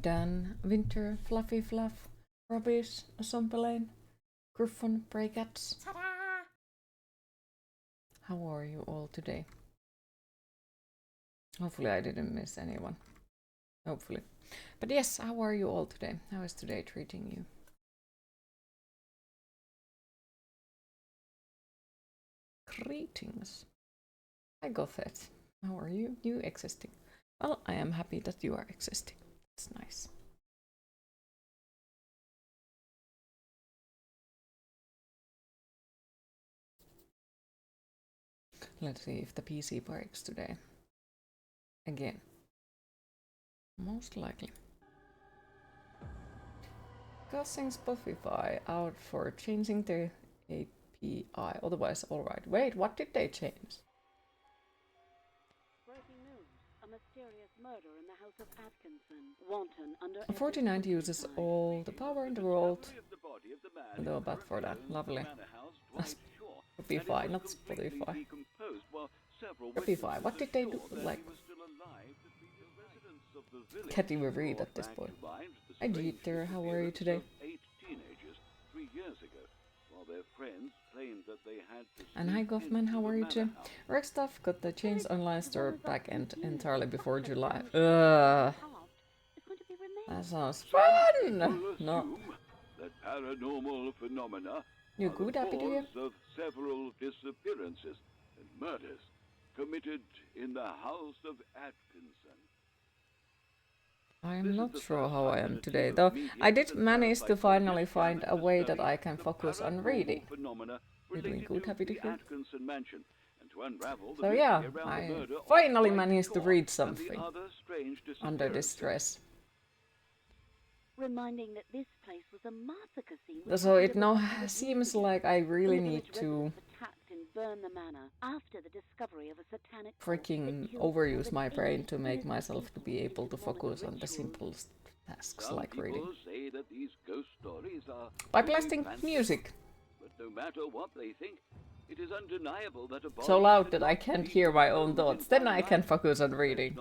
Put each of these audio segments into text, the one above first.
Dan, Winter, Fluffy Fluff, Robbies, Zombelane, Griffon, Braycats. How are you all today? Hopefully I didn't miss anyone. Hopefully. But yes, how are you all today? How is today treating you? Greetings. Hi Goffet. How are you? You existing? Well, I am happy that you are existing. That's nice. Let's see if the PC breaks today. Again. Most likely. Cussing Spotify out for changing the API. Otherwise, alright. Wait, what did they change? Breaking news. A mysterious murder in the house of Atkinson. Wanton under 49 uses all the power in the world. No, but for that. Lovely. Spotify, not Spotify. Spotify, what did they do? Like, can't even read at this point. Hi Jeter, how are you today? And hi Goffman, how are you too? Rexstuff got the Chains Online store back end entirely before July. That sounds fun! No. That paranormal phenomena You good, happy to hear? of several disappearances and murders committed in the house of Atkinson. I'm not sure how I am today, though I did manage to finally find a way that I can focus on reading. You're doing good, happy to hear? So yeah, I finally managed to read something under this stress. Reminding that this place was a massacre scene. So it now seems like I really need to freaking overuse my brain to make myself to be able to focus on the simplest tasks like reading. By blasting music. But no matter what they think, it is undeniable that a so loud that I can't hear my own thoughts. Then I can focus on reading.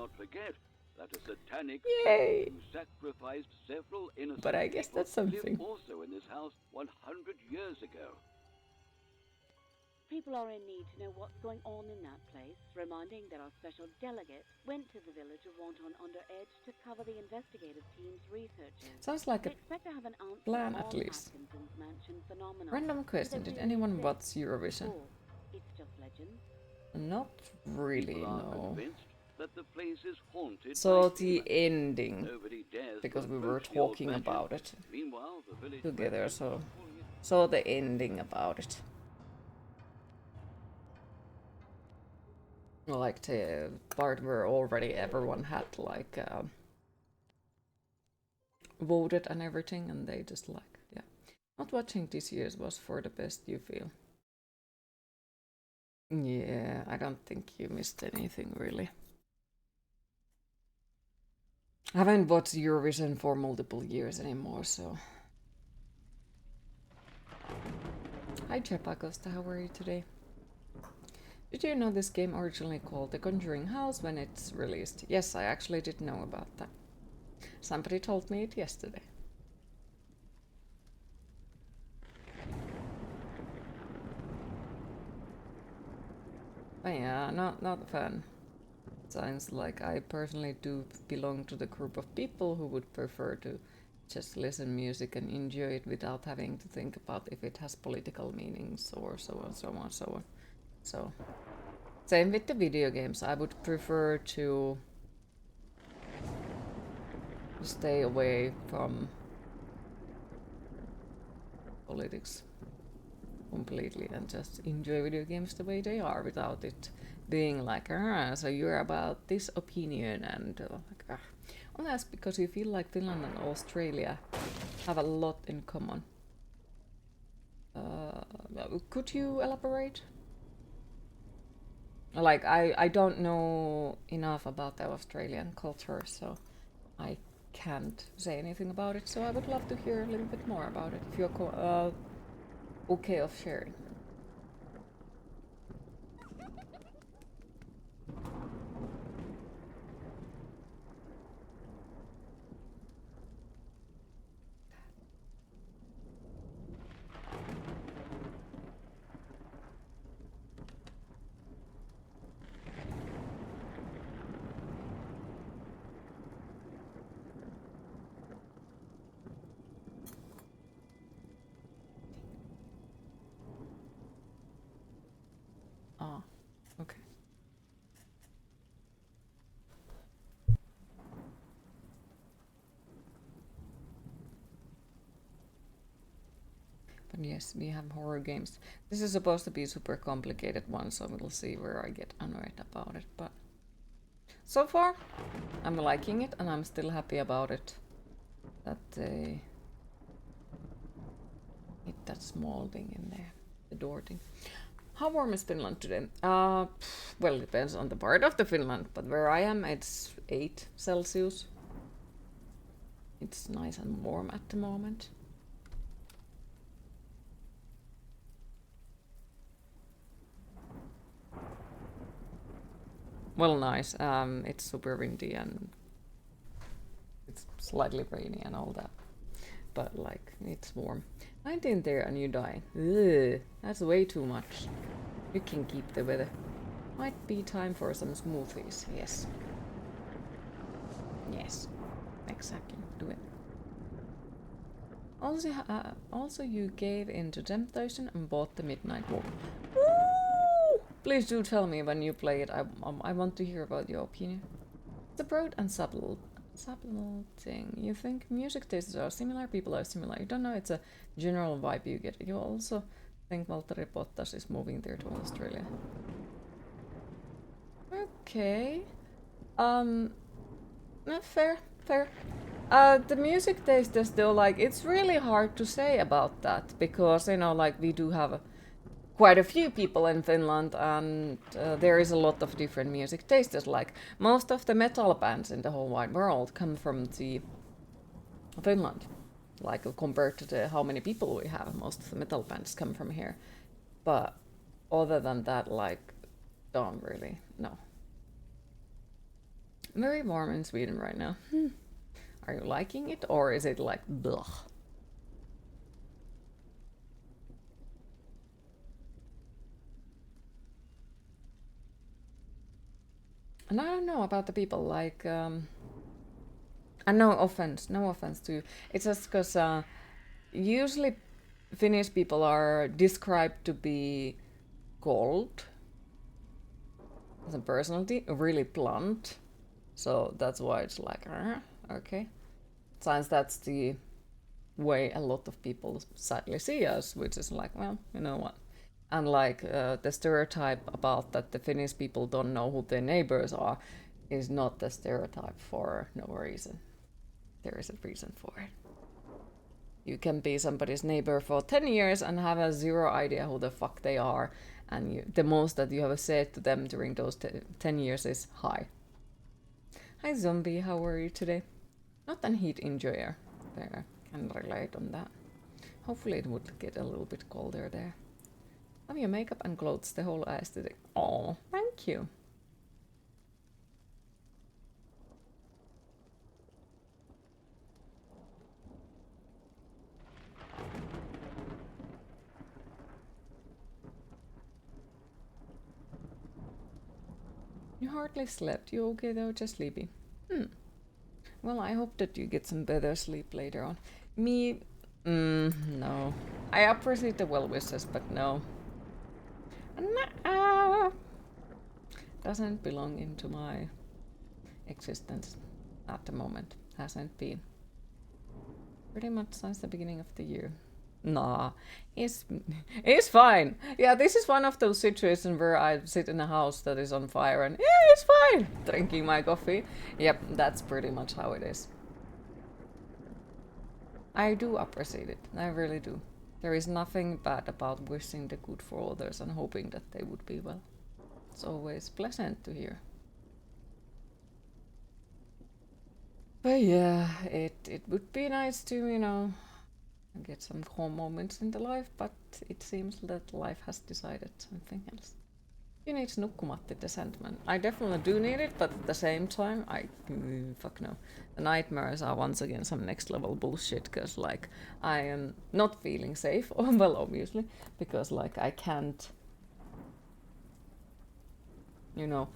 That a satanic Yay! who sacrificed several innocent but I guess that's something. Also in this house 100 years ago. People are in need to know what's going on in that place, reminding that our special delegate went to the village of Wanton under Edge to cover the investigative team's researches. Sounds like a plan at least. Random question, did anyone watch Eurovision? It's just legend. Not really, no. That the place is haunted so the ending, because we were talking about it together, so the ending about it. Like the part where already everyone had like voted and everything, and they just like, yeah. Not watching this year's was for the best you feel. Yeah, I don't think you missed anything really. I haven't watched Eurovision for multiple years anymore, so. Hi Jepacosta, how are you today? Did you know this game originally called The Conjuring House when it's released? Yes, I actually did know about that. Somebody told me it yesterday. But yeah, not fun. Sounds like I personally do belong to the group of people who would prefer to just listen music and enjoy it without having to think about if it has political meanings or so on, so on, so on. So, same with the video games. I would prefer to stay away from politics completely and just enjoy video games the way they are without it being like, so you're about this opinion and like, well, that's because you feel like Finland and Australia have a lot in common. Could you elaborate? Like, I don't know enough about the Australian culture, so I can't say anything about it, so I would love to hear a little bit more about it, if you're okay of sharing. But yes, we have horror games. This is supposed to be a super complicated one, so we'll see where I get annoyed about it. But so far, I'm liking it, and I'm still happy about it. That they hit that small thing in there, the door thing. How warm is Finland today? Well, it depends on the part of the Finland, but where I am, it's 8 Celsius. It's nice and warm at the moment. Well, nice. It's super windy and it's slightly rainy and all that. But like, it's warm. 19 there and you die. Ugh, that's way too much. You can keep the weather. Might be time for some smoothies. Yes. Yes. Exactly. Do it. Also, you gave in to temptation and bought the Midnight Walk. Woo! Please do tell me when you play it. I want to hear about your opinion. The broad and subtle thing. You think music tastes are similar, people are similar. You don't know, it's a general vibe you get. You also think Valtteri Bottas is moving there to Australia. Okay. Fair. The music taste is still like, it's really hard to say about that because, you know, like we do have quite a few people in Finland and there is a lot of different music tastes. Like most of the metal bands in the whole wide world come from the Finland. Like compared to how many people we have, most of the metal bands come from here. But other than that, like, don't really know. Very warm in Sweden right now. Are you liking it or is it like blah? And I don't know about the people, like, and no offense to you. It's just because usually Finnish people are described to be cold as a personality, really blunt. So that's why it's like, okay. Since that's the way a lot of people sadly see us, which is like, well, you know what. And like the stereotype about that the Finnish people don't know who their neighbors are is not the stereotype for no reason. There is a reason for it. You can be somebody's neighbor for 10 years and have a zero idea who the fuck they are, and the most that you have said to them during those 10 years is hi. Hi zombie, how are you today? Not an heat enjoyer. There, can relate on that. Hopefully it would get a little bit colder there. Love your makeup and clothes, the whole aesthetic. Oh, thank you. You hardly slept. You okay though? Just sleepy. Well, I hope that you get some better sleep later on. Me, no. I appreciate the well wishes, but no. Doesn't belong into my existence at the moment. Hasn't been. Pretty much since the beginning of the year. Nah, it's fine. Yeah, this is one of those situations where I sit in a house that is on fire and yeah, it's fine. Drinking my coffee. Yep, that's pretty much how it is. I do appreciate it. I really do. There is nothing bad about wishing the good for others and hoping that they would be well. It's always pleasant to hear. But yeah, it would be nice to, you know, get some calm moments in the life, but it seems that life has decided something else. You need Nukkumatti the Sandman. I definitely do need it, but at the same time, fuck no. The nightmares are once again some next level bullshit, because like I am not feeling safe, well obviously, because like I can't, you know,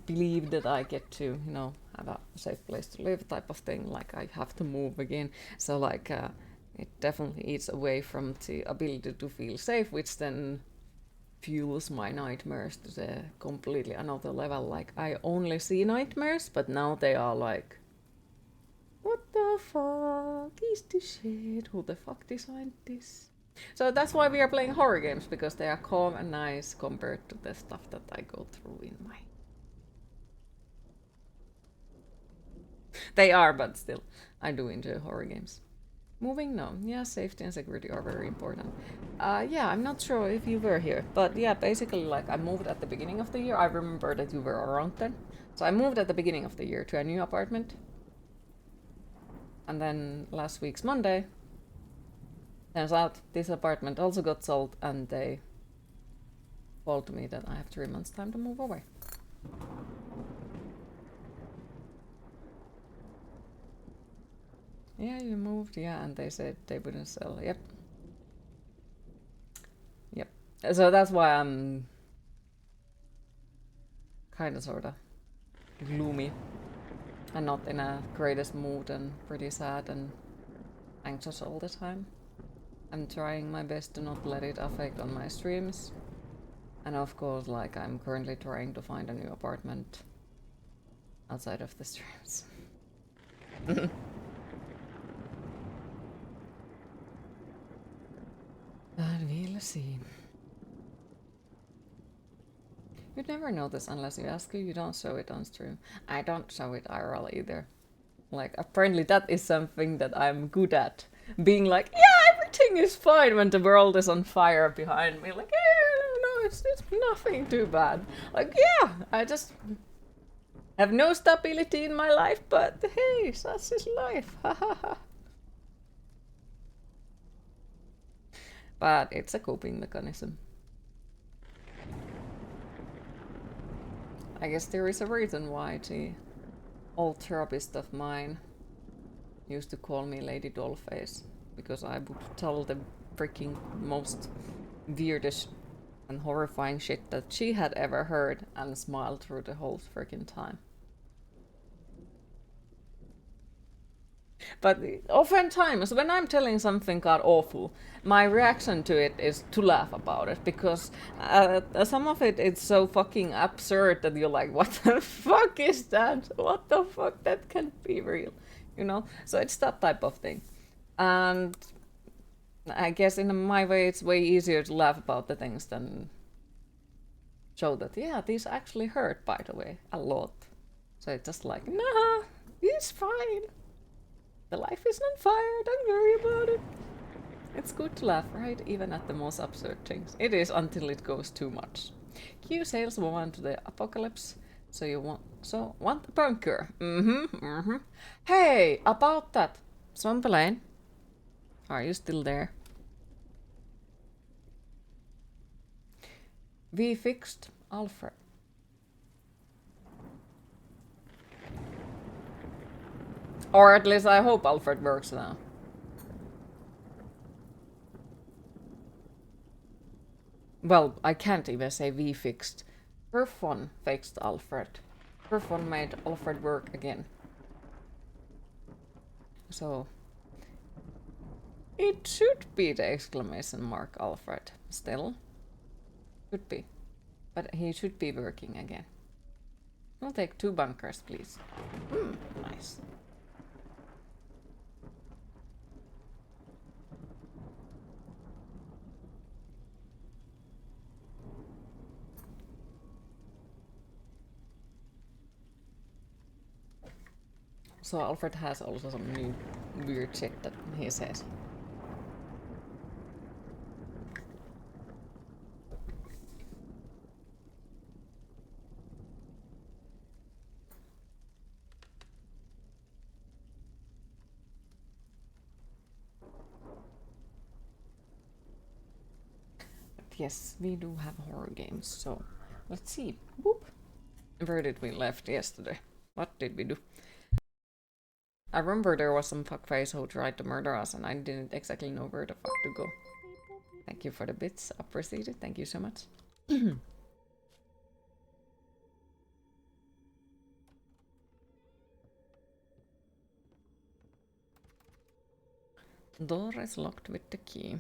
believe that I get to, you know, have a safe place to live type of thing, like I have to move again. So like it definitely eats away from the ability to feel safe, which then fuels my nightmares to the completely another level. Like I only see nightmares, but now they are like, what the fuck is this shit? Who the fuck designed this? So that's why we are playing horror games, because they are calm and nice compared to the stuff that I go through in my... They are, but still, I do enjoy horror games. Moving on. Yeah, safety and security are very important. Yeah, I'm not sure if you were here, but yeah, basically, like, I moved at the beginning of the year. I remember that you were around then. So I moved at the beginning of the year to a new apartment. And then last week's Monday, turns out this apartment also got sold, and they told me that I have 3 months time to move away. Yeah, you moved, yeah, and they said they wouldn't sell. Yep. Yep. So that's why I'm kind of sort of gloomy and not in a greatest mood and pretty sad and anxious all the time. I'm trying my best to not let it affect on my streams. And of course, like, I'm currently trying to find a new apartment outside of the streams. But we'll see. You'd never know this unless you ask you don't show it on stream. I don't show it IRL either. Like, apparently that is something that I'm good at. Being like, yeah, everything is fine when the world is on fire behind me. Like, yeah, no, it's nothing too bad. Like, yeah, I just have no stability in my life, but hey, such is life. But it's a coping mechanism. I guess there is a reason why the old therapist of mine used to call me Lady Dollface, because I would tell the freaking most weirdest and horrifying shit that she had ever heard and smile through the whole freaking time. But oftentimes, when I'm telling something god awful, my reaction to it is to laugh about it, because some of it is so fucking absurd that you're like, what the fuck is that? What the fuck? That can't be real, you know? So it's that type of thing. And I guess in my way, it's way easier to laugh about the things than show that, yeah, these actually hurt, by the way, a lot. So it's just like, nah, it's fine. The life is on fire, don't worry about it. It's good to laugh, right? Even at the most absurd things. It is until it goes too much. Q saleswoman to the apocalypse. So you want a bunker? Hey, about that. Swampelane, are you still there? We fixed Alfred. Or at least I hope Alfred works now. Well, I can't even say we fixed. Perfon fixed Alfred. Perfon made Alfred work again. So it should be the exclamation mark Alfred still. Could be. But he should be working again. I'll take 2 bunkers, please. Nice. So Alfred has also some new weird shit that he says. But yes, we do have horror games, so let's see. Whoop. Where did we left yesterday? What did we do? I remember there was some fuckface who tried to murder us, and I didn't exactly know where the fuck to go. Thank you for the bits. Appreciate it. Thank you so much. Door is locked with the key.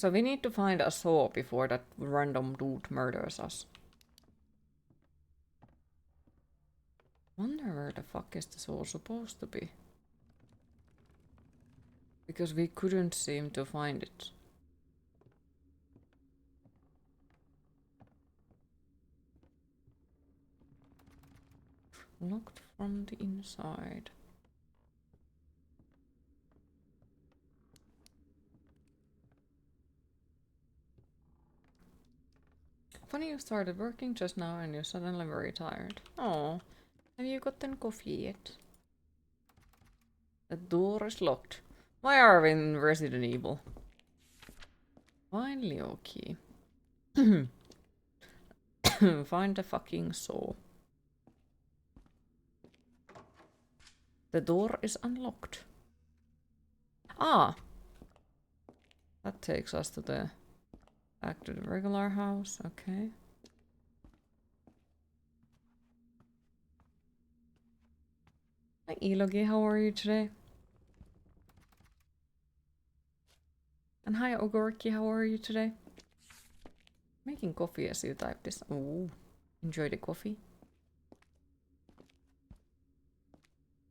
So we need to find a saw before that random dude murders us. Wonder where the fuck is the saw supposed to be? Because we couldn't seem to find it. Locked from the inside. Funny you started working just now and you're suddenly very tired. Oh, have you gotten coffee yet? The door is locked. Why are we in Resident Evil? Finally, okay. Find the fucking saw. The door is unlocked. Ah! That takes us to the... back to the regular house, okay. Hi Elogi, how are you today? And hi Ogorki, how are you today? Making coffee as you type this. Oh, enjoy the coffee.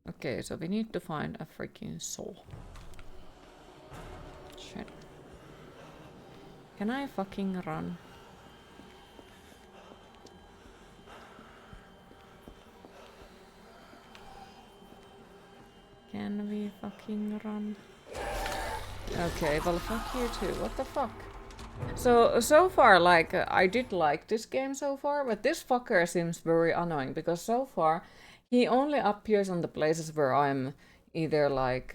Okay, so we need to find a freaking saw. Shit. Can I fucking run? Can we fucking run? Okay, well fuck you too. What the fuck? So far, like, I did like this game so far, but this fucker seems very annoying because so far he only appears on the places where I'm either like,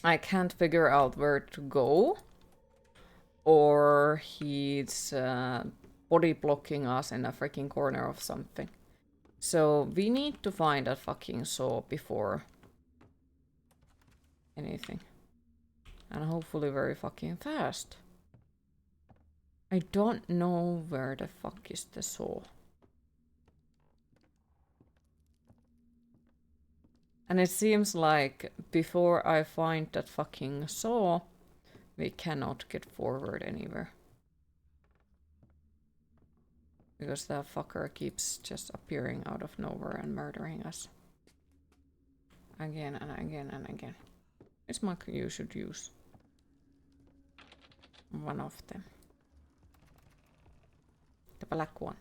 I can't figure out where to go, or he's body blocking us in a freaking corner of something. So we need to find that fucking saw before anything. And hopefully very fucking fast. I don't know where the fuck is the saw. And it seems like before I find that fucking saw, we cannot get forward anywhere. Because that fucker keeps just appearing out of nowhere and murdering us. Again and again and again. Which mark you should use? One of them. The black one.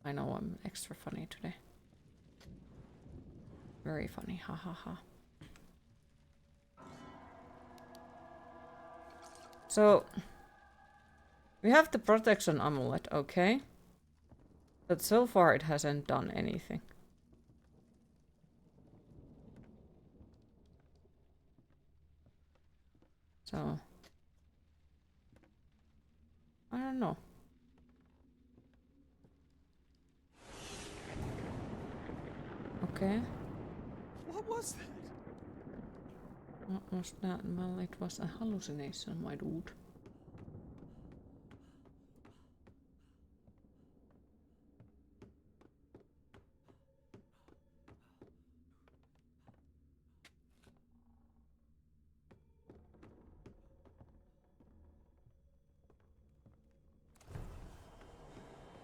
I know I'm extra funny today. Very funny, ha ha ha. So, we have the protection amulet, okay? But so far it hasn't done anything. So, I don't know. Okay. What was that? What was that? Well, it was a hallucination, my dude.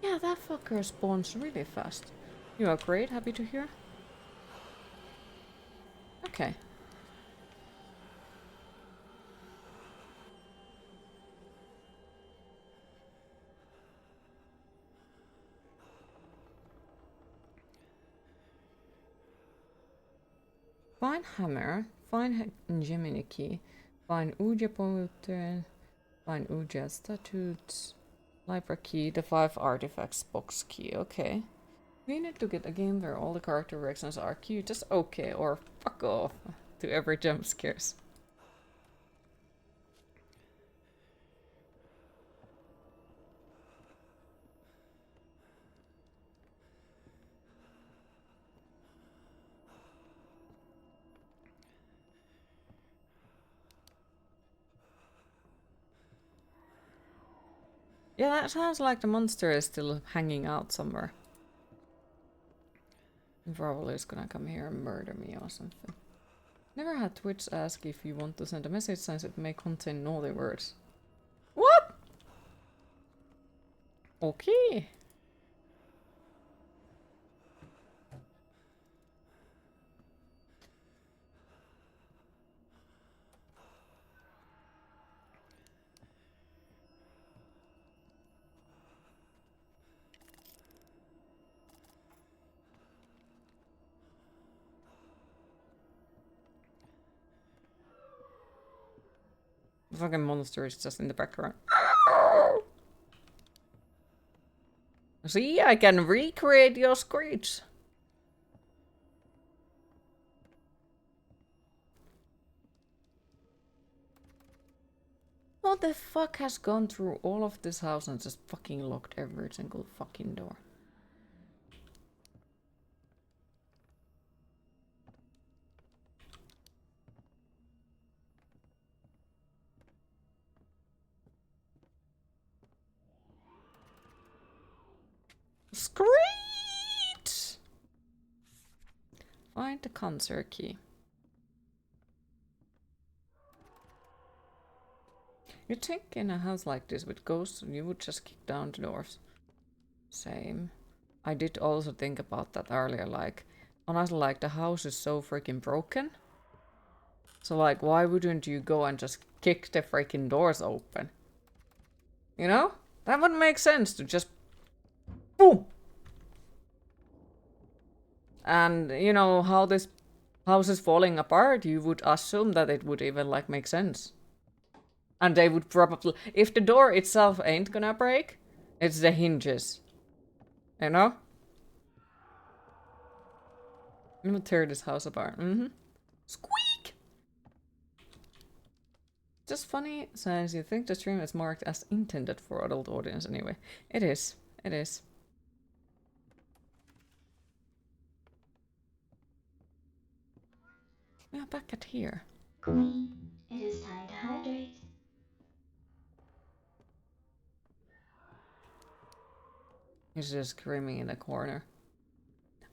Yeah, that fucker spawns really fast. You are great, happy to hear. Okay. Find hammer, find Gemini key, find Uja polluter, find Uja statutes, library key, the 5 artifacts box key, okay. We need to get a game where all the character reactions are cute, just okay, or fuck off to every jump scares. Yeah, that sounds like the monster is still hanging out somewhere. Probably is gonna come here and murder me or something. Never had Twitch ask if you want to send a message since it may contain naughty words. What? Okay. The fucking monster is just in the background. See, I can recreate your screech. What the fuck has gone through all of this house and just fucking locked every single fucking door? Screech! Find the concert key. You'd think in a house like this with ghosts, you would just kick down the doors. Same. I did also think about that earlier, like, honestly, like, the house is so freaking broken. So, like, why wouldn't you go and just kick the freaking doors open? You know? That would make sense to just... boom! And, you know, how this house is falling apart, you would assume that it would even, like, make sense. And they would probably... if the door itself ain't gonna break, it's the hinges. You know? I'm gonna tear this house apart. Squeak! Just funny, since you think the stream is marked as intended for adult audience anyway. It is. It is. We are back at here. Queen, it is time to hydrate. He's just screaming in the corner.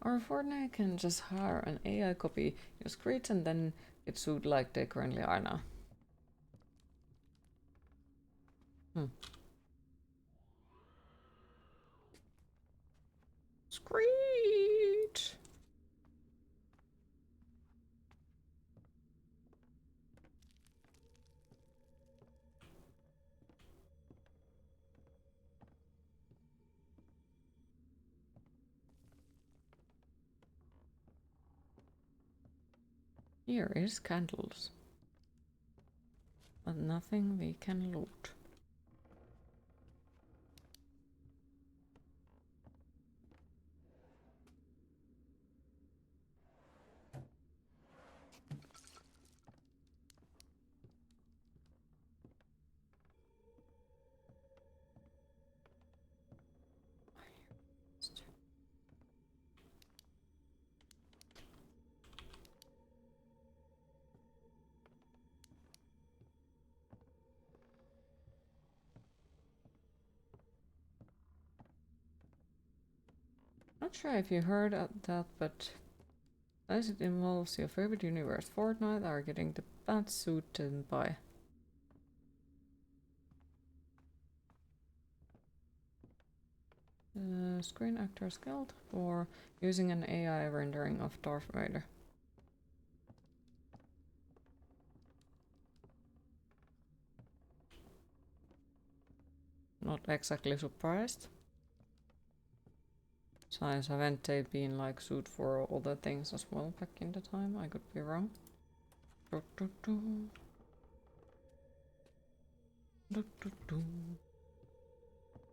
Or Fortnite can just hire an AI copy your screech and then get sued like they currently are now. Screech! Here is candles. But nothing we can loot. Not sure if you heard that, but as it involves your favorite universe, Fortnite are getting the bat suit by. Screen Actors Guild for using an AI rendering of Darth Vader. Not exactly surprised. Since haven't they been like sued for other things as well back in the time? I could be wrong.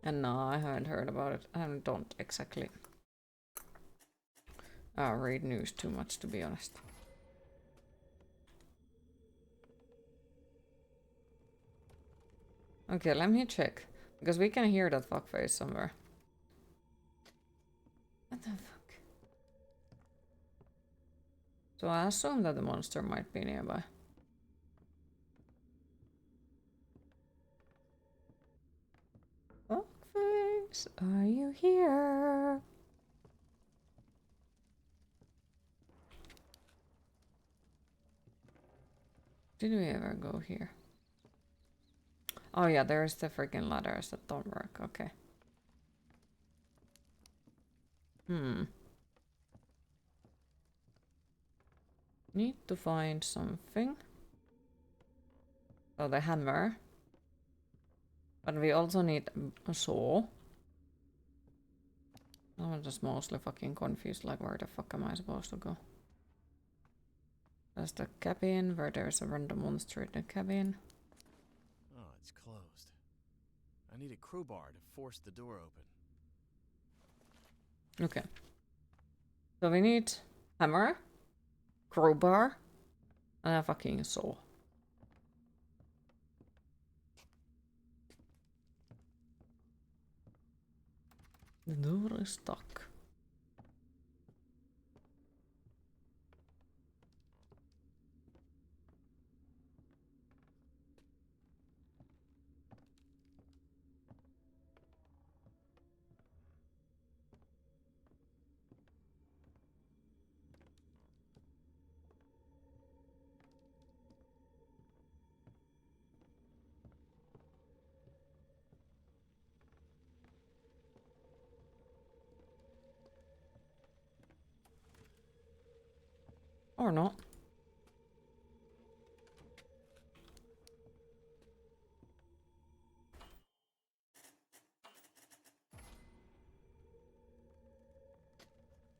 And no, I haven't heard about it. I don't exactly read news too much, to be honest. Okay, let me check. Because we can hear that fuckface somewhere. What the fuck? So I assume that the monster might be nearby. Fuckface, are you here? Did we ever go here? Oh yeah, there's the freaking ladders that don't work. Okay. Need to find something. Oh, the hammer. But we also need a saw. I'm just mostly fucking confused, like where the fuck am I supposed to go? There's the cabin, where there's a random monster in the cabin. Oh, it's closed. I need a crowbar to force the door open. Okay. So we need hammer, crowbar, and a fucking saw. The door is stuck. Or not.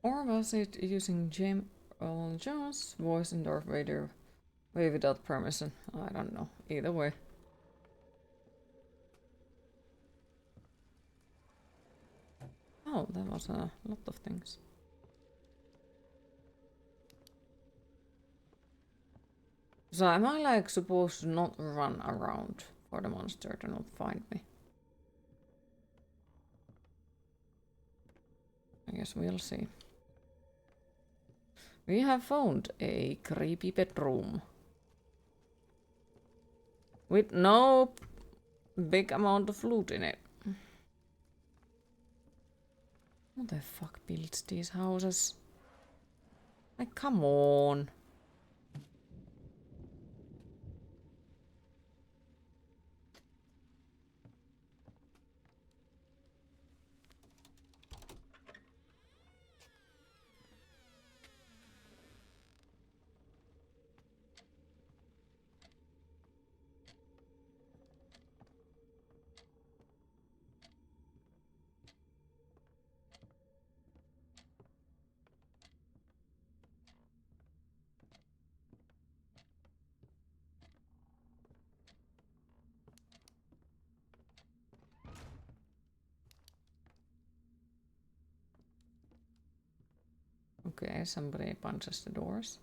Or was it using James Earl Jones' voice in Darth Vader way without permission? I don't know. Either way. Oh, that was a lot of things. So am I like supposed to not run around for the monster to not find me? I guess we'll see. We have found a creepy bedroom. With no big amount of loot in it. Who the fuck builds these houses? Like, come on. Okay, somebody punches the doors.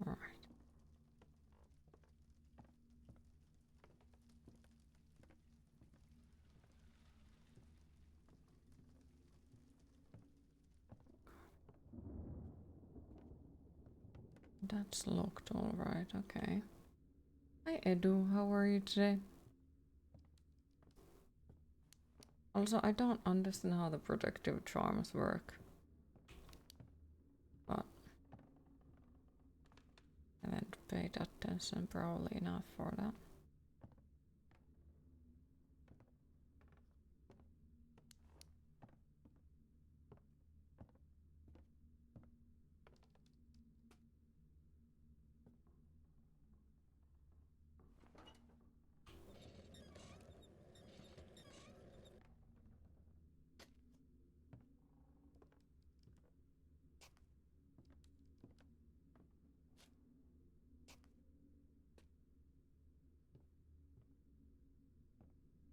Alright. That's locked, alright, okay. Hi Edu, how are you today? Also, I don't understand how the protective charms work. But I haven't paid attention probably enough for that.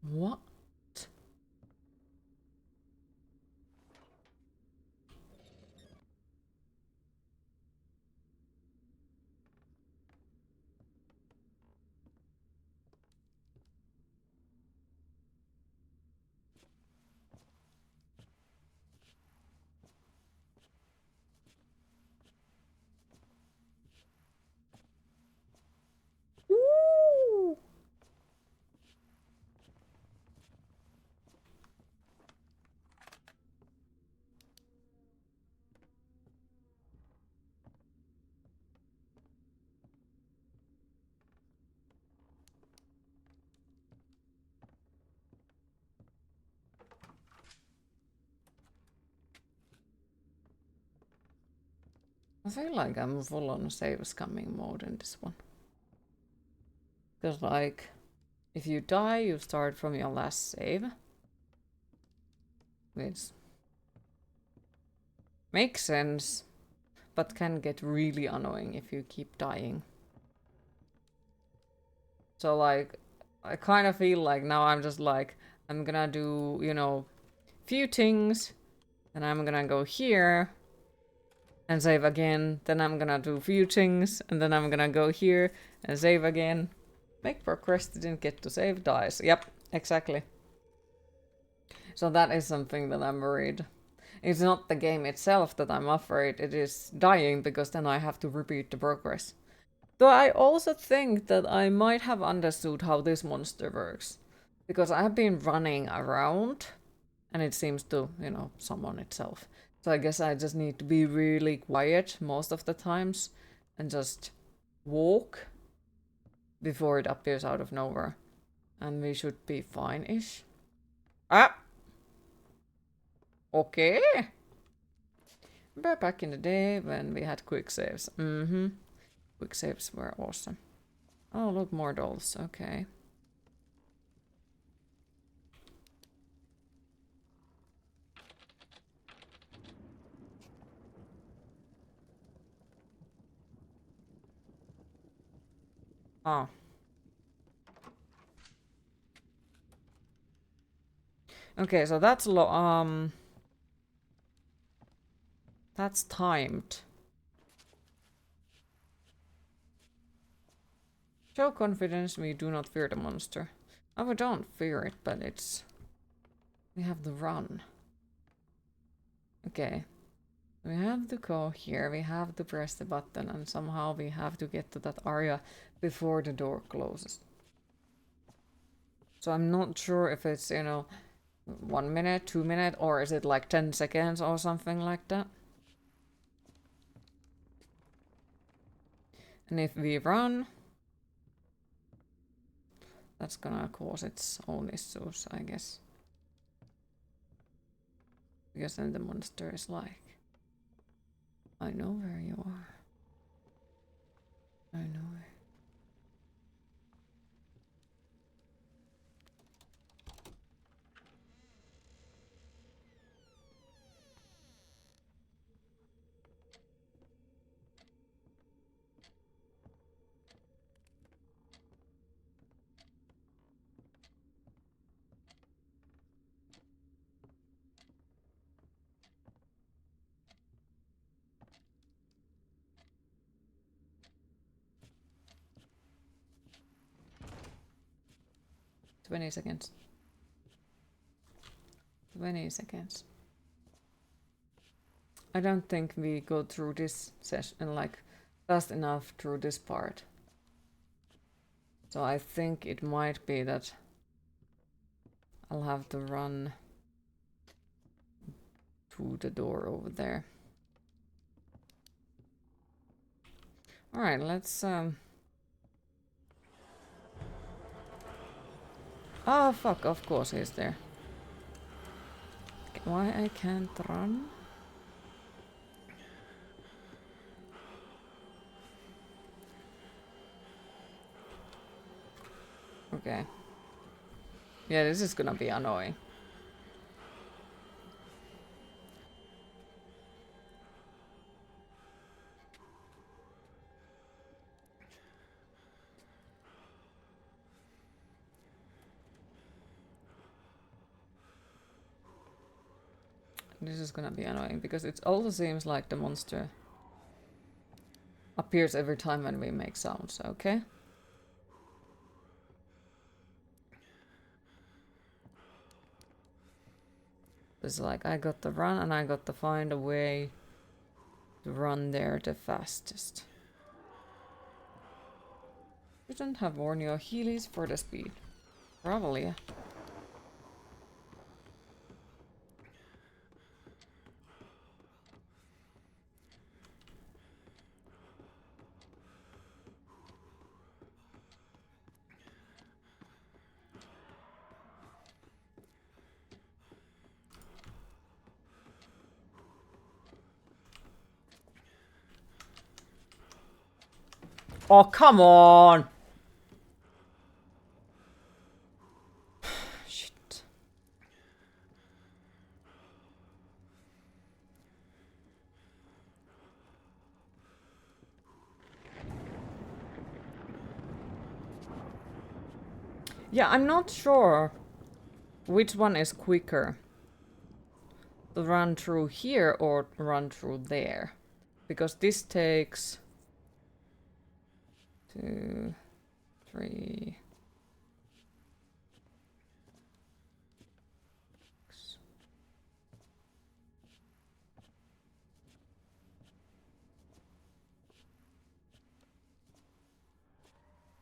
What? I feel like I'm full on save scamming mode in this one. Because, like, if you die, you start from your last save. Which makes sense, but can get really annoying if you keep dying. So, like, I kind of feel like now I'm just like, I'm gonna do, you know, few things, then I'm gonna go here and save again, then I'm gonna do few things, and then I'm gonna go here and save again. Make progress, didn't get to save, dies. Yep, exactly. So that is something that I'm worried. It's not the game itself that I'm afraid, it is dying, because then I have to repeat the progress. Though I also think that I might have understood how this monster works. Because I have been running around, and it seems to, you know, summon itself. So I guess I just need to be really quiet most of the times, and just walk before it appears out of nowhere. And we should be fine-ish. Ah! Okay! But back in the day when we had quick saves. Quick saves were awesome. Oh, look, more dolls. Okay. Oh. Okay, so that's that's timed. Show confidence, we do not fear the monster. Oh, we don't fear it, but it's... We have the run. Okay. We have to go here, we have to press the button, and somehow we have to get to that area before the door closes. So I'm not sure if it's, you know, 1 minute, 2 minutes, or is it like 10 seconds or something like that? And if we run, that's gonna cause its own issues, I guess. Because then the monster is like, I know where you are. I know it. 20 seconds. 20 seconds. I don't think we go through this session like fast enough through this part. So I think it might be that I'll have to run to the door over there. Alright, let's oh fuck, of course he's there. Why I can't run? Okay. Yeah, this is gonna be annoying. This is gonna be annoying because it also seems like the monster appears every time when we make sounds, okay? It's like I got to run and I got to find a way to run there the fastest. Shouldn't have worn your heelys for the speed. Probably. Oh, come on! Shit. Yeah, I'm not sure which one is quicker. To run through here or run through there. Because this takes 2, 3.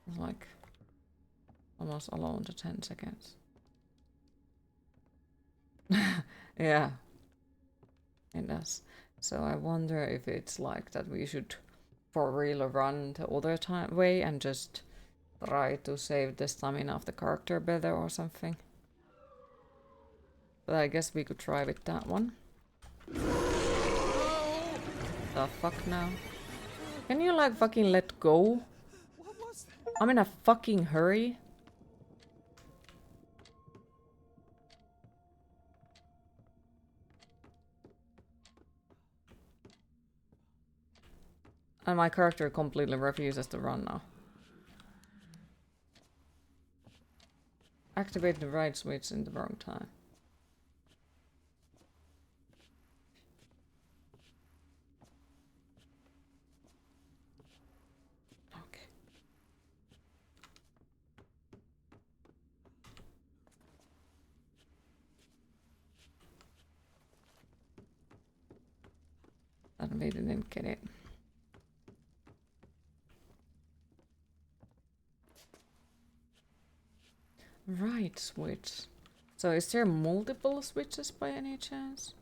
It's like almost alone to 10 seconds. Yeah, it does. So I wonder if it's like that we should for real run the other time way and just try to save the stamina of the character better or something. But I guess we could try with that one. The fuck now? Can you like fucking let go? I'm in a fucking hurry. And my character completely refuses to run now. Activate the right switch in the wrong time. Okay. And we didn't get it. Right switch. So is there multiple switches by any chance?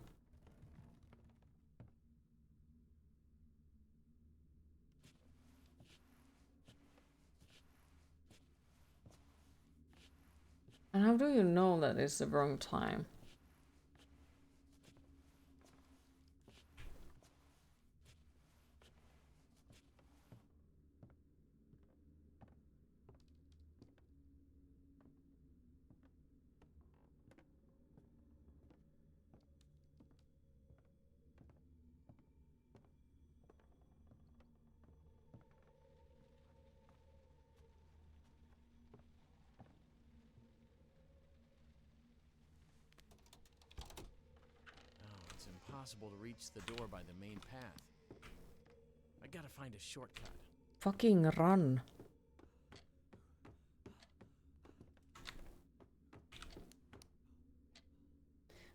And how do you know that it's the wrong time? Oh, it's impossible to reach the door by the main path. I gotta find a shortcut. Fucking run.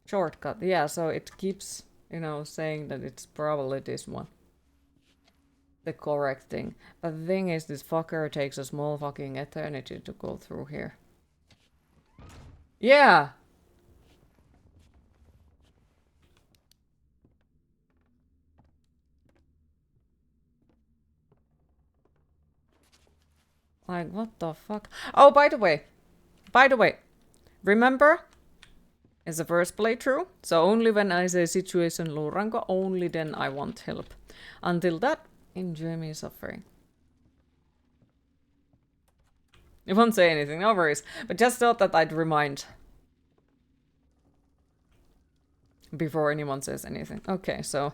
Shortcut, yeah, so it keeps, you know, saying that it's probably this one. The correct thing. But the thing is, this fucker takes a small fucking eternity to go through here. Yeah! Like, what the fuck? Oh, by the way, remember? It's the first playthrough, so only when I say situation Luranko, only then I want help. Until that, enjoy me suffering. You won't say anything, no worries. But just thought that I'd remind. Before anyone says anything. Okay, so...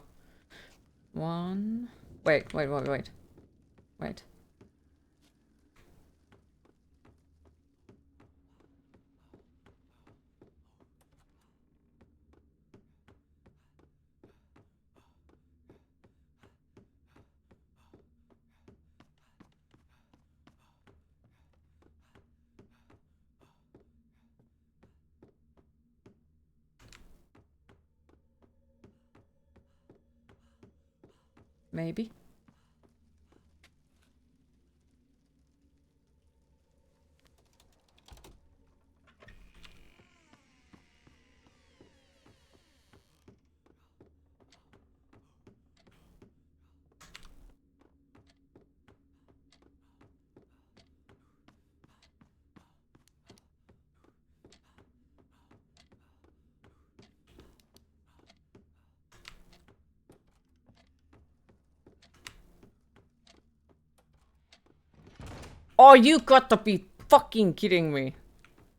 1... Wait. Wait. Maybe. Oh, you gotta be fucking kidding me.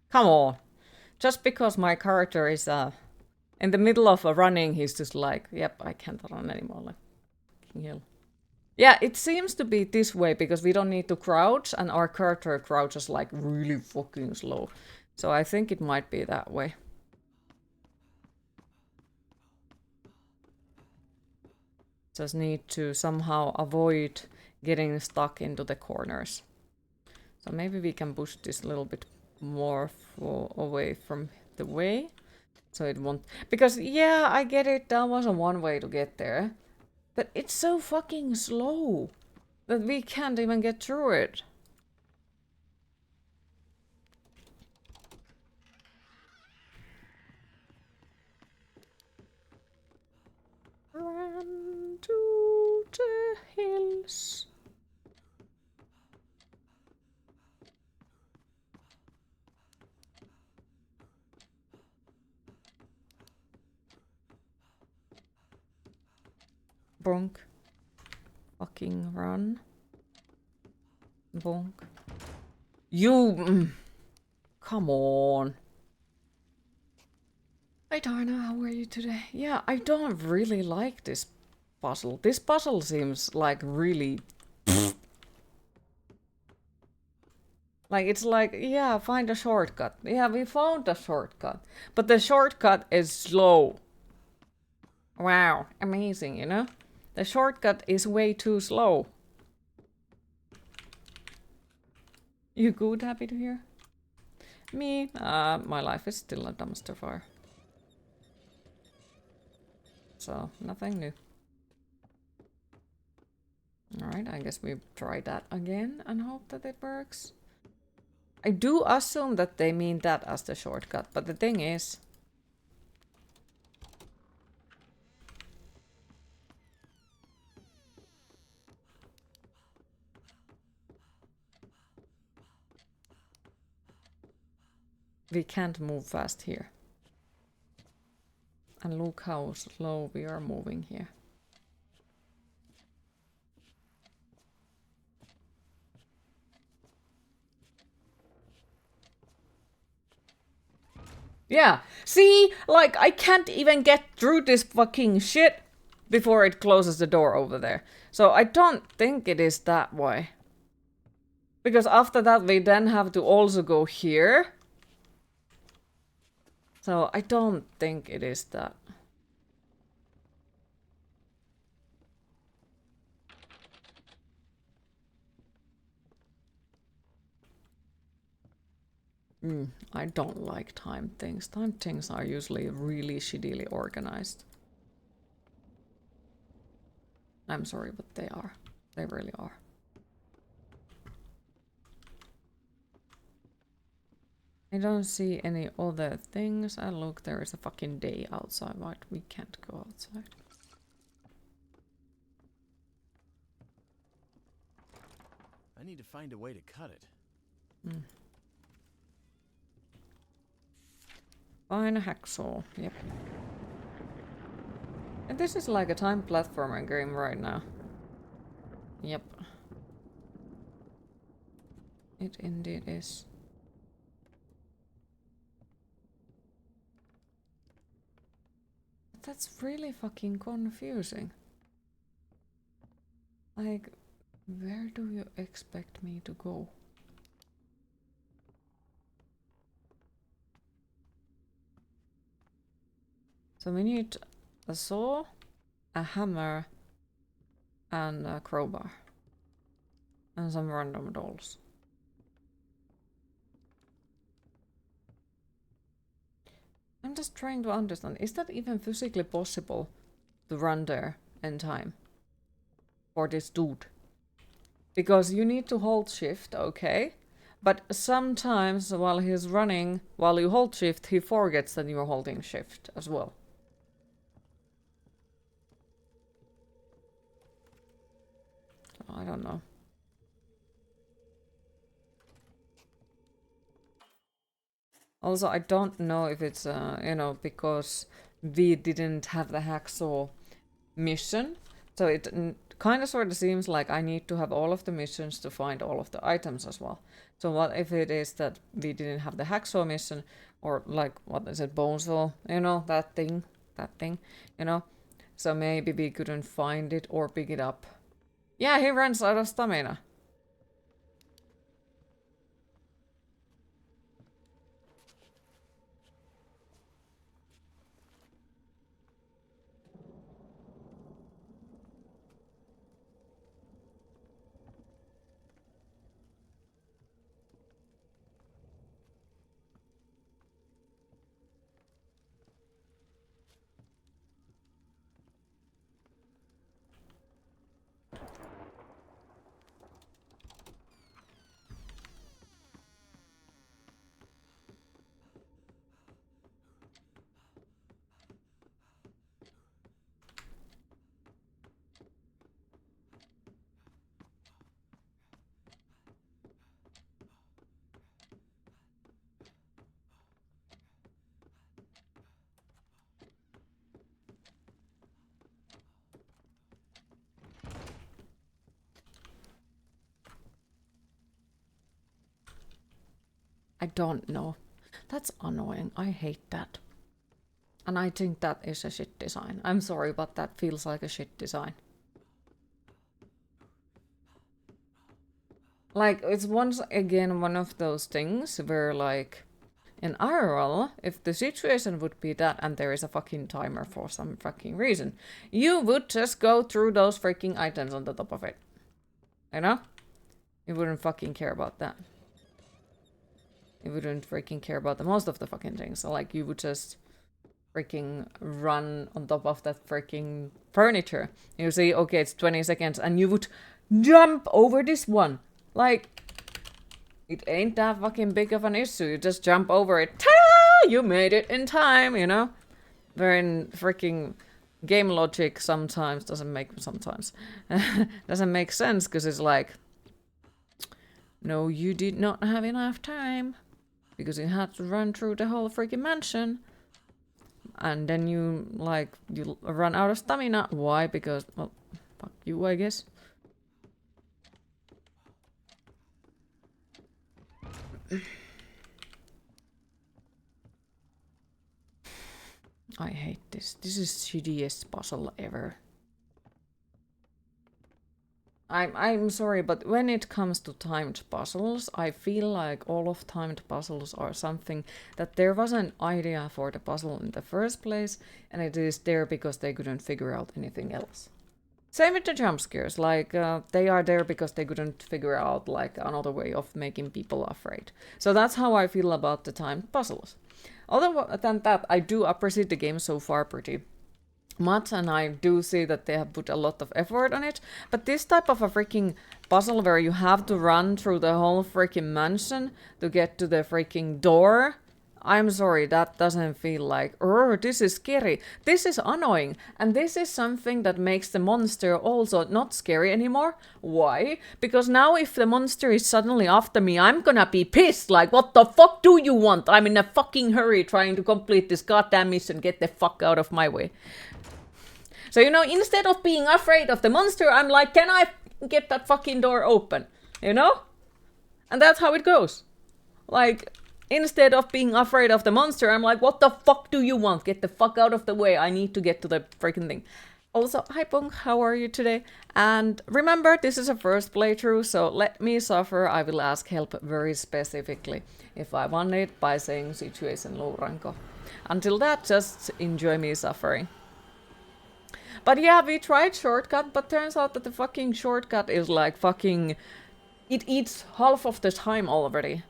Come on. Just because my character is in the middle of running, he's just like, yep, I can't run anymore. Like, fucking hell. Yeah, it seems to be this way because we don't need to crouch and our character crouches like really fucking slow. So I think it might be that way. Just need to somehow avoid getting stuck into the corners. So maybe we can push this a little bit more away from the way. So it won't... Because, yeah, I get it. That was a one way to get there. But it's so fucking slow that we can't even get through it. Run to the hills. Bonk. Fucking run. Bonk. You... Come on. Hi Darna, how are you today? Yeah, I don't really like this puzzle. This puzzle seems like really... Like, it's like, yeah, find a shortcut. Yeah, we found a shortcut. But the shortcut is slow. Wow, amazing, you know? The shortcut is way too slow. You good? Happy to hear? Me? My life is still a dumpster fire. So, nothing new. Alright, I guess we try that again and hope that it works. I do assume that they mean that as the shortcut, but the thing is... we can't move fast here. And look how slow we are moving here. Yeah, see? Like, I can't even get through this fucking shit before it closes the door over there. So I don't think it is that way. Because after that we then have to also go here. So I don't think it is that. I don't like time things. Time things are usually really shittily organized. I'm sorry, but they are. They really are. I don't see any other things. And look, there is a fucking day outside. Why we can't go outside? I need to find a way to cut it. Find a hacksaw. Yep. And this is like a time platformer game right now. Yep. It indeed is. That's really fucking confusing. Like, where do you expect me to go? So we need a saw, a hammer, and a crowbar. And some random dolls. I'm just trying to understand, is that even physically possible to run there in time? For this dude? Because you need to hold shift, okay? But sometimes while he's running, while you hold shift, he forgets that you're holding shift as well. I don't know. Also, I don't know if it's, you know, because we didn't have the hacksaw mission, so it kind of sort of seems like I need to have all of the missions to find all of the items as well. So what if it is that we didn't have the hacksaw mission, or like, what is it, bonesaw, you know, that thing, you know? So maybe we couldn't find it or pick it up. Yeah, he runs out of stamina. I don't know. That's annoying. I hate that. And I think that is a shit design. I'm sorry, but that feels like a shit design. Like, it's once again one of those things where, like, in IRL, if the situation would be that and there is a fucking timer for some fucking reason, you would just go through those freaking items on the top of it. You know? You wouldn't fucking care about that. You wouldn't freaking care about the most of the fucking things. So, like, you would just freaking run on top of that freaking furniture. You see, okay, it's 20 seconds, and you would jump over this one. Like, it ain't that fucking big of an issue. You just jump over it. Ta-da! You made it in time, you know? Wherein freaking game logic sometimes doesn't make sense, because it's like, no, you did not have enough time. Because you had to run through the whole freaking mansion. And then you run out of stamina. Why? Because, well, fuck you, I guess. I hate this. This is shittiest puzzle ever. I'm sorry, but when it comes to timed puzzles, I feel like all of timed puzzles are something that there was an idea for the puzzle in the first place, and it is there because they couldn't figure out anything else. Same with the jump scares, like, they are there because they couldn't figure out, like, another way of making people afraid. So that's how I feel about the timed puzzles. Other than that, I do appreciate the game so far pretty much, and I do see that they have put a lot of effort on it, but this type of a freaking puzzle where you have to run through the whole freaking mansion to get to the freaking door, I'm sorry, that doesn't feel like, this is scary. This is annoying, and this is something that makes the monster also not scary anymore. Why? Because now if the monster is suddenly after me, I'm gonna be pissed, like, what the fuck do you want? I'm in a fucking hurry trying to complete this goddamn mission, get the fuck out of my way. So, you know, instead of being afraid of the monster, I'm like, can I get that fucking door open? You know? And that's how it goes. Like, instead of being afraid of the monster, I'm like, what the fuck do you want? Get the fuck out of the way. I need to get to the freaking thing. Also, hi Punk, how are you today? And remember, this is a first playthrough, so let me suffer. I will ask help very specifically if I want it by saying situation Louranko. Until that, just enjoy me suffering. But yeah, we tried shortcut, but turns out that the fucking shortcut is like fucking... It eats half of the time already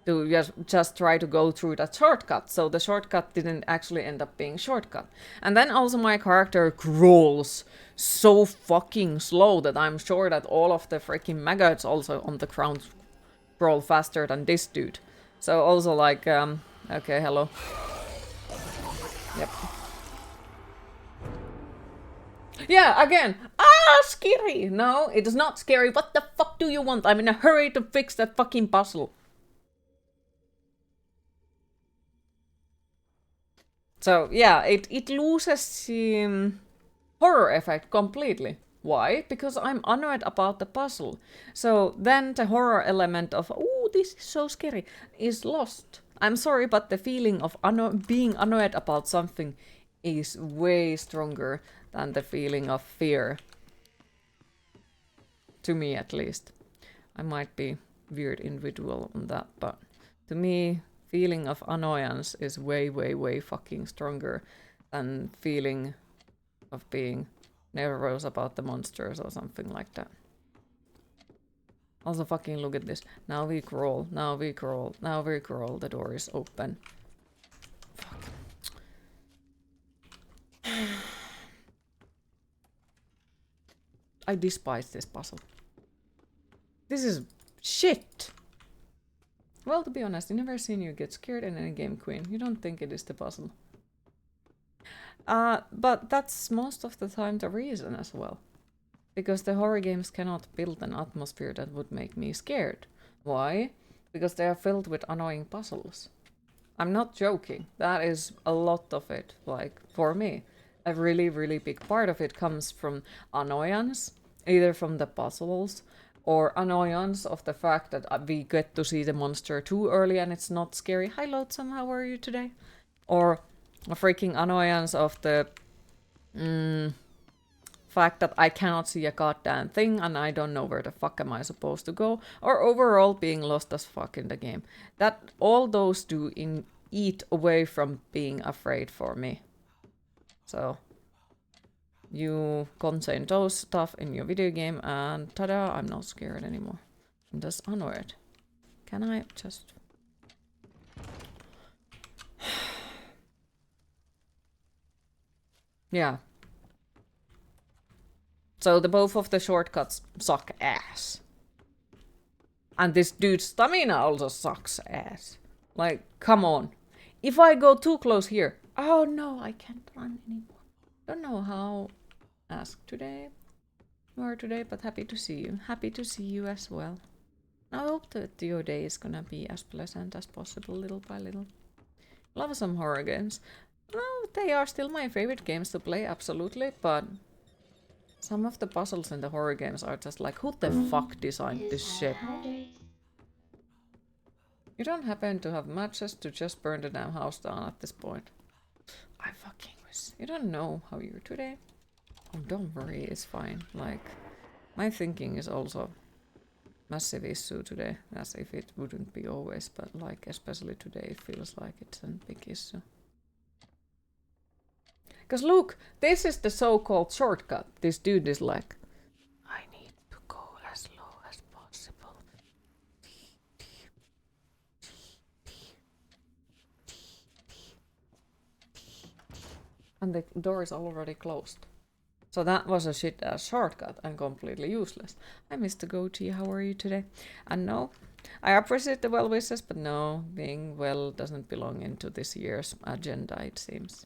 to just try to go through that shortcut. So the shortcut didn't actually end up being shortcut. And then also my character crawls so fucking slow that I'm sure that all of the freaking maggots also on the ground crawl faster than this dude. So also like, okay, hello. Yep. Yeah, again. Scary! No, it is not scary. What the fuck do you want? I'm in a hurry to fix that fucking puzzle. So, yeah, it loses the horror effect completely. Why? Because I'm annoyed about the puzzle. So then the horror element of, oh, this is so scary, is lost. I'm sorry, but the feeling of being annoyed about something is way stronger than the feeling of fear. To me, at least. I might be weird individual on that, but to me, feeling of annoyance is way, way, way fucking stronger than feeling of being nervous about the monsters or something like that. Also, fucking look at this. Now we crawl, now we crawl, now we crawl. The door is open. Fuck. I despise this puzzle. This is shit! Well, to be honest, I've never seen you get scared in any game, Queen. You don't think it is the puzzle. But that's most of the time the reason as well. Because the horror games cannot build an atmosphere that would make me scared. Why? Because they are filled with annoying puzzles. I'm not joking. That is a lot of it. Like, for me, a really, really big part of it comes from annoyance, either from the puzzles, or annoyance of the fact that we get to see the monster too early and it's not scary. Hi, Loathsome, how are you today? Or a freaking annoyance of the fact that I cannot see a goddamn thing and I don't know where the fuck am I supposed to go. Or overall being lost as fuck in the game. That all those do eat away from being afraid for me. So you contain those stuff in your video game and ta-da, I'm not scared anymore. I'm just annoyed. Can I just... yeah. So the both of the shortcuts suck ass. And this dude's stamina also sucks ass. Like, come on. If I go too close here... oh no, I can't run anymore. Don't know how... ask today. Or today, but happy to see you. Happy to see you as well. I hope that your day is gonna be as pleasant as possible, little by little. Love some horror games. Well, they are still my favorite games to play, absolutely, but some of the puzzles in the horror games are just like, who the fuck designed this shit? You don't happen to have matches to just burn the damn house down at this point. I fucking wish. You don't know how you're today. Oh, don't worry, it's fine. Like, my thinking is also massive issue today, as if it wouldn't be always, but like, especially today, it feels like it's a big issue. Because look, this is the so-called shortcut. This dude is like, I need to go as low as possible. And the door is already closed. So that was a shit-ass shortcut and completely useless. I missed the goatee, how are you today? And no, I appreciate the well wishes, but no, being well doesn't belong into this year's agenda, it seems.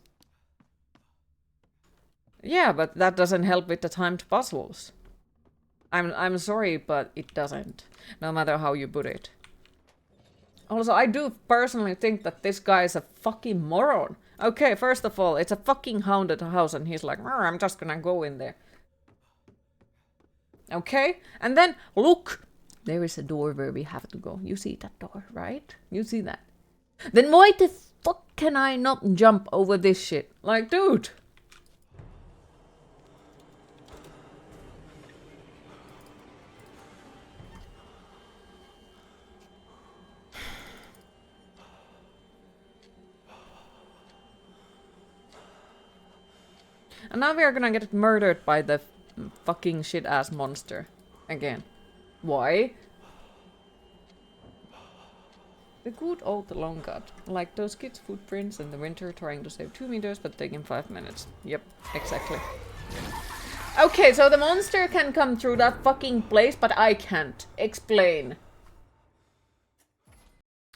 Yeah, but that doesn't help with the timed puzzles. I'm sorry, but it doesn't. No matter how you put it. Also, I do personally think that this guy is a fucking moron. Okay, first of all, it's a fucking haunted house and he's like, I'm just gonna go in there. Okay? And then, look! There is a door where we have to go. You see that door, right? You see that? Then why the fuck can I not jump over this shit? Like, dude! And now we are gonna get murdered by the fucking shit-ass monster. Again. Why? The good old long cut. Like those kids' footprints in the winter trying to save 2 meters but taking 5 minutes. Yep, exactly. Okay, so the monster can come through that fucking place, but I can't. Explain.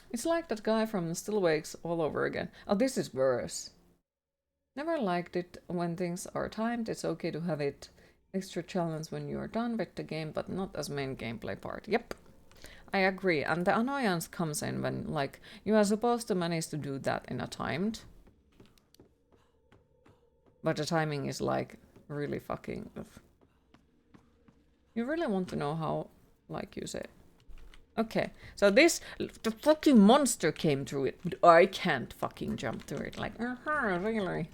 It's like that guy from Still Wakes all over again. Oh, this is worse. Never liked it when things are timed. It's okay to have it extra challenge when you're done with the game, but not as main gameplay part. Yep, I agree. And the annoyance comes in when, like, you are supposed to manage to do that in a timed. But the timing is, like, really fucking... ugh. You really want to know how, like you said. Okay, so the fucking monster came through it, but I can't fucking jump through it. Like, really?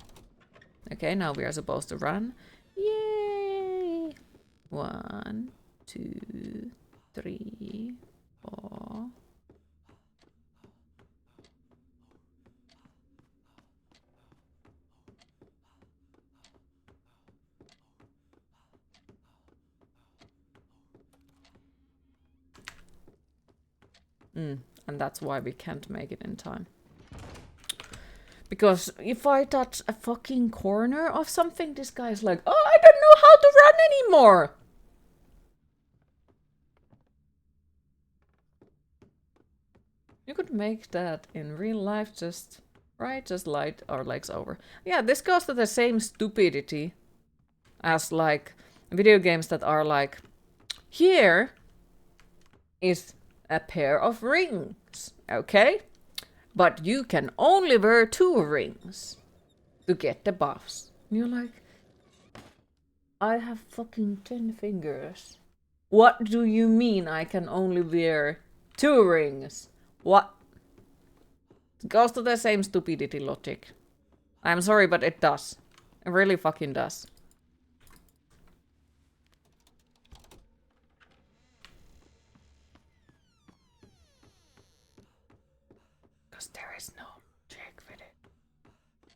Okay, now we are supposed to run. Yay! 1, 2, 3, 4. And that's why we can't make it in time. Because if I touch a fucking corner of something, this guy's like, oh, I don't know how to run anymore! You could make that in real life, just light our legs over. Yeah, this goes to the same stupidity as like video games that are like, here is a pair of rings, okay? But you can only wear 2 rings to get the buffs. And you're like, I have fucking 10 fingers. What do you mean I can only wear 2 rings? What? It goes to the same stupidity logic. I'm sorry, but it does. It really fucking does. Because there is no trick with it.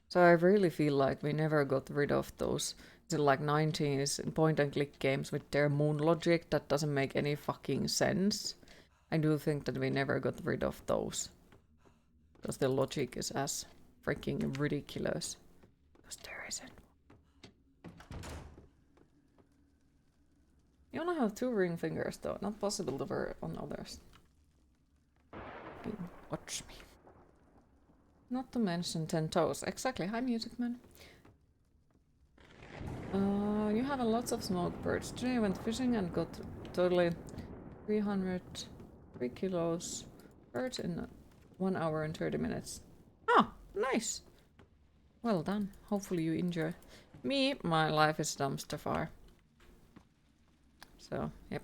So I really feel like we never got rid of those like 90s point and click games with their moon logic that doesn't make any fucking sense. I do think that we never got rid of those. Because the logic is as freaking ridiculous. Because there isn't. You only have 2 ring fingers though, not possible to wear on others. Watch me. Not to mention 10 toes. Exactly. Hi, Music Man. You have lots of smoke birds. Today I went fishing and got totally 303 kilos birds in 1 hour and 30 minutes. Ah, nice. Well done. Hopefully you enjoy. Me, my life is dumpster fire. So, yep.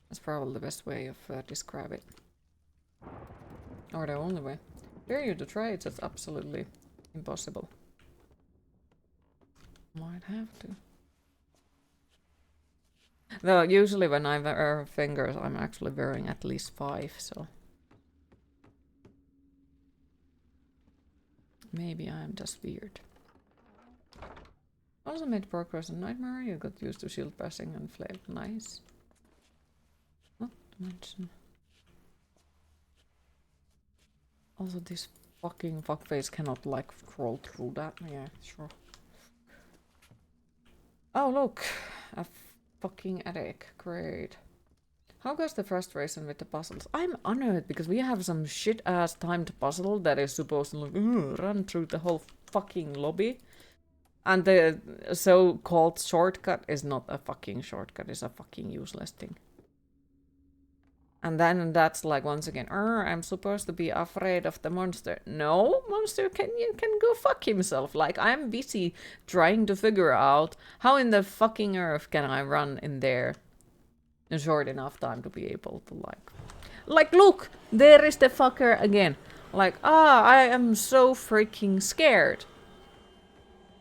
That's probably the best way of describe it. Or the only way. Dare you to try it, it's absolutely impossible. Might have to. Though usually when I wear fingers, I'm actually wearing at least 5, so... Maybe I'm just weird. Also made progress in Nightmare, you got used to shield passing and flail. Nice. Not to mention... Also this fucking fuckface cannot like crawl through that. Yeah, sure. Oh look! A fucking attic. Great. How goes the frustration with the puzzles? I'm honored because we have some shit ass timed puzzle that is supposed to like, run through the whole fucking lobby. And the so-called shortcut is not a fucking shortcut, it's a fucking useless thing. And then that's like once again, I'm supposed to be afraid of the monster. No, monster can go fuck himself. Like I'm busy trying to figure out how in the fucking earth can I run in there in short enough time to be able to like look, there is the fucker again. Like I am so freaking scared.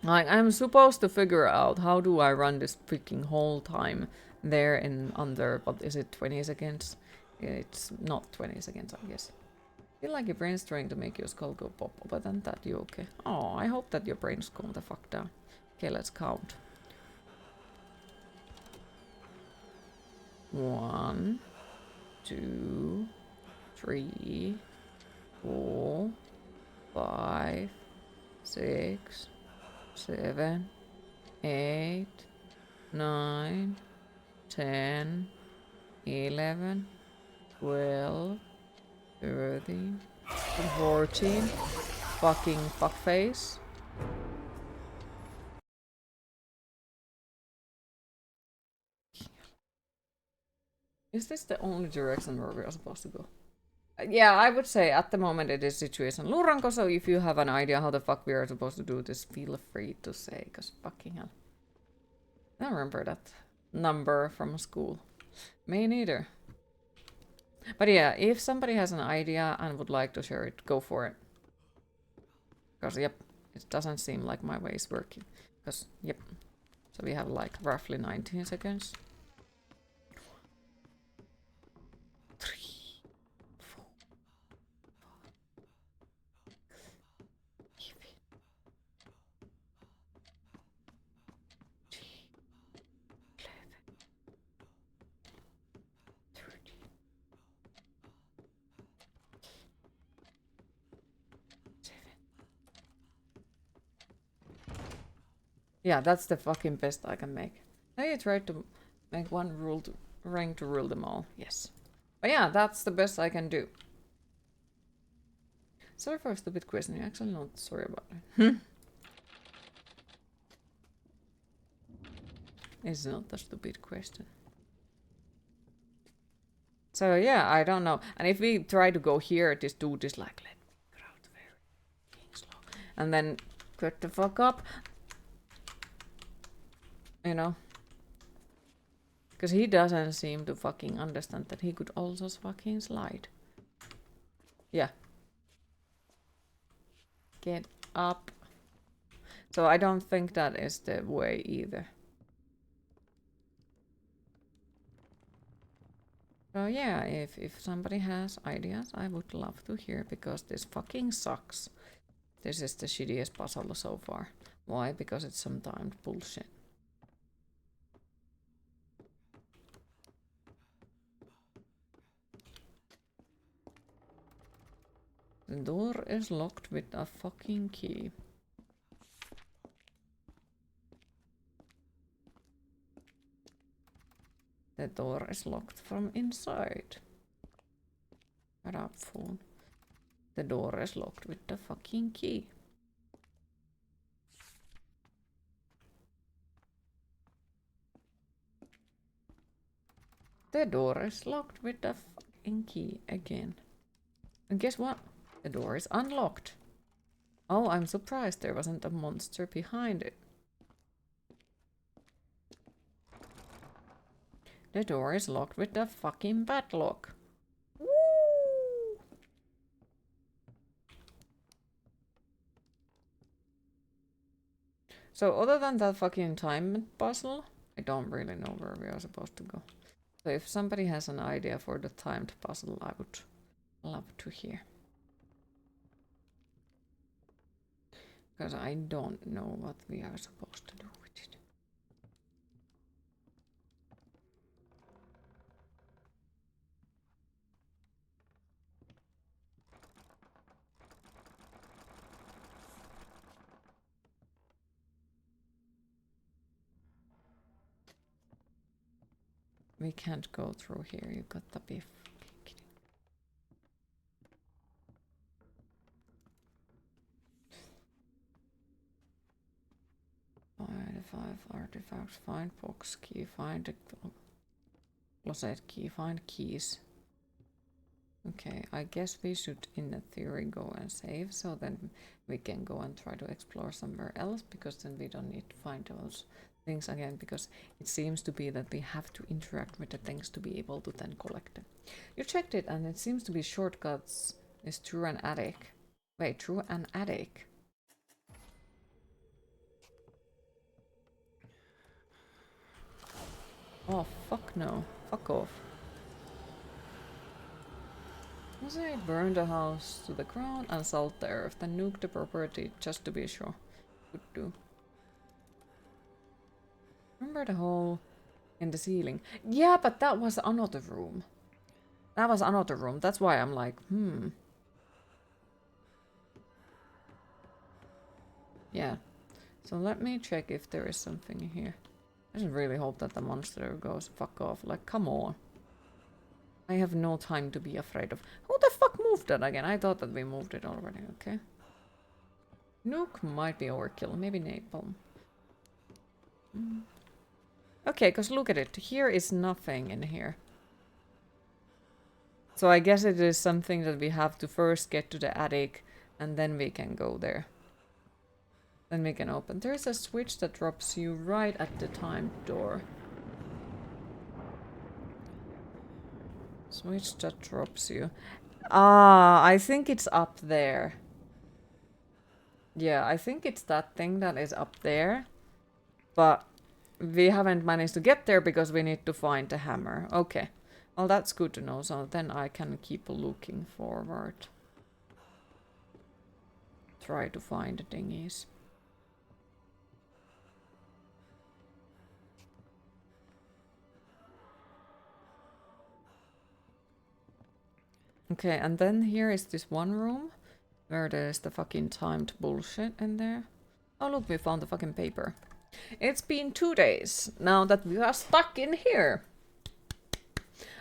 Like I'm supposed to figure out how do I run this freaking whole time there in under what is it 20 seconds? It's not 20 seconds, I guess. I feel like your brain's trying to make your skull go pop, but then that you okay. Oh, I hope that your brain's calm the fuck down. Okay, let's count. 1, 2, 3, 4, 5, 6, 7, 8, 9, 10, 11, 12, 13, 14, fucking fuckface. Is this the only direction where we are supposed to go? Yeah, I would say at the moment it is situation Luranko, so if you have an idea how the fuck we are supposed to do this, feel free to say, cause fucking hell. I don't remember that number from school. Me neither. But yeah, if somebody has an idea and would like to share it, go for it. Because, yep, it doesn't seem like my way is working. Because, yep. So we have like roughly 19 seconds. 3, 4, 5, 10, 30. Yeah, that's the fucking best I can make. I tried to make one ring to rule them all. Yes. But yeah, that's the best I can do. Sorry for a stupid question. You're actually not sorry about it. It's not a stupid question. So yeah, I don't know. And if we try to go here, this dude is like, let me get out very slow. And then get the fuck up. You know? Because he doesn't seem to fucking understand that he could also fucking slide. Yeah. Get up. So I don't think that is the way either. So yeah, if somebody has ideas, I would love to hear, because this fucking sucks. This is the shittiest puzzle so far. Why? Because it's some timed bullshit. The door is locked with a fucking key. The door is locked from inside. Shut up, phone. The door is locked with the fucking key. The door is locked with the fucking key again. And guess what? The door is unlocked. Oh, I'm surprised there wasn't a monster behind it. The door is locked with the fucking padlock. Woo! So other than that fucking time puzzle, I don't really know where we are supposed to go. So if somebody has an idea for the timed puzzle, I would love to hear. Because I don't know what we are supposed to do with it. We can't go through here, you got to be fucking kidding. Find 5 artifacts, find box key, find the closet key, find keys. Okay, I guess we should, in the theory, go and save, so then we can go and try to explore somewhere else, because then we don't need to find those things again, because it seems to be that we have to interact with the things to be able to then collect them. You checked it, and it seems to be shortcuts is through an attic. Wait, through an attic? Oh, fuck no. Fuck off. Say burn the house to the ground and salt the earth, then nuke the property just to be sure. Would do. Remember the hole in the ceiling? Yeah, but that was another room. That was another room. That's why I'm like, Yeah. So let me check if there is something here. I just really hope that the monster goes fuck off. Like, come on. I have no time to be afraid of. Who the fuck moved that again? I thought that we moved it already. Okay. Nuke might be overkill. Maybe napalm. Okay, because look at it. Here is nothing in here. So I guess it is something that we have to first get to the attic, and then we can go there. Then we can open. There's a switch that drops you right at the timed door. Switch that drops you. Ah, I think it's up there. Yeah, I think it's that thing that is up there. But we haven't managed to get there because we need to find the hammer. Okay. Well, that's good to know. So then I can keep looking forward. Try to find the thingies. Okay, and then here is this one room where there's the fucking timed bullshit in there. Oh look, we found the fucking paper. It's been 2 days now that we are stuck in here.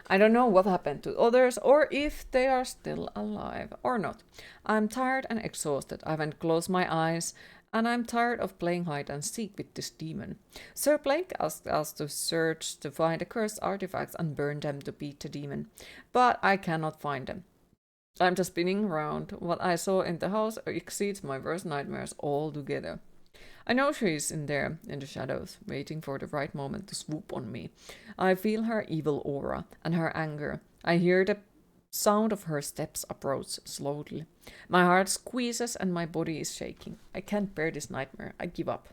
I don't know what happened to others or if they are still alive or not. I'm tired and exhausted. I haven't closed my eyes and I'm tired of playing hide and seek with this demon. Sir Blake asked us to search to find the cursed artifacts and burn them to beat the demon, but I cannot find them. I'm just spinning around. What I saw in the house exceeds my worst nightmares altogether. I know she's in there, in the shadows, waiting for the right moment to swoop on me. I feel her evil aura and her anger. I hear the sound of her steps approach slowly. My heart squeezes and my body is shaking. I can't bear this nightmare. I give up.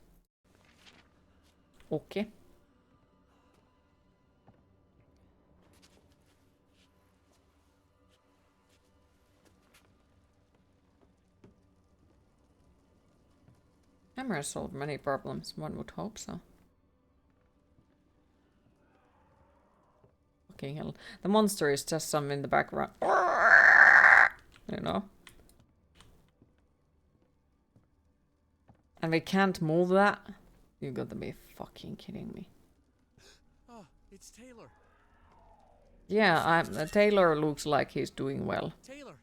Okay. Hammer solved many problems, one would hope so. Fucking hell. The monster is just some in the background. You know? And we can't move that? You gotta be fucking kidding me. Oh, it's Taylor. Yeah, Taylor looks like he's doing well. Taylor,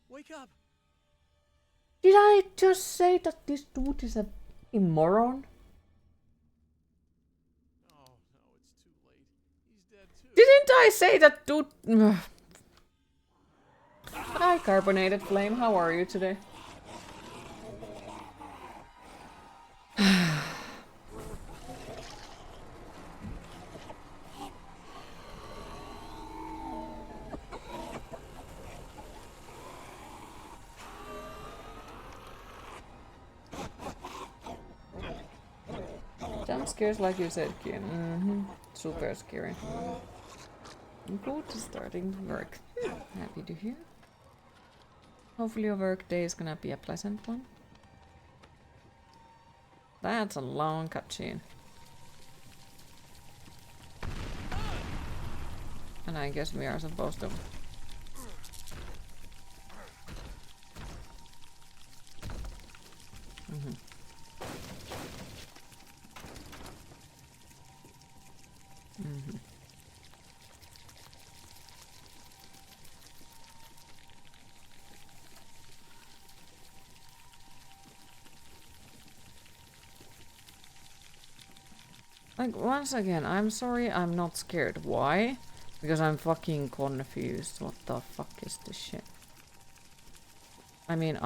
wake up. Did I just say that this dude is a moron? Oh, no, it's too late. He's dead too. Didn't I say that dude... Hi, Carbonated Flame, how are you today? Jump scares like you said, Kim. Super scary. Good, starting to work. Happy to hear. Hopefully your work day is gonna be a pleasant one. That's a long cutscene. And I guess we are supposed to... Like, once again, I'm sorry I'm not scared. Why? Because I'm fucking confused. What the fuck is this shit? I mean,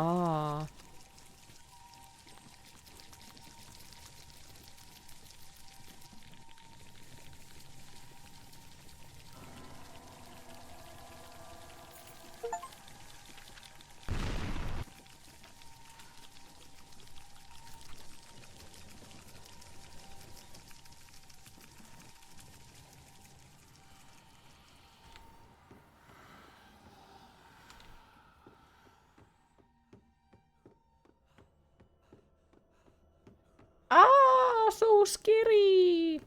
so scary!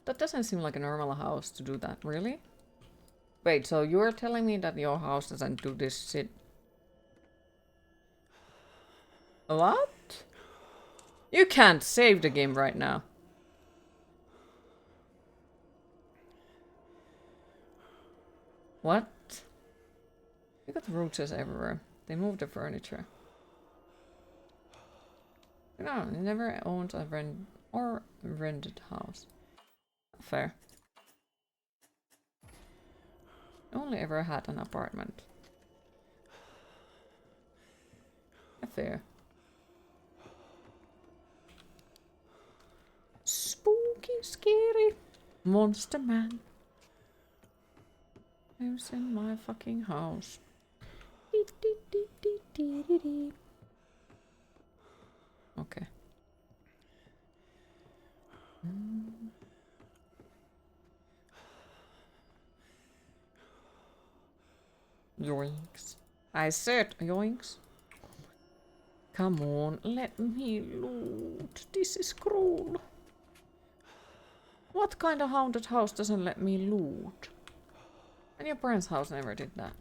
That doesn't seem like a normal house to do that, really? Wait, so you're telling me that your house doesn't do this shit? What? You can't save the game right now. What? You got roaches everywhere. They move the furniture. No, never owned a rented house. Fair. Only ever had an apartment. Fair. Spooky, scary monster man. lives in my fucking house. Okay. Yoinks. I said yoinks. Come on, let me loot. This is cruel. What kind of haunted house doesn't let me loot? And your parents' house never did that.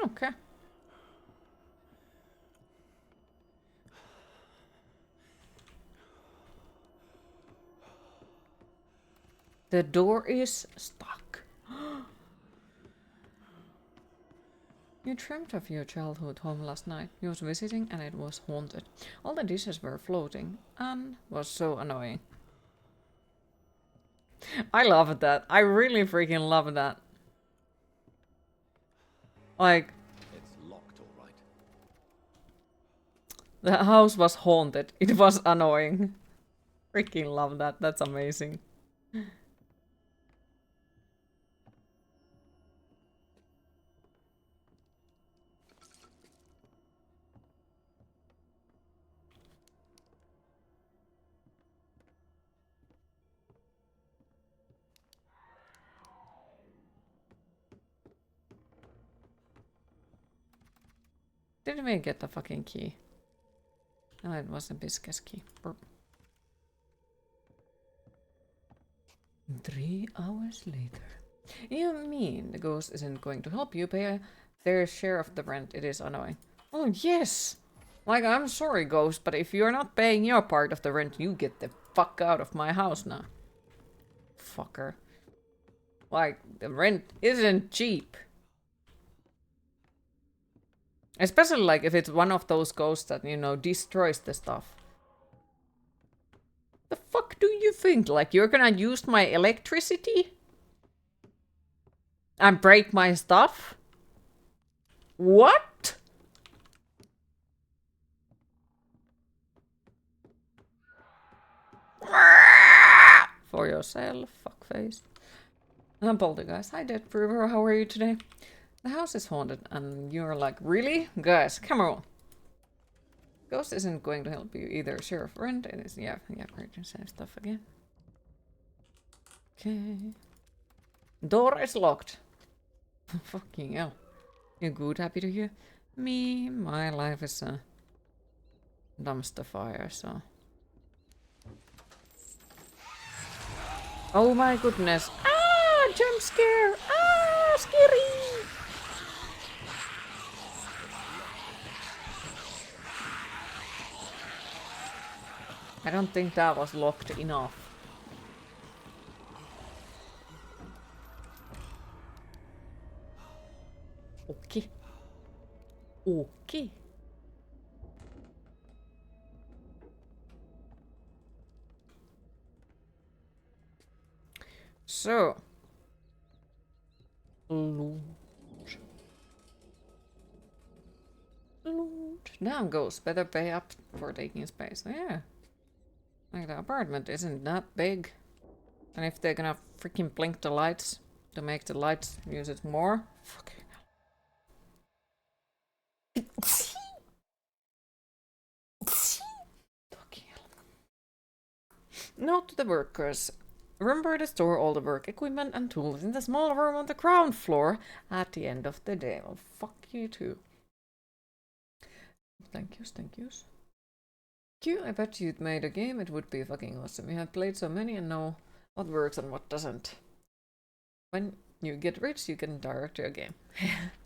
Okay. The door is stuck. You dreamt of your childhood home last night. You was visiting and it was haunted. All the dishes were floating and was so annoying. I love that. I really freaking love that. Like, It's locked, all right. the house was haunted. It was annoying. Freaking love that. That's amazing. Did we get the fucking key? No, it was a biscuit key. Burp. 3 hours later. You mean the ghost isn't going to help you pay their share of the rent? It is annoying. Oh, yes! Like, I'm sorry, ghost, but if you're not paying your part of the rent, you get the fuck out of my house now. Fucker. Like, the rent isn't cheap. Especially, like, if it's one of those ghosts that, you know, destroys the stuff. The fuck do you think? Like, you're gonna use my electricity? And break my stuff? What? For yourself, fuckface. I'm Poltergeist. Hi, Dead Prover. How are you today? The house is haunted, and you're like, really? Guys, come on. Ghost isn't going to help you either. Sheriff rent, it is. Yeah, great. Same stuff again. Okay. Door is locked. Fucking hell. You good? Happy to hear? Me, my life is a dumpster fire, so. Oh my goodness. Ah, jump scare. Ah, scary. I don't think that was locked enough. Okay. Okay. So. Loot. Loot. Damn, ghost. Better pay up for taking space. Yeah. Like, the apartment isn't that big. And if they're gonna freaking blink the lights to make the lights use it more. Fucking hell. Fucking hell. Note to the workers. Remember to store all the work equipment and tools in the small room on the ground floor at the end of the day. Well, fuck you too. Thank yous, thank yous. Q, I bet you'd made a game, it would be fucking awesome. You have played so many and know what works and what doesn't. When you get rich, you can direct your game.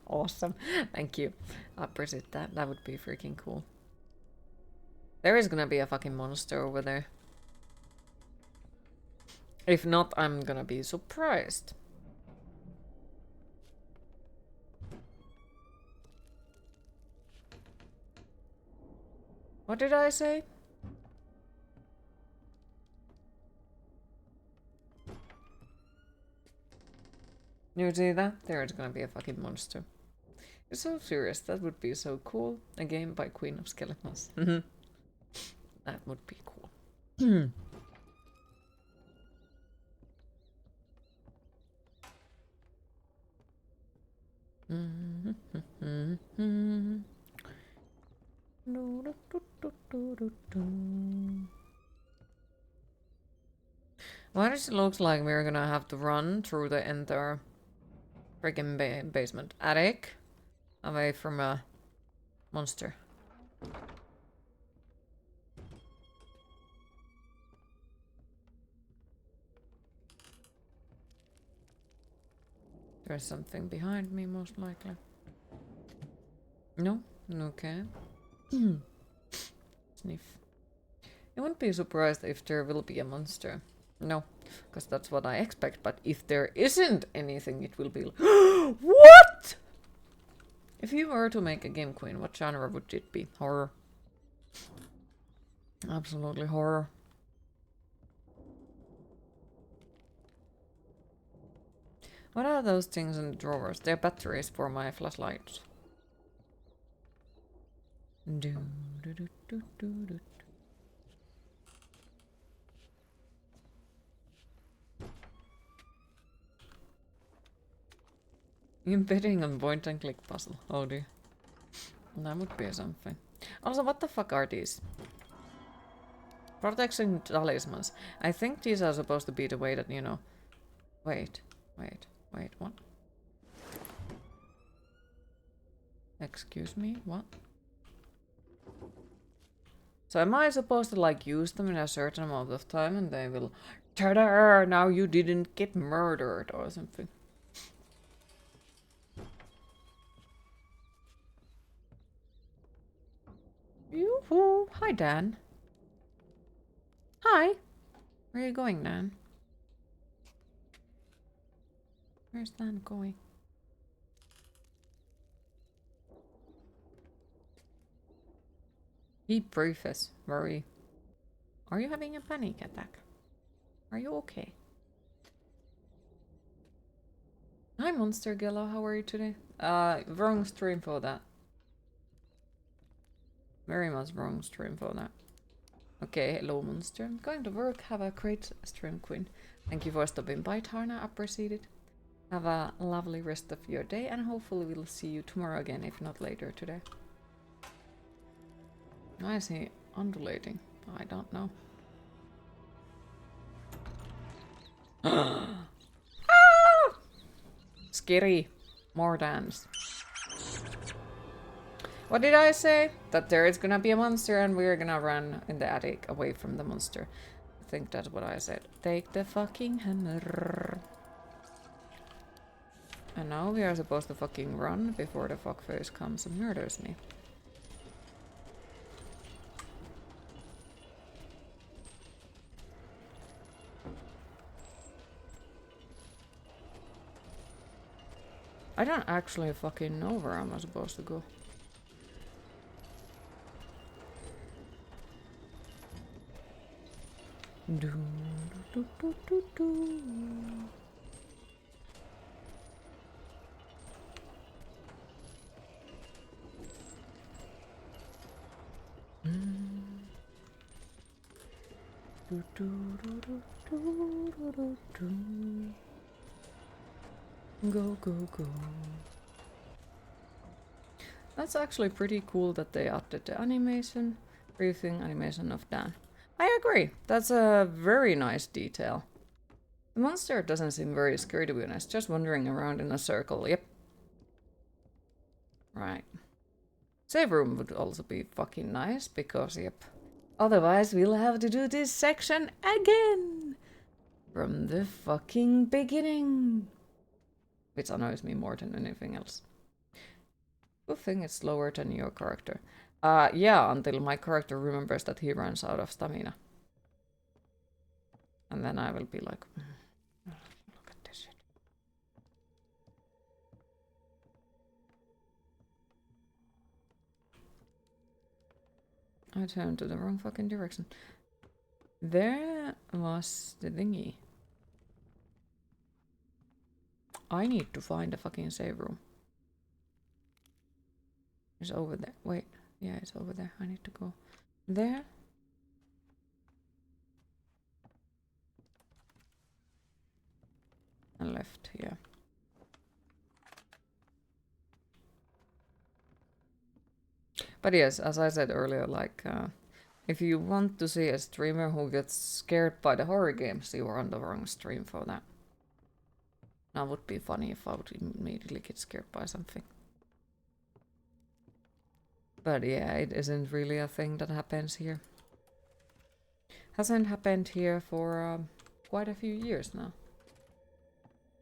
Awesome. Thank you. I appreciate that. That would be freaking cool. There is gonna be a fucking monster over there. If not, I'm gonna be surprised. What did I say? You see that? There's gonna be a fucking monster. You're so serious. That would be so cool. A game by Queen of Skeletons. That would be cool. Why does it look like we're gonna have to run through the entire freaking basement attic away from a monster? There's something behind me, most likely. No? Okay. Sniff. I wouldn't be surprised if there will be a monster. No, because that's what I expect. But if there isn't anything, it will be... What?! If you were to make a game queen, what genre would it be? Horror. Absolutely horror. What are those things in the drawers? They're batteries for my flashlights. Do, do, do, do, do, do. You're betting on point and click puzzle. Oh dear. That would be something. Also, what the fuck are these? Protection talismans. I think these are supposed to be the way that, you know... Wait, what? Excuse me, what? So am I supposed to like use them in a certain amount of time and they will... Ta-da! Now you didn't get murdered or something. Yoo-hoo! Hi, Dan. Hi! Where are you going, Dan? Where's Dan going? He briefs. Worry. Are you having a panic attack? Are you okay? Hi, Monster Gello. How are you today? Wrong stream for that. Very much wrong stream for that. Okay, hello, Monster. I'm going to work. Have a great stream, Queen. Thank you for stopping by, Tarna. Appreciate it. Have a lovely rest of your day, and hopefully we'll see you tomorrow again, if not later today. Why is he undulating? I don't know. Ah! Scary. More dance. What did I say? That there is gonna be a monster and we're gonna run in the attic away from the monster. I think that's what I said. Take the fucking hammer. And now we are supposed to fucking run before the fuckface comes and murders me. I don't actually fucking know where I'm supposed to go. Do, do, do, do, do. Do, do, do, do, do, do, do, do. Go, go, go. That's actually pretty cool that they added the animation, briefing animation of Dan. I agree. That's a very nice detail. The monster doesn't seem very scary, to be honest. Just wandering around in a circle. Yep. Right. Save room would also be fucking nice, because, yep. Otherwise, we'll have to do this section again! From the fucking beginning! Which annoys me more than anything else. Good thing it's slower than your character. Yeah, until my character remembers that he runs out of stamina. And then I will be like, look at this shit. I turned to the wrong fucking direction. There was the thingy. I need to find a fucking save room. It's over there. Wait. Yeah, it's over there. I need to go there. And left, yeah. But yes, as I said earlier, like, if you want to see a streamer who gets scared by the horror games, you are on the wrong stream for that. That would be funny if I would immediately get scared by something. But yeah, it isn't really a thing that happens here. Hasn't happened here for quite a few years now.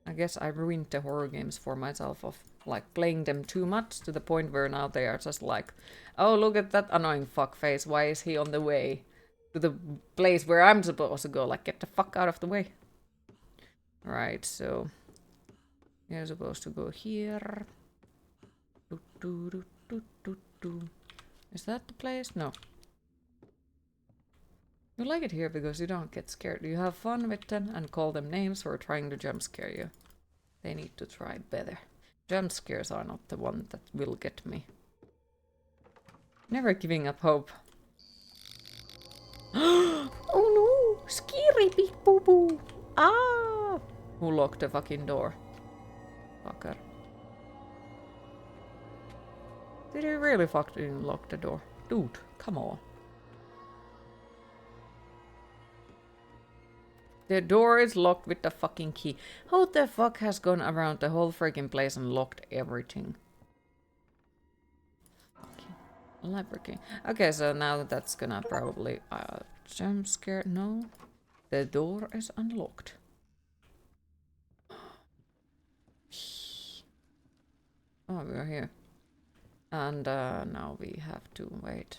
I guess I ruined the horror games for myself of like playing them too much to the point where now they are just like, oh, look at that annoying fuckface. Why is he on the way to the place where I'm supposed to go? Like, get the fuck out of the way. Right, so you're supposed to go here. Is that the place? No. You like it here because you don't get scared. You have fun with them and call them names for trying to jump scare you. They need to try better. Jump scares are not the one that will get me. Never giving up hope. Oh no! Scary big boo boo! Ah! Who locked the fucking door? Fucker. Did he really fucking lock the door? Dude, come on. The door is locked with the fucking key. Who the fuck has gone around the whole freaking place and locked everything? Library. Okay, so now that's gonna probably jump scare. No, the door is unlocked. Oh, we're here, and now we have to wait.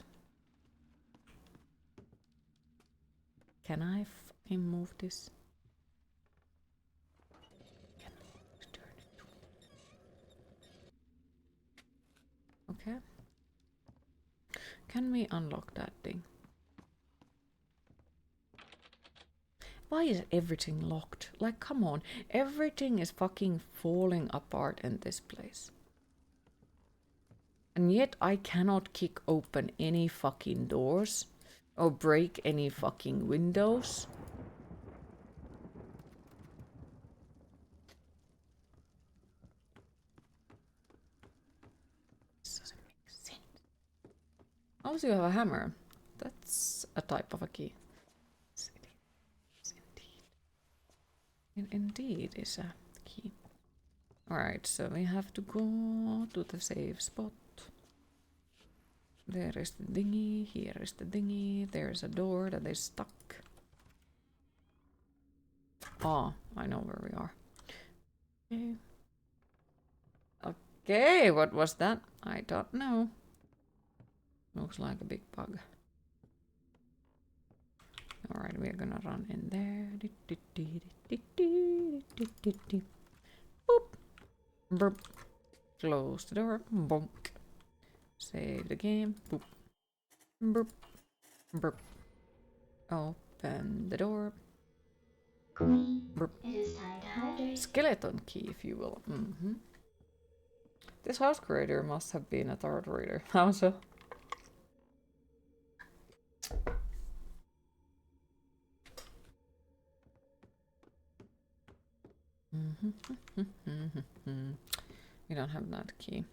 Can I fucking move this? Can I turn it? Okay. Can we unlock that thing? Why is everything locked? Like, come on. Everything is fucking falling apart in this place. And yet I cannot kick open any fucking doors or break any fucking windows. This doesn't make sense. Also, you have a hammer. That's a type of a key. It indeed is a key. Alright, so we have to go to the safe spot. There is the dinghy, here is the dinghy, there's a door that is stuck. Ah, I know where we are. Okay. Okay, what was that? I don't know. Looks like a big bug. Alright, we're gonna run in there. Boop. Burp. Close the door. Bonk. Save the game. Boop. Burp. Burp. Open the door. Queen, Burp. it is time to hydrate. Skeleton key, if you will. This house creator must have been a tarot reader. How so? We don't have that key.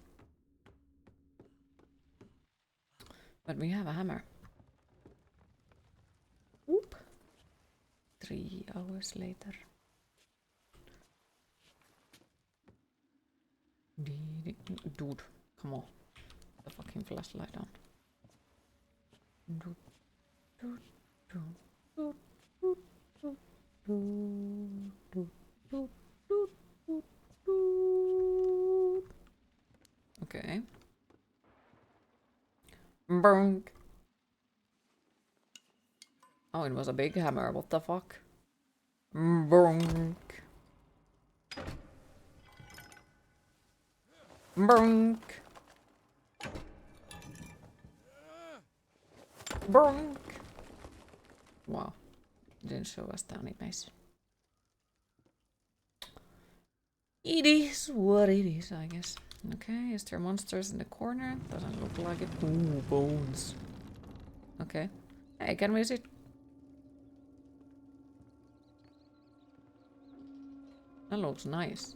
But we have a hammer. Whoop. 3 hours later. Dude, come on. The fucking flashlight on. Okay. Bonk. Oh, it was a big hammer. What the fuck? Bonk. Bonk. Bonk. Wow. Didn't show us the animation. It is what it is, I guess. Okay, is there monsters in the corner? Doesn't look like it. Ooh, bones. Okay. Hey, can we sit? That looks nice.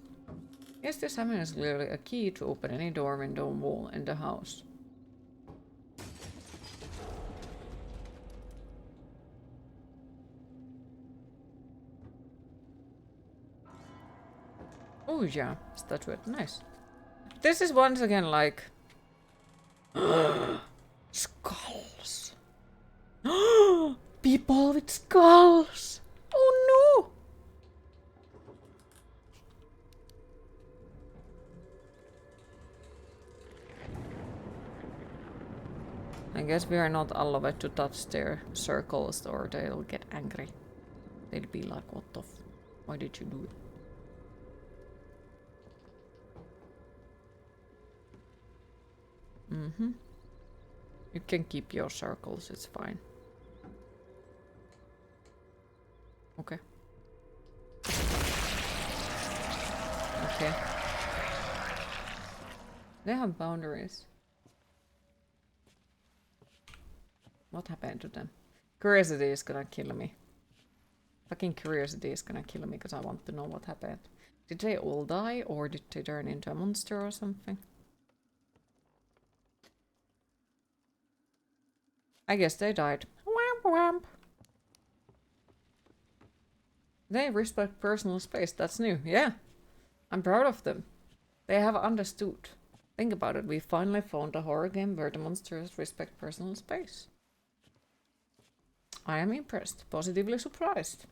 Yes, this hammer is clearly a key to open any door, window, wall in the house. Oh yeah, statuette, nice. This is once again like... Skulls. People with skulls! Oh no! I guess we are not allowed to touch their circles or they'll get angry. They'll be like, what the f... Why did you do it? Mm-hmm. You can keep your circles, it's fine. Okay. Okay. They have boundaries. What happened to them? Curiosity is gonna kill me. Fucking curiosity is gonna kill me because I want to know what happened. Did they all die or did they turn into a monster or something? I guess they died. Whamp whamp. They respect personal space, that's new. Yeah. I'm proud of them. They have understood. Think about it, we finally found a horror game where the monsters respect personal space. I am impressed, positively surprised.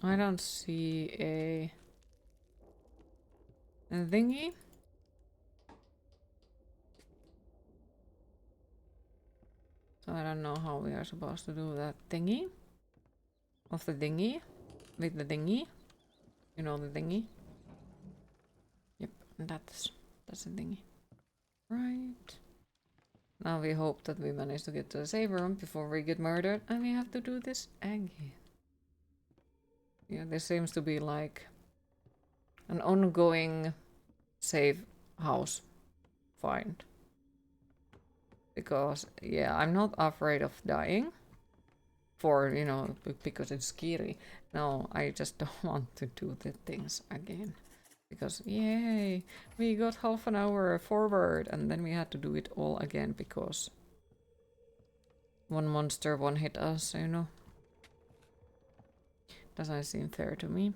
I don't see a thingy. So I don't know how we are supposed to do that thingy. Of the dinghy. With the dinghy. You know the dinghy? Yep, that's the dinghy. Right. Now we hope that we manage to get to the save room before we get murdered. And we have to do this again. Yeah, this seems to be like an ongoing save house find. Because, yeah, I'm not afraid of dying. For, you know, because it's scary. No, I just don't want to do the things again. Because, yay, we got half an hour forward and then we had to do it all again because one monster one hit us, you know. Doesn't seem fair to me.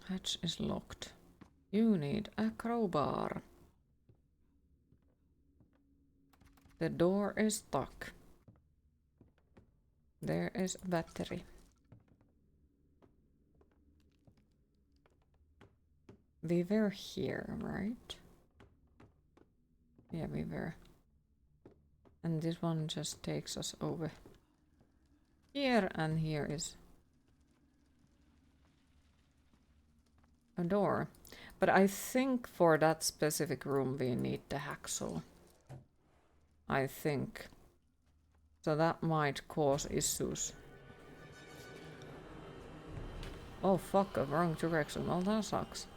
Hatch is locked. You need a crowbar. The door is stuck. There is a battery. We were here, right? Yeah, we were. And this one just takes us over here, and here is a door. But I think for that specific room we need the hacksaw. I think. So that might cause issues. Oh fuck, a wrong direction. Well, that sucks.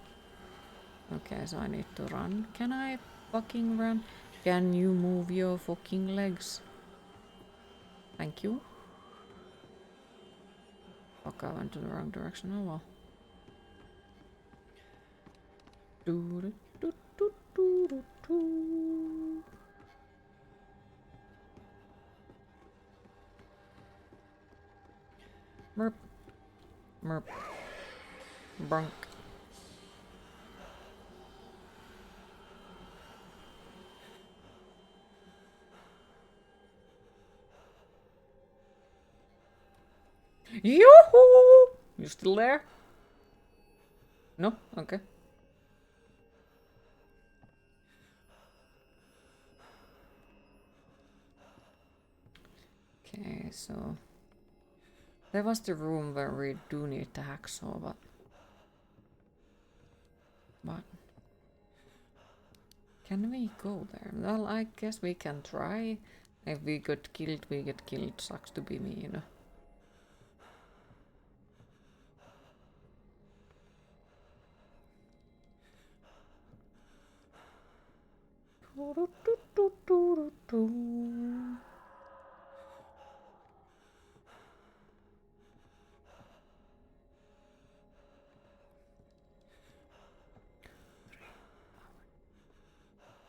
Okay, so I need to run. Can I fucking run? Can you move your fucking legs? Thank you. Fuck, I went to the wrong direction. Oh well. Doo doo doo doo doo doo. Merp. Merp. Brunk. Yoo-hoo! You still there? No? Okay. Okay, so... There was the room where we do need the hacksaw, but... Can we go there? Well, I guess we can try. If we get killed, we get killed. Sucks to be me, you know.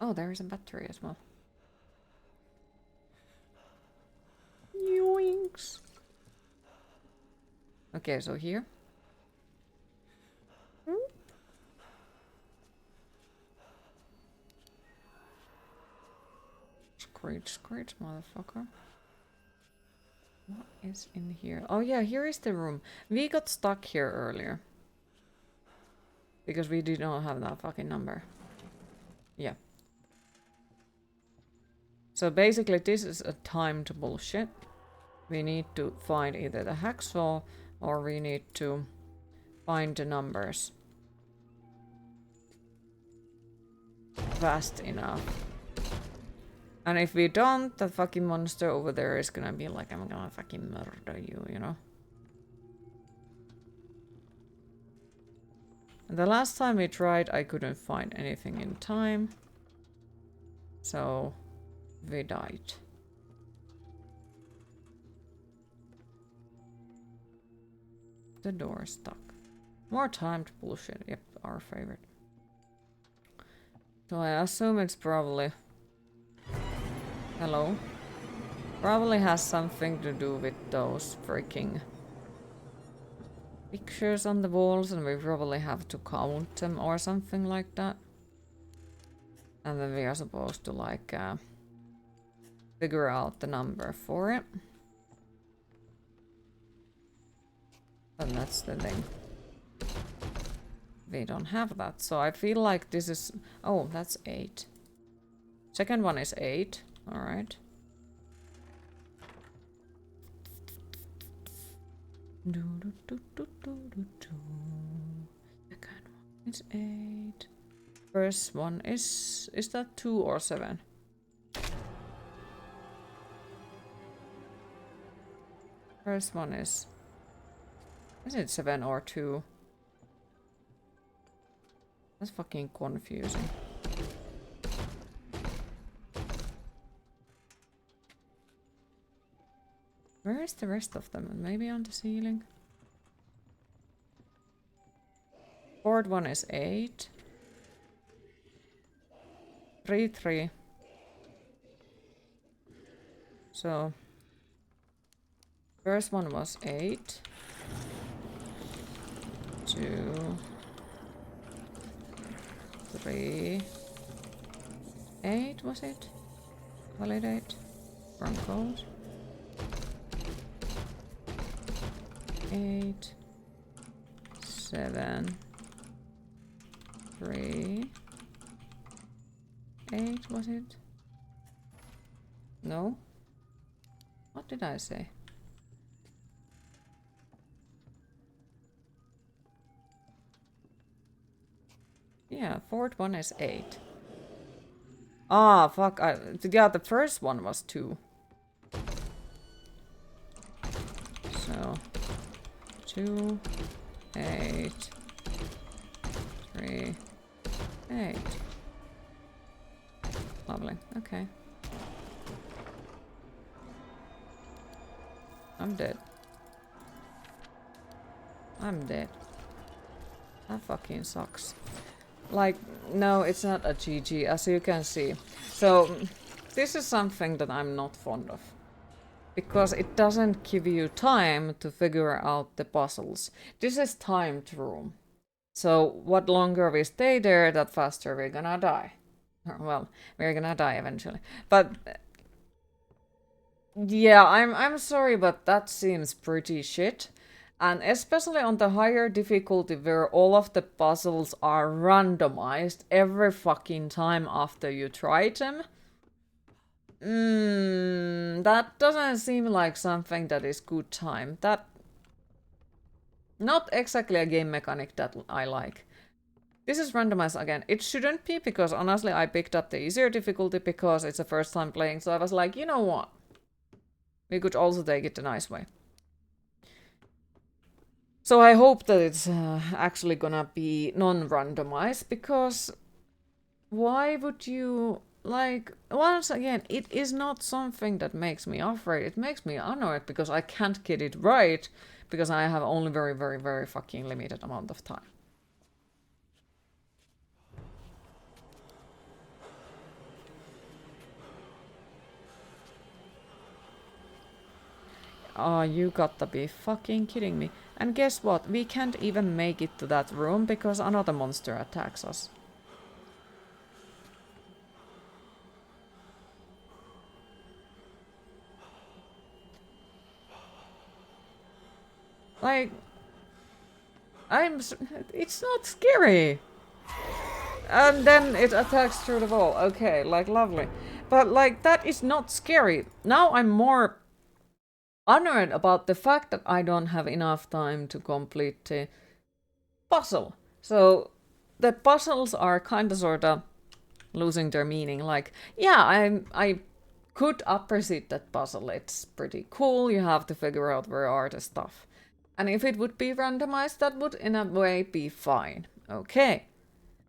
Oh, there is a battery as well. Yoinks. Okay, so here. Screech, motherfucker. What is in here? Oh yeah, here is the room. We got stuck here earlier. Because we did not have that fucking number. Yeah. So basically this is a timed bullshit. We need to find either the hacksaw or we need to find the numbers fast enough. And if we don't, that fucking monster over there is gonna be like, I'm gonna fucking murder you, you know? And the last time we tried, I couldn't find anything in time. So, we died. The door is stuck. More timed bullshit. Yep, our favorite. So I assume it's probably... Hello? Probably has something to do with those freaking pictures on the walls, and we probably have to count them or something like that. And then we are supposed to like figure out the number for it. And that's the thing. We don't have that, so I feel like this is... Oh, that's 8. Second one is 8. Alright. Second one is 8. First one is... Is that 2 or 7? First one is... Is it 7 or 2? That's fucking confusing. Where is the rest of them? Maybe on the ceiling? Fourth one is 8. 3, 3. So... First one was 8. 2... 3... 8, was it? Validate. Wrong code. 8... 7... 3... 8, was it? No? What did I say? Yeah, fourth one is 8. Ah, fuck. Yeah, the first one was 2. So, 2, 8, 3, 8. Lovely. Okay. I'm dead. I'm dead. That fucking sucks. Like, no, it's not a GG, as you can see. So, this is something that I'm not fond of. Because it doesn't give you time to figure out the puzzles. This is timed room. So, what longer we stay there, that faster we're gonna die. Well, we're gonna die eventually. But, yeah, I'm sorry, but that seems pretty shit. And especially on the higher difficulty where all of the puzzles are randomized every fucking time after you try them. That doesn't seem like something that is good time. That... Not exactly a game mechanic that I like. This is randomized again. It shouldn't be, because honestly I picked up the easier difficulty because it's the first time playing. So I was like, you know what? We could also take it the nice way. So I hope that it's actually gonna be non-randomized, because why would you like, once again, it is not something that makes me afraid. It makes me annoyed because I can't get it right because I have only very, very, very fucking limited amount of time. Oh, you gotta be fucking kidding me. And guess what? We can't even make it to that room because another monster attacks us. Like, it's not scary. And then it attacks through the wall. Okay, like, lovely. But, like, that is not scary. Now I'm more honored about the fact that I don't have enough time to complete the puzzle. So, the puzzles are kinda sorta losing their meaning. Like, yeah, I could appreciate that puzzle. It's pretty cool. You have to figure out where are the stuff. And if it would be randomized, that would in a way be fine. Okay.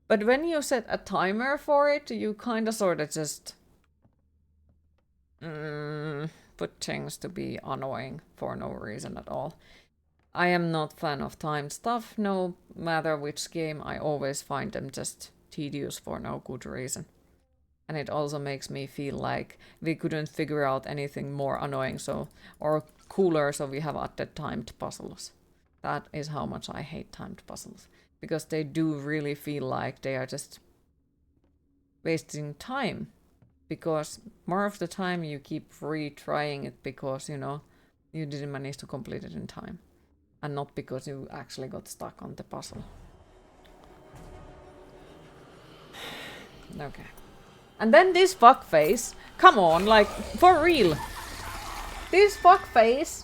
But when you set a timer for it, you kind of sort of just put things to be annoying for no reason at all. I am not fan of timed stuff. No matter which game, I always find them just tedious for no good reason. And it also makes me feel like we couldn't figure out anything more annoying or cooler, so we have added timed puzzles. That is how much I hate timed puzzles. Because they do really feel like they are just wasting time. Because more of the time you keep retrying it because, you know, you didn't manage to complete it in time. And not because you actually got stuck on the puzzle. Okay. And then this fuckface, come on, like, for real. This fuckface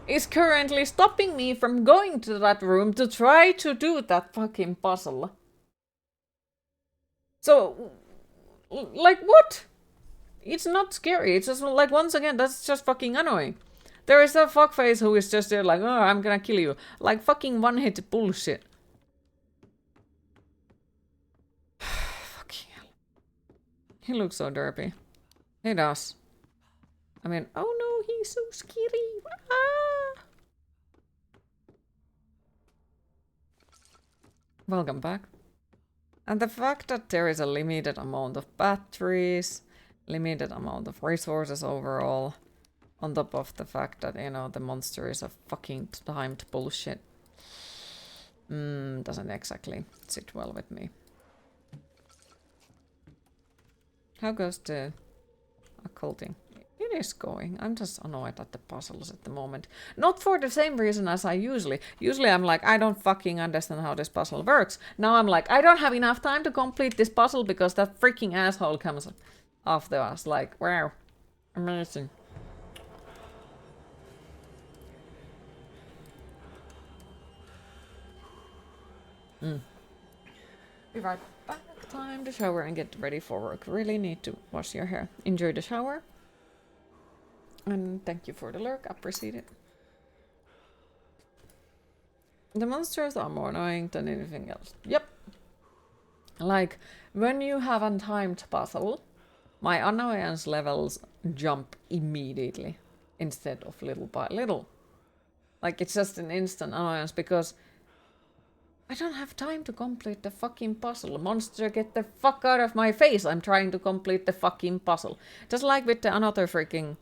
is currently stopping me from going to that room to try to do that fucking puzzle. So, like, what? It's not scary. It's just, like, once again, that's just fucking annoying. There is that fuckface who is just there like, oh, I'm gonna kill you. Like, fucking one-hit bullshit. Fucking hell. He looks so derpy. He does. I mean, oh no, he's so scary. Ah! Welcome back. And the fact that there is a limited amount of batteries, limited amount of resources overall, on top of the fact that, you know, the monster is a fucking timed bullshit, doesn't exactly sit well with me. How goes the occulting? It is going. I'm just annoyed at the puzzles at the moment. Not for the same reason as I usually. Usually I'm like, I don't fucking understand how this puzzle works. Now I'm like, I don't have enough time to complete this puzzle because that freaking asshole comes after us. Like, wow. Amazing. Be right back. Time to shower and get ready for work. Really need to wash your hair. Enjoy the shower. And thank you for the lurk. Appreciate it. The monsters are more annoying than anything else. Yep. Like, when you have a timed puzzle, my annoyance levels jump immediately instead of little by little. Like, it's just an instant annoyance because I don't have time to complete the fucking puzzle. Monster, get the fuck out of my face. I'm trying to complete the fucking puzzle. Just like with the another freaking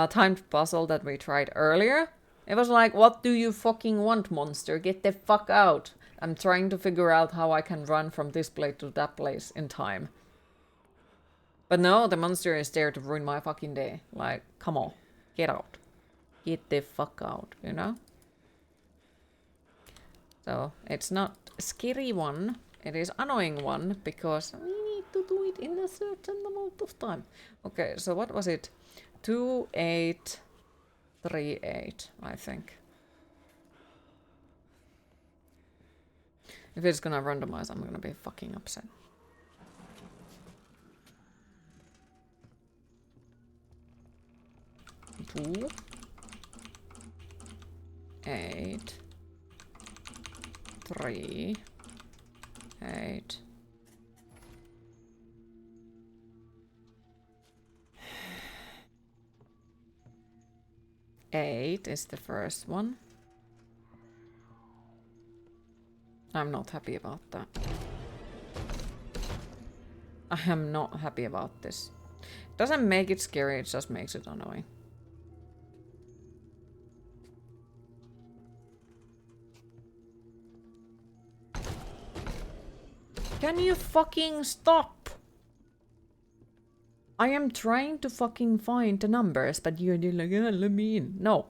timed puzzle that we tried earlier. It was like, what do you fucking want, monster? Get the fuck out. I'm trying to figure out how I can run from this place to that place in time. But no, the monster is there to ruin my fucking day. Like, come on. Get out. Get the fuck out, you know? So, it's not a scary one. It is annoying one, because we need to do it in a certain amount of time. Okay, so what was it? 2838, I think. If it's gonna randomize, I'm gonna be fucking upset. Two. 8. 3. 8. 8 is the first one. I'm not happy about that. I am not happy about this. Doesn't make it scary, it just makes it annoying. Can you fucking stop? I am trying to fucking find the numbers, but you're like, yeah, let me in. No.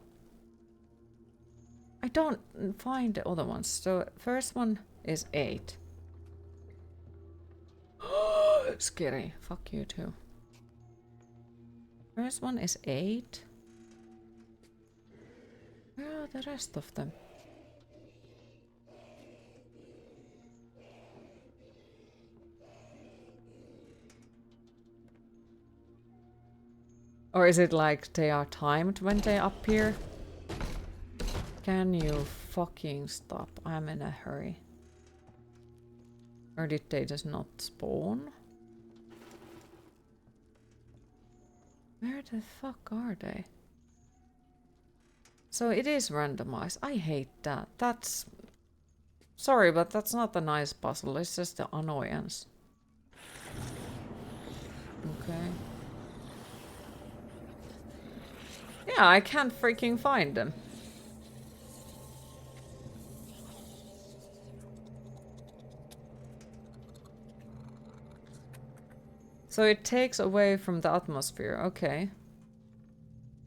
I don't find the other ones. So first one is 8. Scary. Fuck you too. First one is 8. Where are the rest of them? Or is it like they are timed when they appear? Can you fucking stop? I'm in a hurry. Or did they just not spawn? Where the fuck are they? So it is randomized. I hate that. That's... Sorry, but that's not a nice puzzle. It's just the annoyance. Okay. Yeah, I can't freaking find them. So it takes away from the atmosphere. Okay.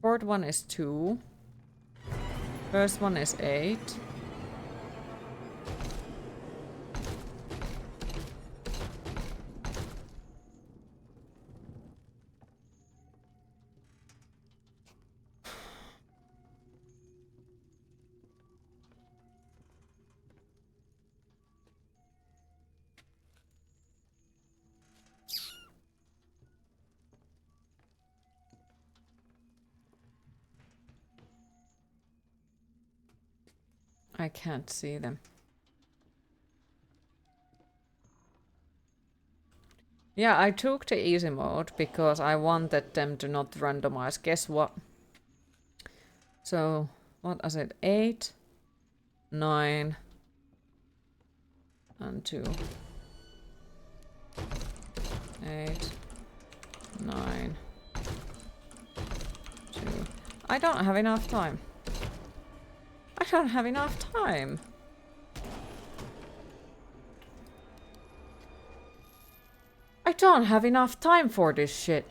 Fourth one is 2. First one is 8. I can't see them. Yeah, I took the easy mode because I wanted them to not randomize. Guess what? So, what is it? 8, 9, and 2. 8, 9, 2. I don't have enough time. I don't have enough time. I don't have enough time for this shit.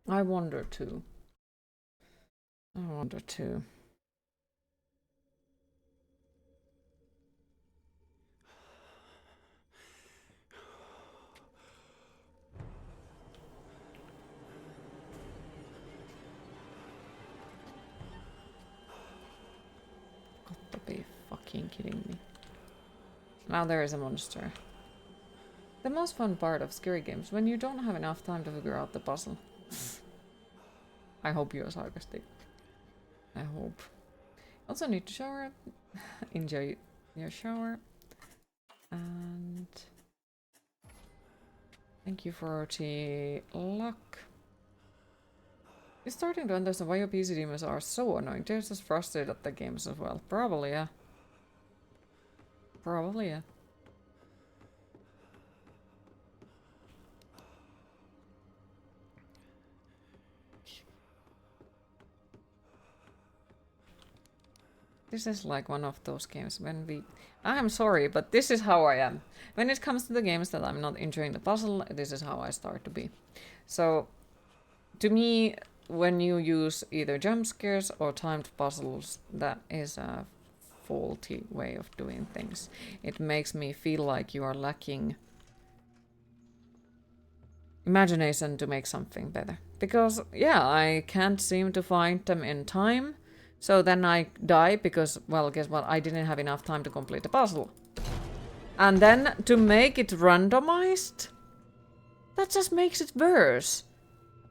I wonder too. I wonder too. Got to be fucking kidding me. Now there is a monster. The most fun part of scary games, when you don't have enough time to figure out the puzzle. I hope you are sarcastic. I hope. Also need to shower. Enjoy your shower. And thank you for the luck. You're starting to understand why your PC demons are so annoying. They're just frustrated at the games as well. Probably, yeah. Probably, yeah. This is like one of those games when we... I'm sorry, but this is how I am. When it comes to the games that I'm not enjoying the puzzle, this is how I start to be. So, to me, when you use either jump scares or timed puzzles, that is a faulty way of doing things. It makes me feel like you are lacking imagination to make something better. Because, yeah, I can't seem to find them in time. So then I die because, well, guess what? I didn't have enough time to complete the puzzle. And then to make it randomized, that just makes it worse.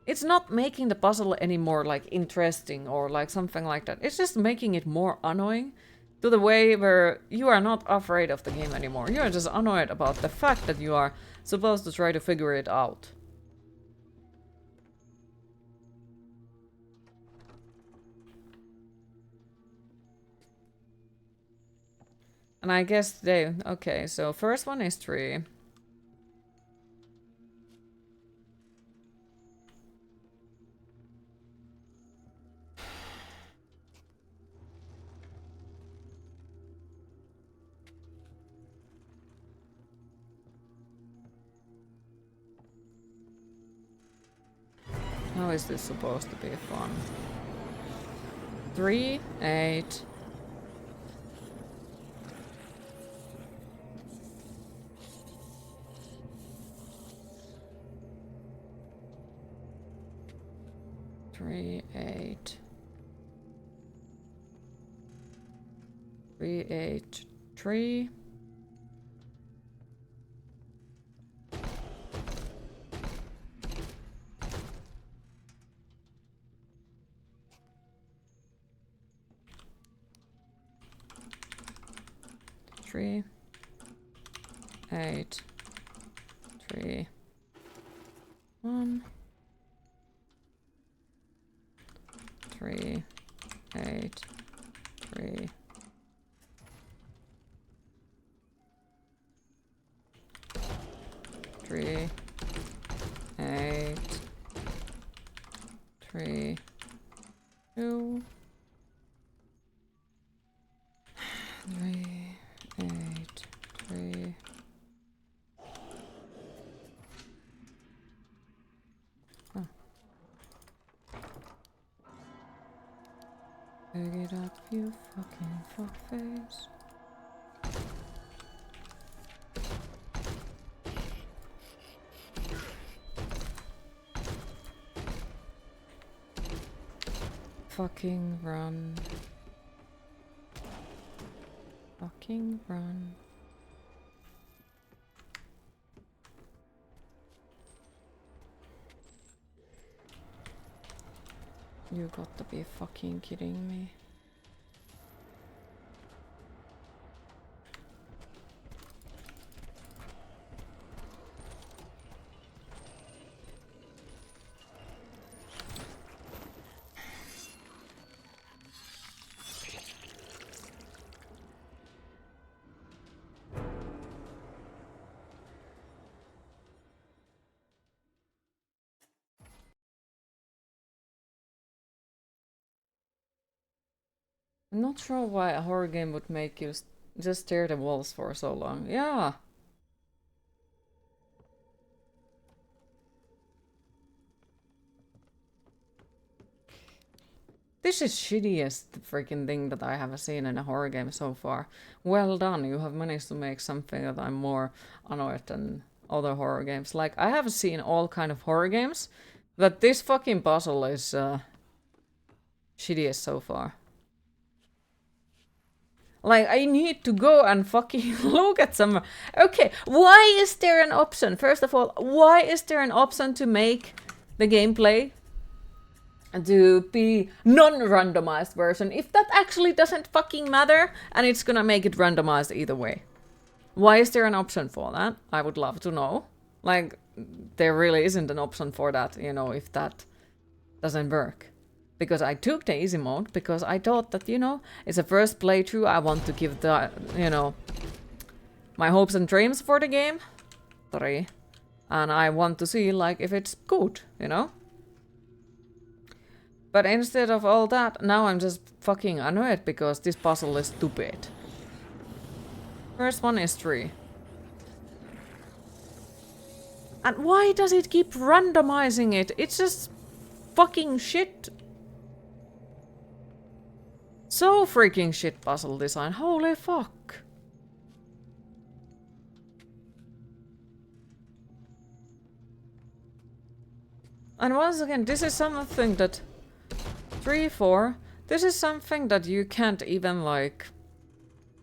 It's not making the puzzle any more like interesting or like something like that. It's just making it more annoying to the way where you are not afraid of the game anymore. You are just annoyed about the fact that you are supposed to try to figure it out. And I guess they... Okay, so first one is 3. How is this supposed to be fun? 3, 8... 3, 8... 3, 8, 3... 3, 8, 3, 1, 3, 8, 3, 3, 8, 3, 2, 3, 8, 3. Oh. Pick it up, you fucking fuckface. Fucking run. Fucking run. You got to be fucking kidding me. I'm not sure why a horror game would make you just stare at the walls for so long. Yeah. This is shittiest freaking thing that I have seen in a horror game so far. Well done, you have managed to make something that I'm more annoyed than other horror games. Like, I have seen all kind of horror games, but this fucking puzzle is shittiest so far. Like, I need to go and fucking look at some... Okay, why is there an option? First of all, why is there an option to make the gameplay to be non-randomized version if that actually doesn't fucking matter and it's gonna make it randomized either way? Why is there an option for that? I would love to know. Like, there really isn't an option for that, you know, if that doesn't work. Because I took the easy mode, because I thought that, you know, it's a first playthrough, I want to give the, you know, my hopes and dreams for the game. 3. And I want to see, like, if it's good, you know? But instead of all that, now I'm just fucking annoyed because this puzzle is stupid. First one is 3. And why does it keep randomizing it? It's just fucking shit. So freaking shit puzzle design. Holy fuck. And once again, this is something that... 3, 4. This is something that you can't even, like,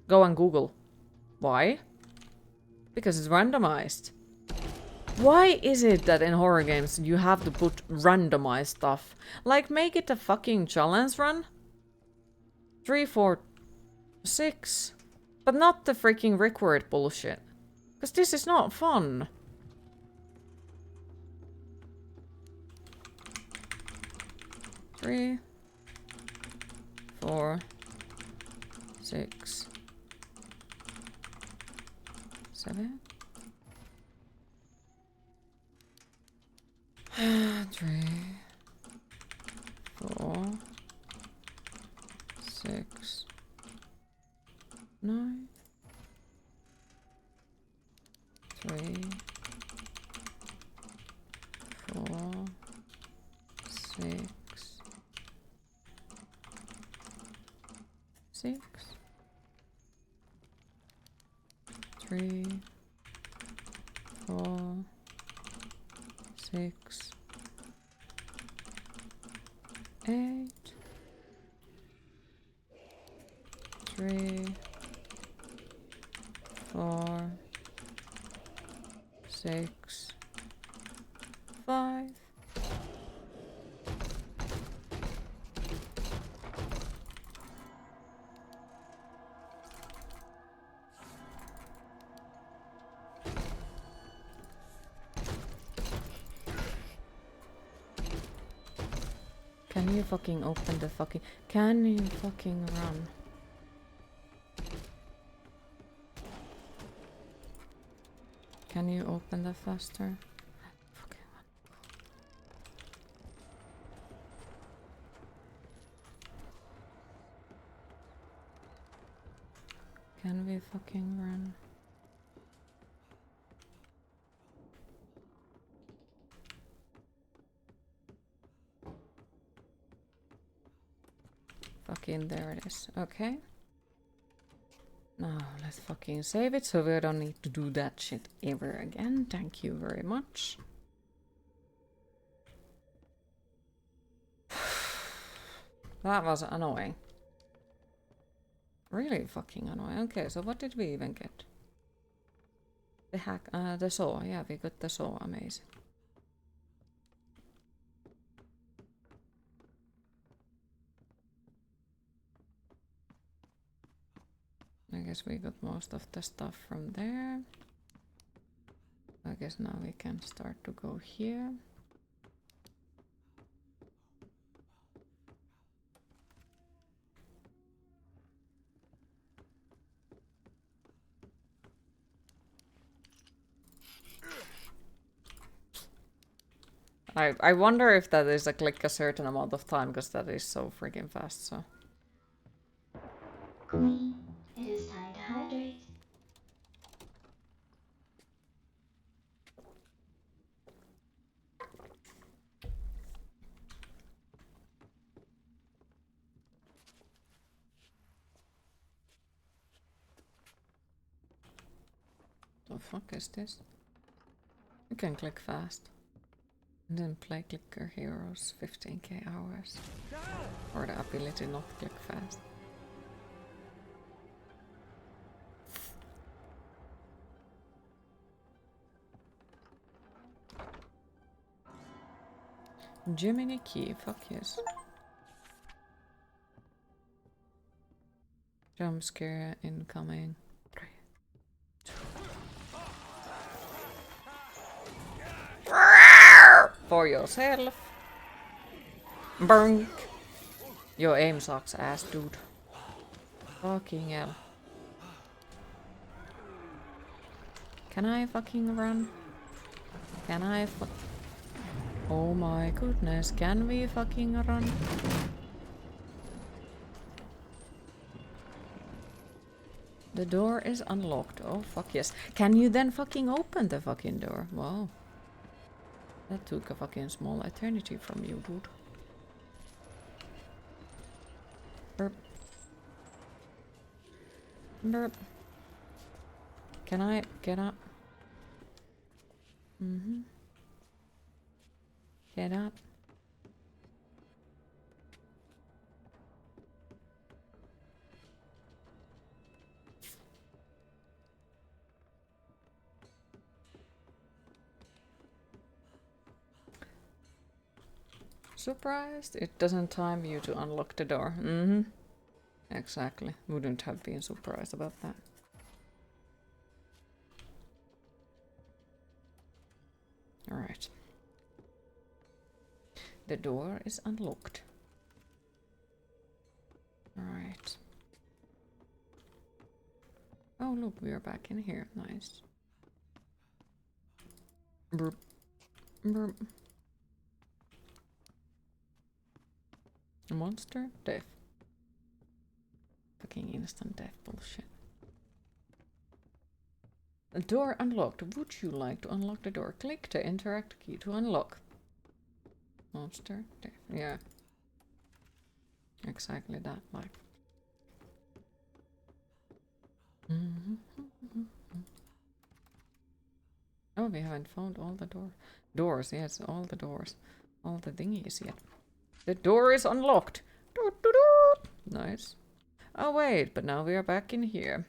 go and Google. Why? Because it's randomized. Why is it that in horror games you have to put randomized stuff? Like, make it a fucking challenge run? 3, 4, 6. But not the freaking record bullshit. Because this is not fun. Three, 4, 6, 7. 3, 4, 6, 9. 3, 4, 6, 6. 3, 4, 6, 8. 3, 4, 6, 5. Can you fucking open the fucking... Can you fucking run? Can you open that faster? Fucking run. Can we fucking run? Fucking there it is. Okay. Now let's fucking save it so we don't need to do that shit ever again. Thank you very much. That was annoying. Really fucking annoying. Okay, so what did we even get? The hack, the saw. Yeah, we got the saw. Amazing. I guess we got most of the stuff from there. I guess now we can start to go here. I wonder if that is like a certain amount of time, because that is so freaking fast, so. Queen, it is time to hydrate. The fuck is this? You can click fast. And then play clicker heroes 15k hours. Or the ability not click fast. Jiminy key, fuck yes. Jump scare incoming. For yourself. Bunk. Your aim sucks ass, dude. Fucking hell. Can I fucking run? Can I Oh my goodness, can we fucking run? The door is unlocked. Oh fuck yes. Can you then fucking open the fucking door? Wow. That took a fucking small eternity from you, dude. Burp. Burp. Can I get up? Mm-hmm. Get up. Surprised? It doesn't time you to unlock the door. Exactly. Wouldn't have been surprised about that. Alright. The door is unlocked. Alright. Oh look, we are back in here. Nice. Burp. Burp. Monster death. Fucking instant death bullshit. A door unlocked. Would you like to unlock the door? Click the interact key to unlock. Monster death. Yeah. Exactly that, like. Oh, we haven't found all the doors. Yes, all the doors. All the thingies yet. The door is unlocked. Doo -doo -doo. Nice. Oh wait, but now we are back in here.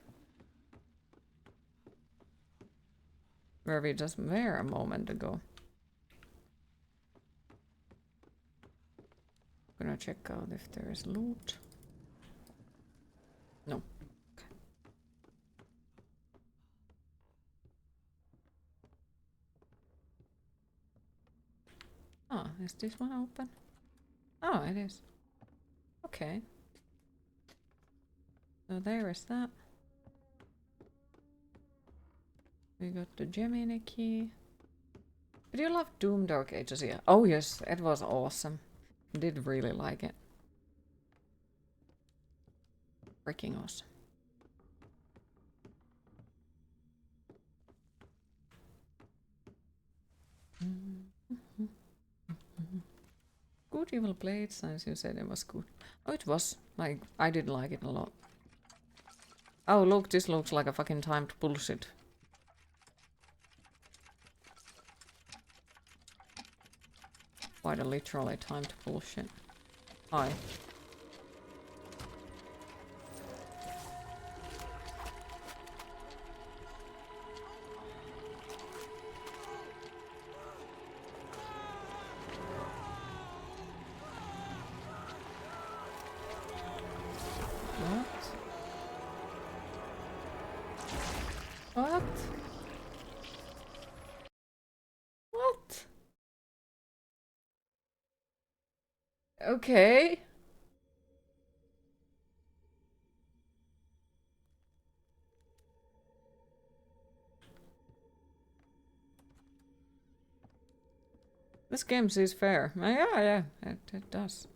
Where we just were a moment ago. Gonna check out if there is loot. No. Okay. Ah, is this one open? Oh, it is. Okay. So there is that. We got the Gemini key. But you love Doom Dark Ages, yeah. Oh yes, it was awesome. Did really like it. Freaking awesome. Good evil blade, since you said it was good. Oh, it was. Like, I did like it a lot. Oh, look, this looks like a fucking timed bullshit. Quite a literally timed bullshit. Hi. What? What? Okay. This game seems fair. Yeah, it does.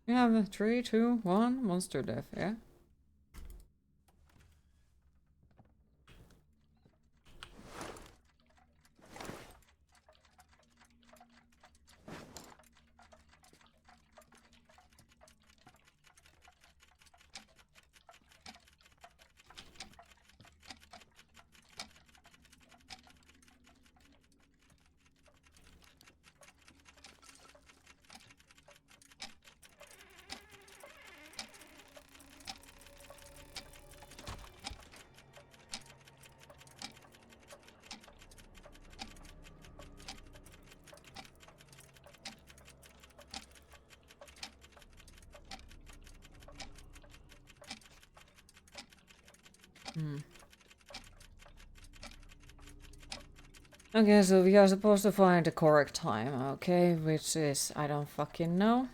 You have a 3, 2, 1 monster death, yeah? Okay, so we are supposed to find the correct time, okay? Which is, I don't fucking know.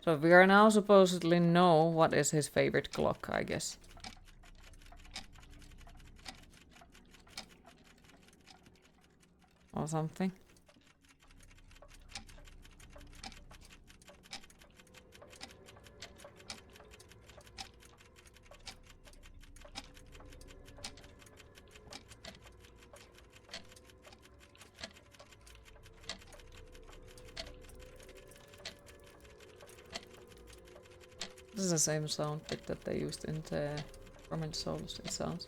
So we are now supposedly know what is his favorite clock, I guess. Or something. This is the same sound bit that they used in the Torment Souls, it sounds.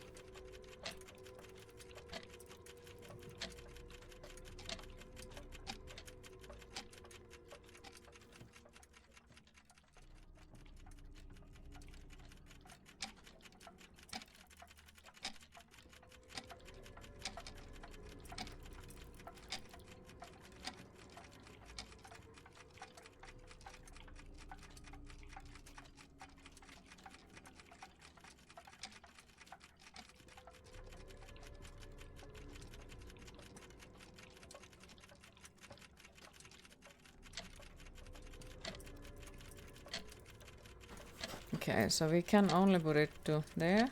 Okay, so we can only put it to there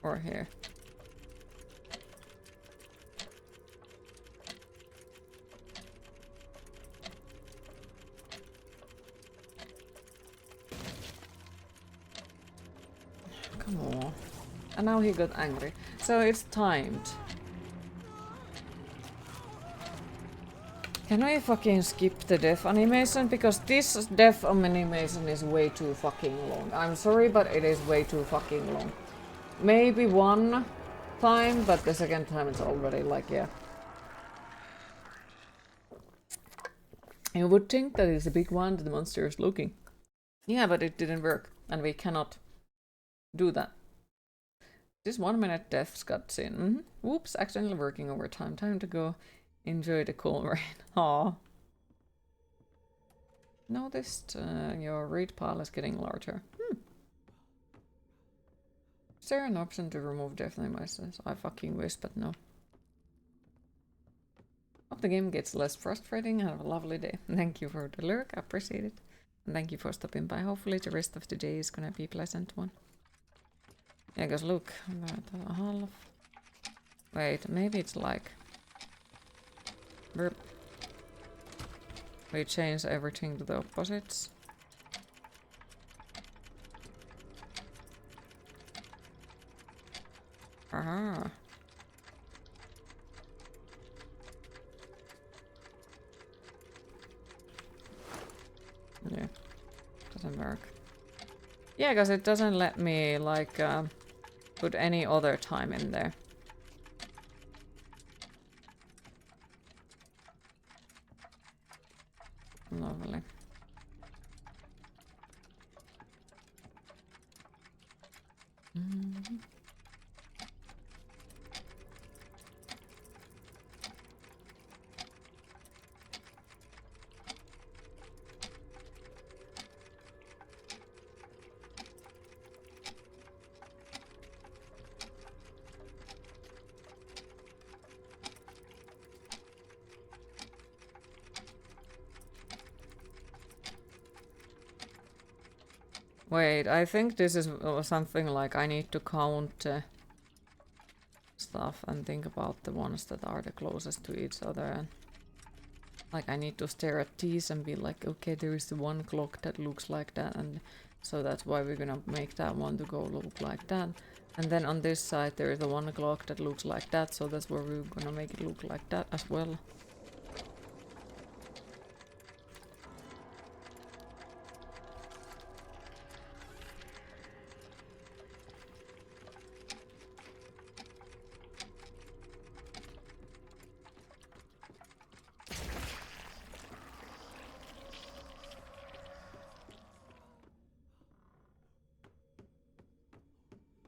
or here. Come on. And now he got angry. So it's timed. Can we fucking skip the death animation? Because this death animation is way too fucking long. I'm sorry, but it is way too fucking long. Maybe one time, but the second time it's already like, yeah. You would think that it's a big one that the monster is looking. Yeah, but it didn't work, and we cannot do that. This 1 minute death cutscene. Whoops, accidentally working overtime. Time to go enjoy the cool rain. Aww. Noticed your read pile is getting larger. Is there an option to remove death animations? I fucking wish, but no. Hope the game gets less frustrating. Have a lovely day. Thank you for the lurk, I appreciate it. And thank you for stopping by. Hopefully the rest of the day is gonna be a pleasant one. Yeah, cause look, half. Wait, maybe it's like burp. We change everything to the opposites. Aha. Yeah, doesn't work. Yeah, because it doesn't let me like put any other time in there. Lovely. Wait, I think this is something like I need to count stuff and think about the ones that are the closest to each other. And like I need to stare at these and be like, okay, there is the one clock that looks like that, and so that's why we're gonna make that one to go look like that. And then on this side there is the one clock that looks like that, so that's where we're gonna make it look like that as well.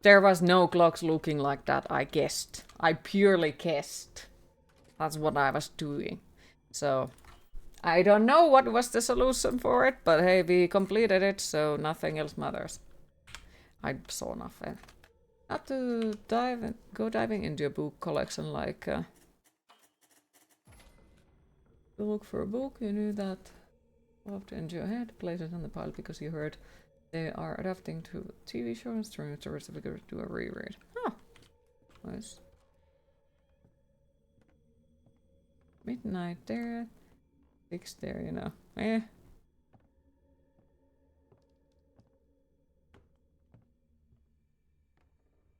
There was no clocks looking like that, I guessed. I purely guessed. That's what I was doing. So, I don't know what was the solution for it, but hey, we completed it, so nothing else matters. I saw nothing. Not to go diving into a book collection like... look for a book, you knew that. Love to enjoy ahead, place it on the pile because you heard they are adapting to a TV show and streaming service if we could do a reread. Oh, nice. Midnight there, 6 there, you know. Eh.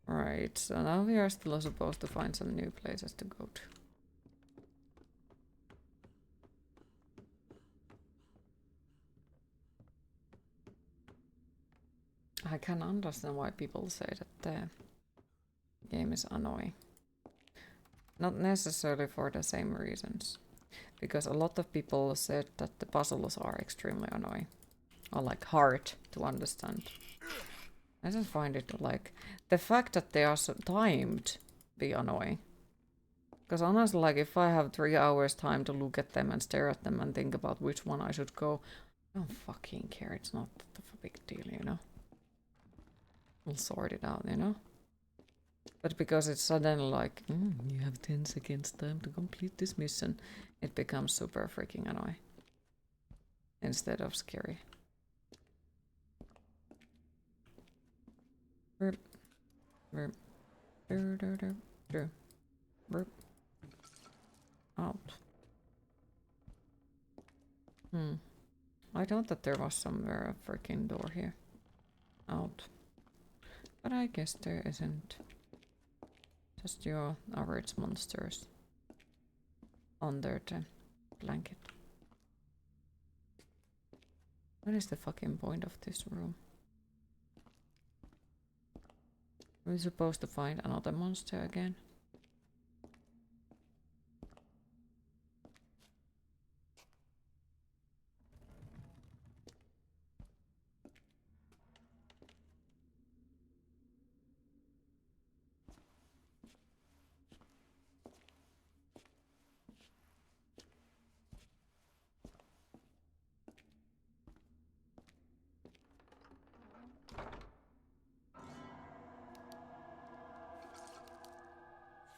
Right, so now we are still supposed to find some new places to go to. I can understand why people say that the game is annoying. Not necessarily for the same reasons. Because a lot of people said that the puzzles are extremely annoying. Or like hard to understand. I just find it like... the fact that they are so timed be annoying. Because honestly, like if I have 3 hours time to look at them and stare at them and think about which one I should go, I don't fucking care. It's not that of a big deal, you know? We'll sort it out, you know? But because it's suddenly like, you have 10 seconds time to complete this mission, it becomes super freaking annoying. Instead of scary. Burp. Burp. Dur, dur, dur, dur. Burp. Out. I thought that there was somewhere a freaking door here. Out. But I guess there isn't. Just your average monsters under the blanket. What is the fucking point of this room? Are we supposed to find another monster again?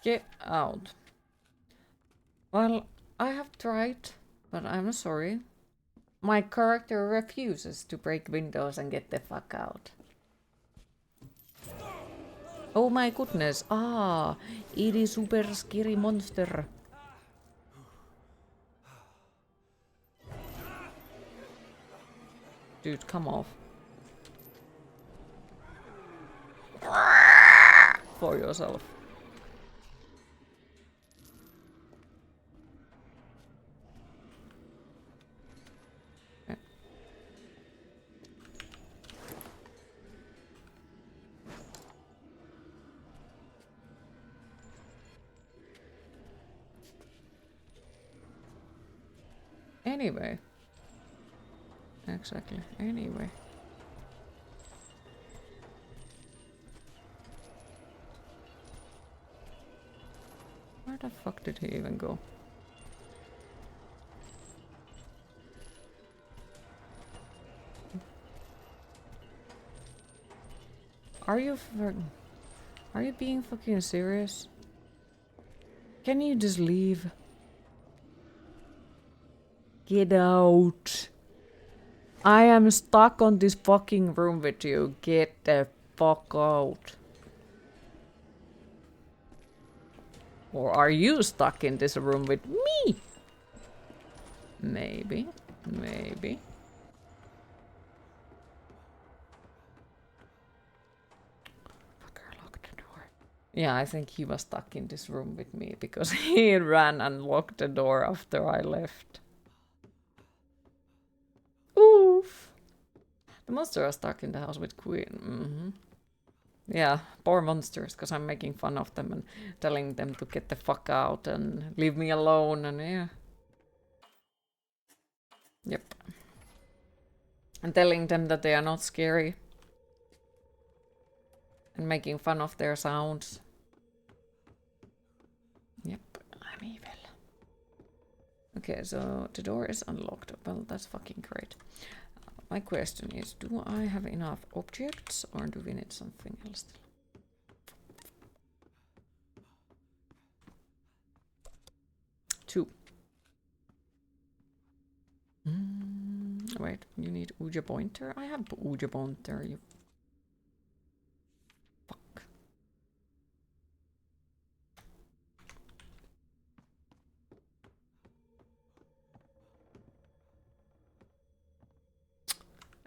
Get out. Well, I have tried, but I'm sorry. My character refuses to break windows and get the fuck out. Oh my goodness. Ah, it is super scary monster. Dude, come off. For yourself. Anyway. Exactly. Anyway. Where the fuck did he even go? Are you being fucking serious? Can you just leave? Get out. I am stuck on this fucking room with you. Get the fuck out. Or are you stuck in this room with me? Maybe. Maybe. Fucker, lock the door. Yeah, I think he was stuck in this room with me because he ran and locked the door after I left. Oof. The monster are stuck in the house with Queen. Yeah, poor monsters, because I'm making fun of them and telling them to get the fuck out and leave me alone, and yeah. Yep. And telling them that they are not scary. And making fun of their sounds. Yep, I'm evil. Okay, so the door is unlocked. Well, that's fucking great. My question is, do I have enough objects or do we need something else still? Two. Wait, you need Ouija pointer? I have Ouija pointer, you fuck.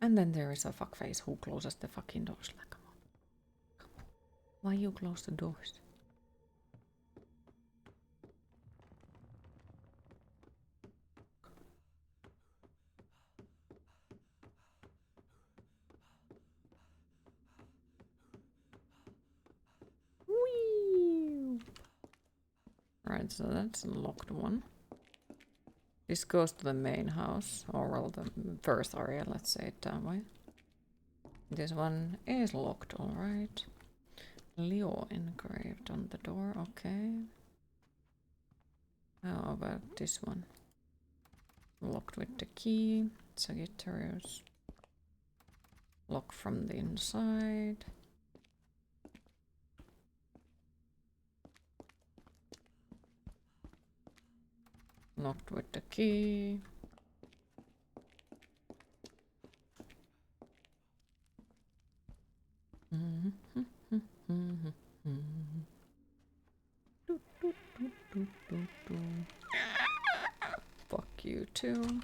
And then there is a fuckface who closes the fucking doors. Like, come on. Come on. Why you close the doors? Whee! Right, so that's a locked one. This goes to the main house, or well, the first area, let's say it that way. This one is locked, alright. Leo engraved on the door, okay. How about this one? Locked with the key, Sagittarius. Locked from the inside. Locked with the key. too.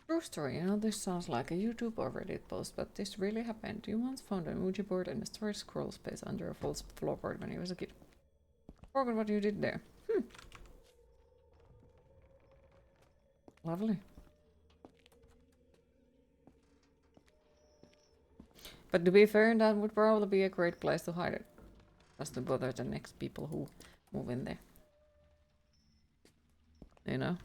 True story, you know, this sounds like a YouTube or Reddit post, but this really happened. You once found an Ouija board in a storage scroll space under a false floorboard when you was a kid. Forgot what you did there. Lovely. But to be fair, that would probably be a great place to hide it. Just to bother the next people who move in there. You know?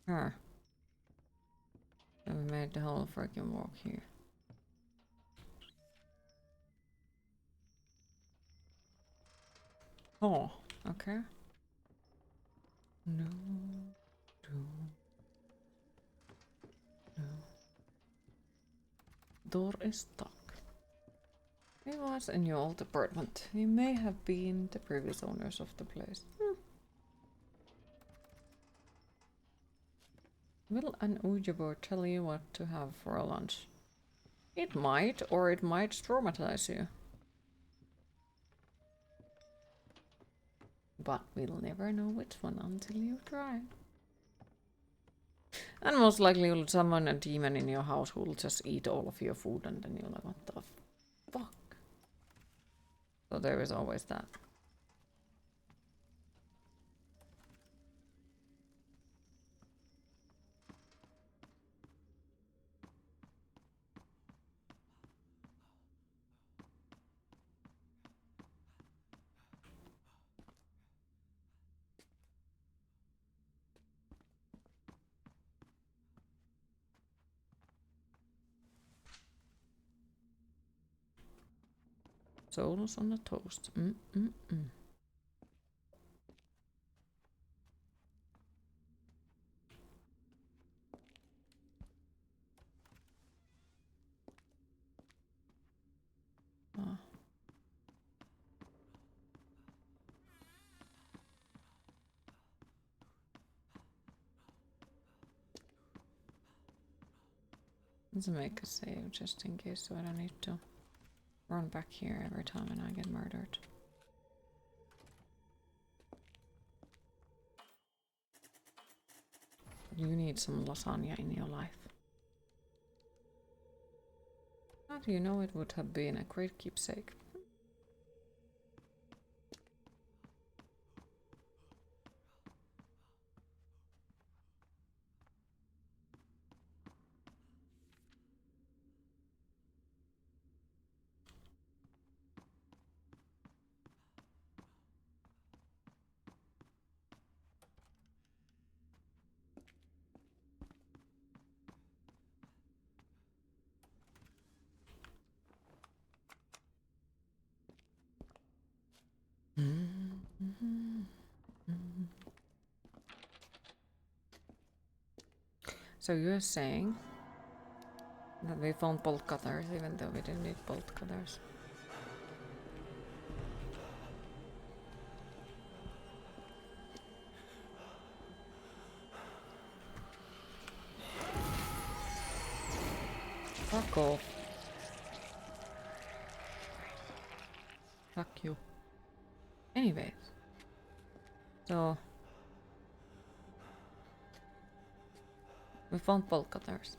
Huh. And we made the whole freaking walk here. Oh, okay. No. Door is stuck. It was in your old apartment. You may have been the previous owners of the place. Will an Ouija board tell you what to have for a lunch? It might, or it might traumatize you. But we'll never know which one until you try. And most likely you'll summon a demon in your house who will just eat all of your food and then you're like, what the fuck? So there is always that. Souls on a toast. Oh. Let's make a save just in case so I don't need to run back here every time and I get murdered. You need some lasagna in your life. How do you know it would have been a great keepsake? So you're saying that we found bolt cutters even though we didn't need bolt cutters? Fuck off. Fuck you. Anyways. So we found bolt cutters.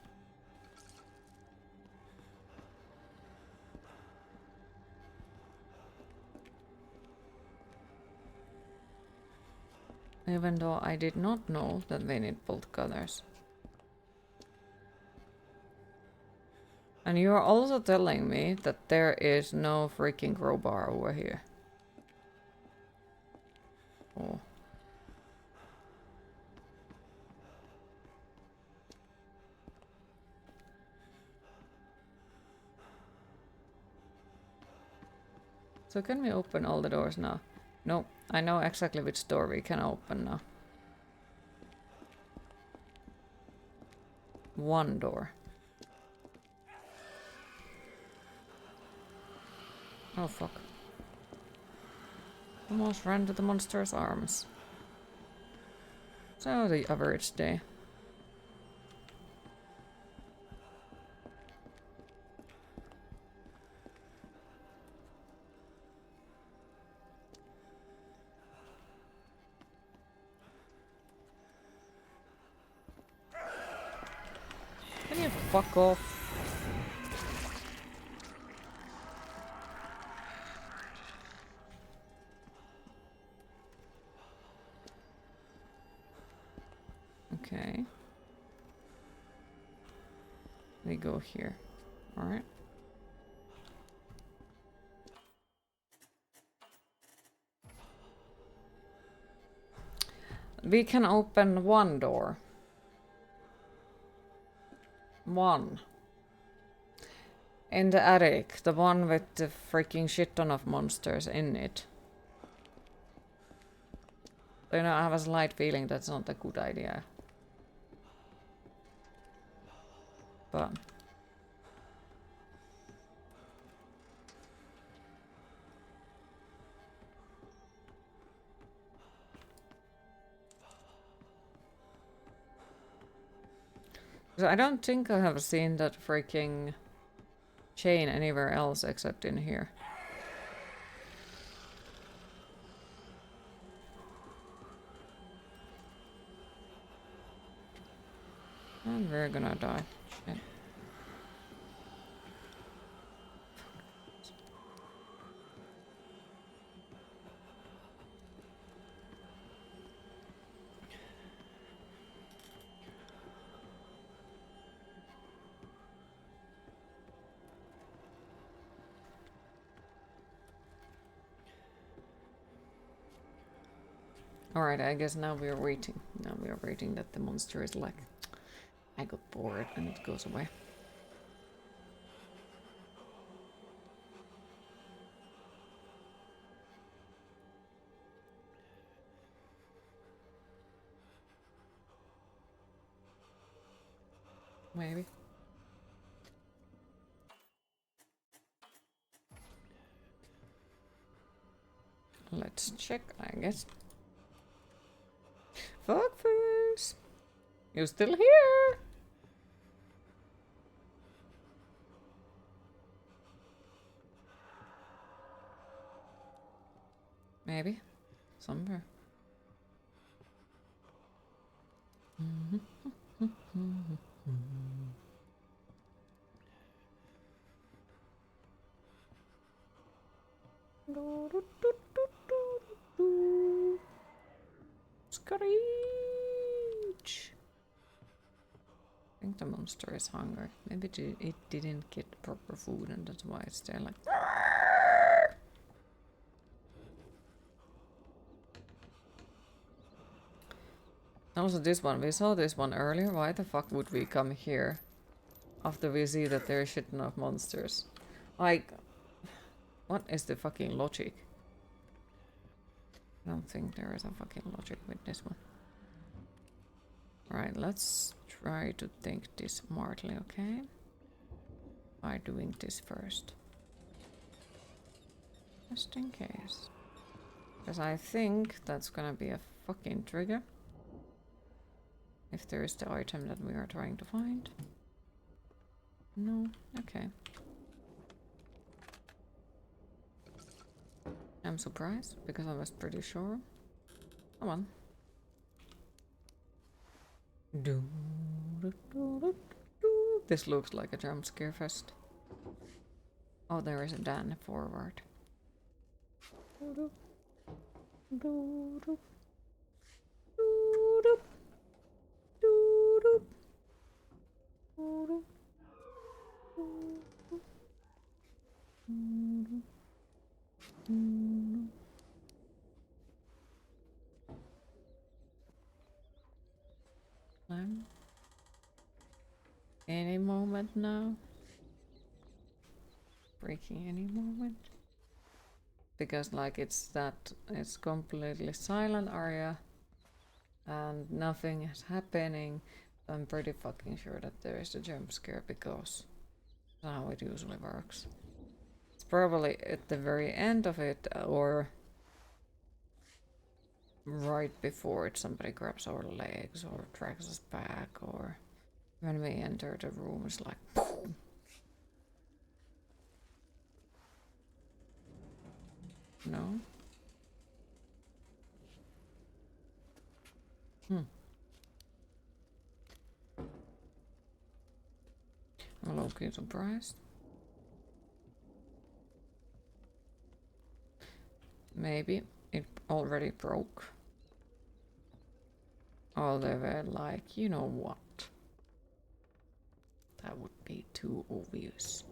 Even though I did not know that they need bolt cutters. And you are also telling me that there is no freaking crowbar over here. Oh. So can we open all the doors now? No, I know exactly which door we can open now. One door. Oh fuck. Almost ran to the monster's arms. So the average day. Can you fuck off? Okay. We go here. Alright. We can open one door. One. In the attic. The one with the freaking shit ton of monsters in it. You know, I have a slight feeling that's not a good idea. But... So I don't think I have seen that freaking chain anywhere else except in here. And we're gonna die. Shit. Alright, I guess now we are waiting. Now we are waiting that the monster is like... I got bored and it goes away. Maybe. Let's check, I guess. Fuckface! You still here? Maybe. Somewhere. Screech! I think the monster is hungry. Maybe it didn't get proper food and that's why it's there like... Also this one, we saw this one earlier. Why the fuck would we come here after we see that there is shit enough monsters? Like, what is the fucking logic? I don't think there is a fucking logic with this one. Alright, let's try to think this smartly, okay? By doing this first. Just in case. Because I think that's gonna be a fucking trigger. If there is the item that we are trying to find. No? Okay. I'm surprised, because I was pretty sure. Come on. This looks like a jump scare fest. Oh, there is a Dan forward. Any moment now. Breaking any moment. because like it's completely silent area and nothing is happening. I'm pretty fucking sure that there is a jump scare because that's how it usually works. It's probably at the very end of it or right before it somebody grabs our legs or drags us back, or when we enter the room it's like boom. No? I'm low-key surprised. Maybe it already broke. Or they were like, you know what? That would be too obvious.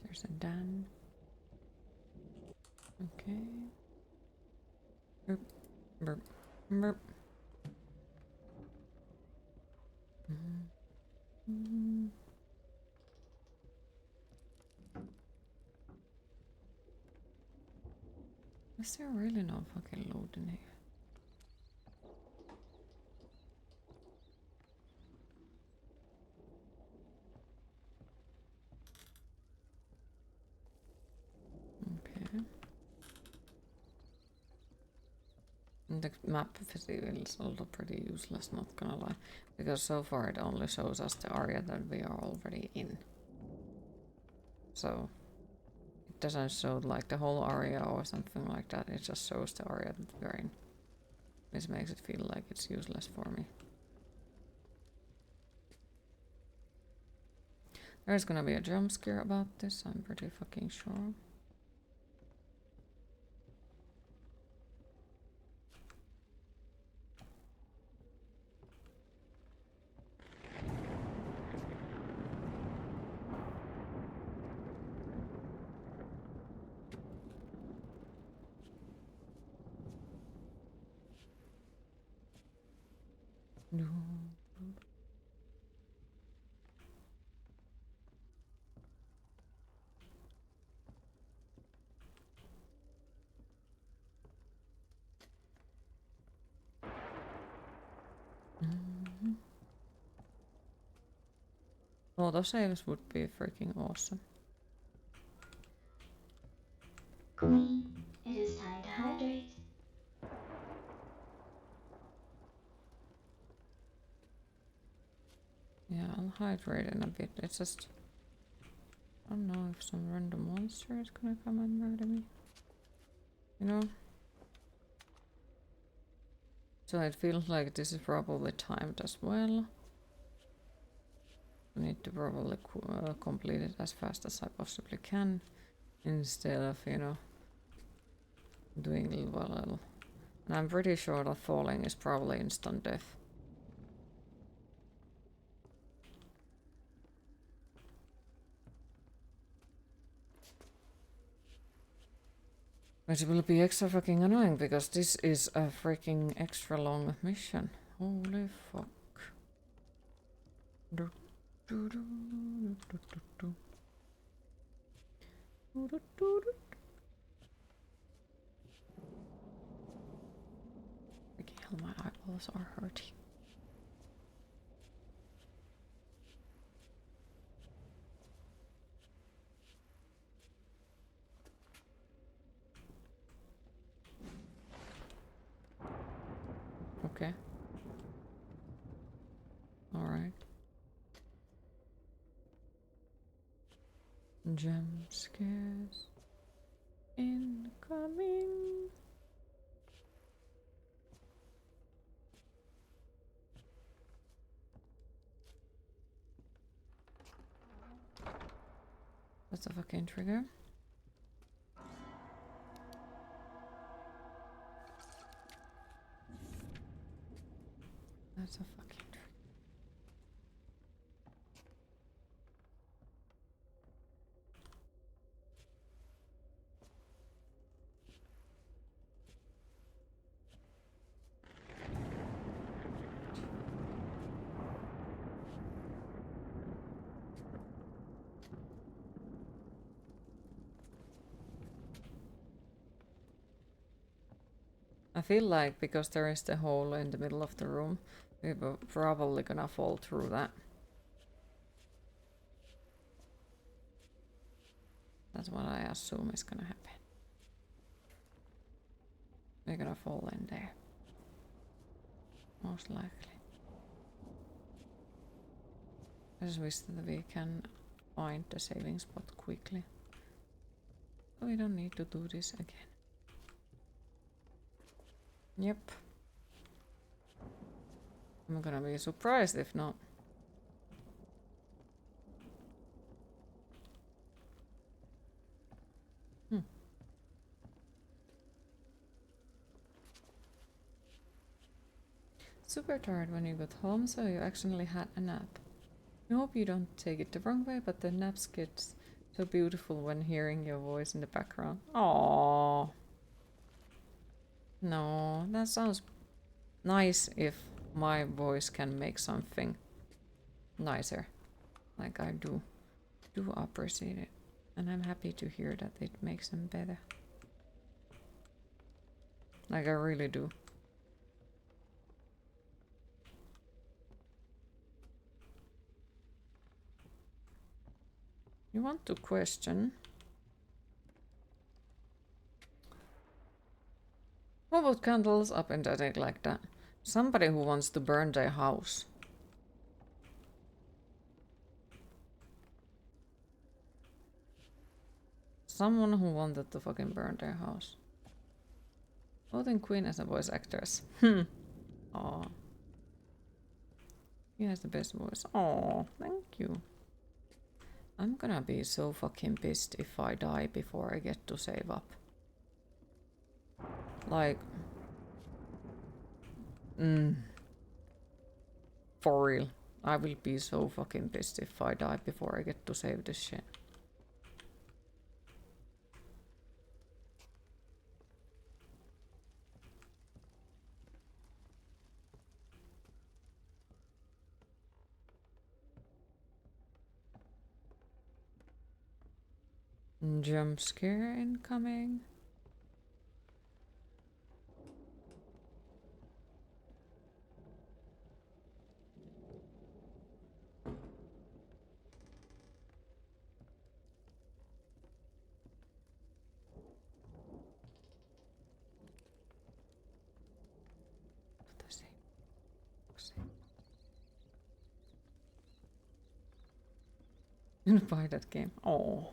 There's a Dan. Okay. Burp, burp, burp. Is there really no fucking load in here? Okay. The map is also pretty useless, not gonna lie, because so far it only shows us the area that we are already in. So it doesn't show like the whole area or something like that, it just shows the area that we're in. This makes it feel like it's useless for me. There's gonna be a jump scare about this, I'm pretty fucking sure. No. Auto saves would be freaking awesome. Queen, it is time to hydrate. Yeah, I'll hydrate in a bit. It's just I don't know if some random monster is gonna come and murder me. You know? So it feels like this is probably timed as well. I need to probably complete it as fast as I possibly can, instead of, you know, doing little by little. And I'm pretty sure that falling is probably instant death. Which will be extra fucking annoying because this is a freaking extra long mission. Holy fuck. Freaking hell, my eyeballs are hurting. Okay. Alright. Jump scares incoming. That's a fucking trigger. That's a fucking trigger. I feel like because there is the hole in the middle of the room, we're probably gonna fall through that. That's what I assume is gonna happen. We're gonna fall in there. Most likely. I just wish that we can find the saving spot quickly. So we don't need to do this again. Yep. I'm gonna be surprised if not. Super tired when you got home, so you actually had a nap. I hope you don't take it the wrong way, but the naps get so beautiful when hearing your voice in the background. Aww. No, that sounds nice if my voice can make something nicer. Like I do appreciate it. And I'm happy to hear that it makes them better. Like I really do. You want to question? Who put candles up in the attic like that? Somebody who wants to burn their house. Someone who wanted to fucking burn their house. Voting Queen as a voice actress. Aw. He has the best voice. Aw, thank you. I'm gonna be so fucking pissed if I die before I get to save up. Like... For real. I will be so fucking pissed if I die before I get to save this shit. Jump scare incoming. Gonna buy that game. Oh.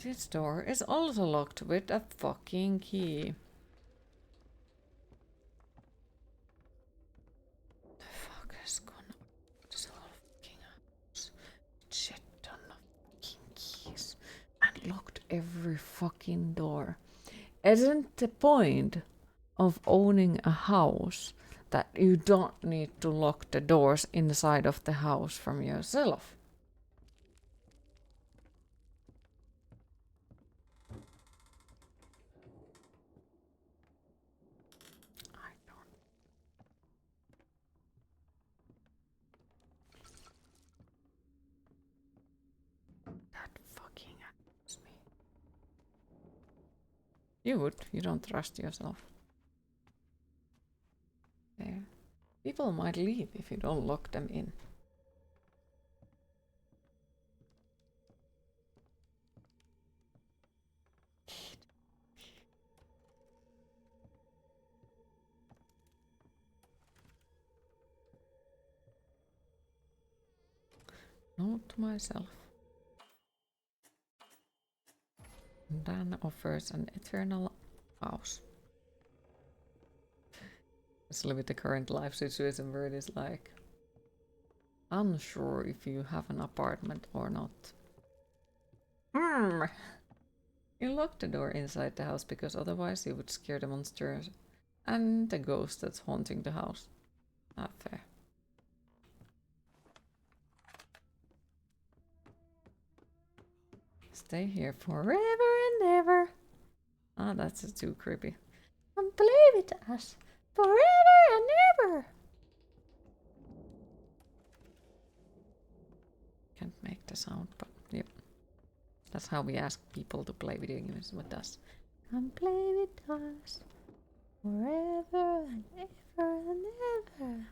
This door is also locked with a fucking key. The fuck has gone on this whole fucking house? Shit ton of fucking keys and locked every fucking door. Isn't the point of owning a house that you don't need to lock the doors inside of the house from yourself? I don't. That fucking happens me. You would. You don't trust yourself. There. People might leave if you don't lock them in. Note to myself. Dan offers an eternal house. Especially with the current life situation where it is like Unsure if you have an apartment or not. You lock the door inside the house because otherwise you would scare the monsters and the ghost that's haunting the house. Not fair. Stay here forever and ever. Ah, that's too creepy. And play with us forever and ever. Can't make the sound, but yep. That's how we ask people to play video games with us. Come play with us forever and ever and ever.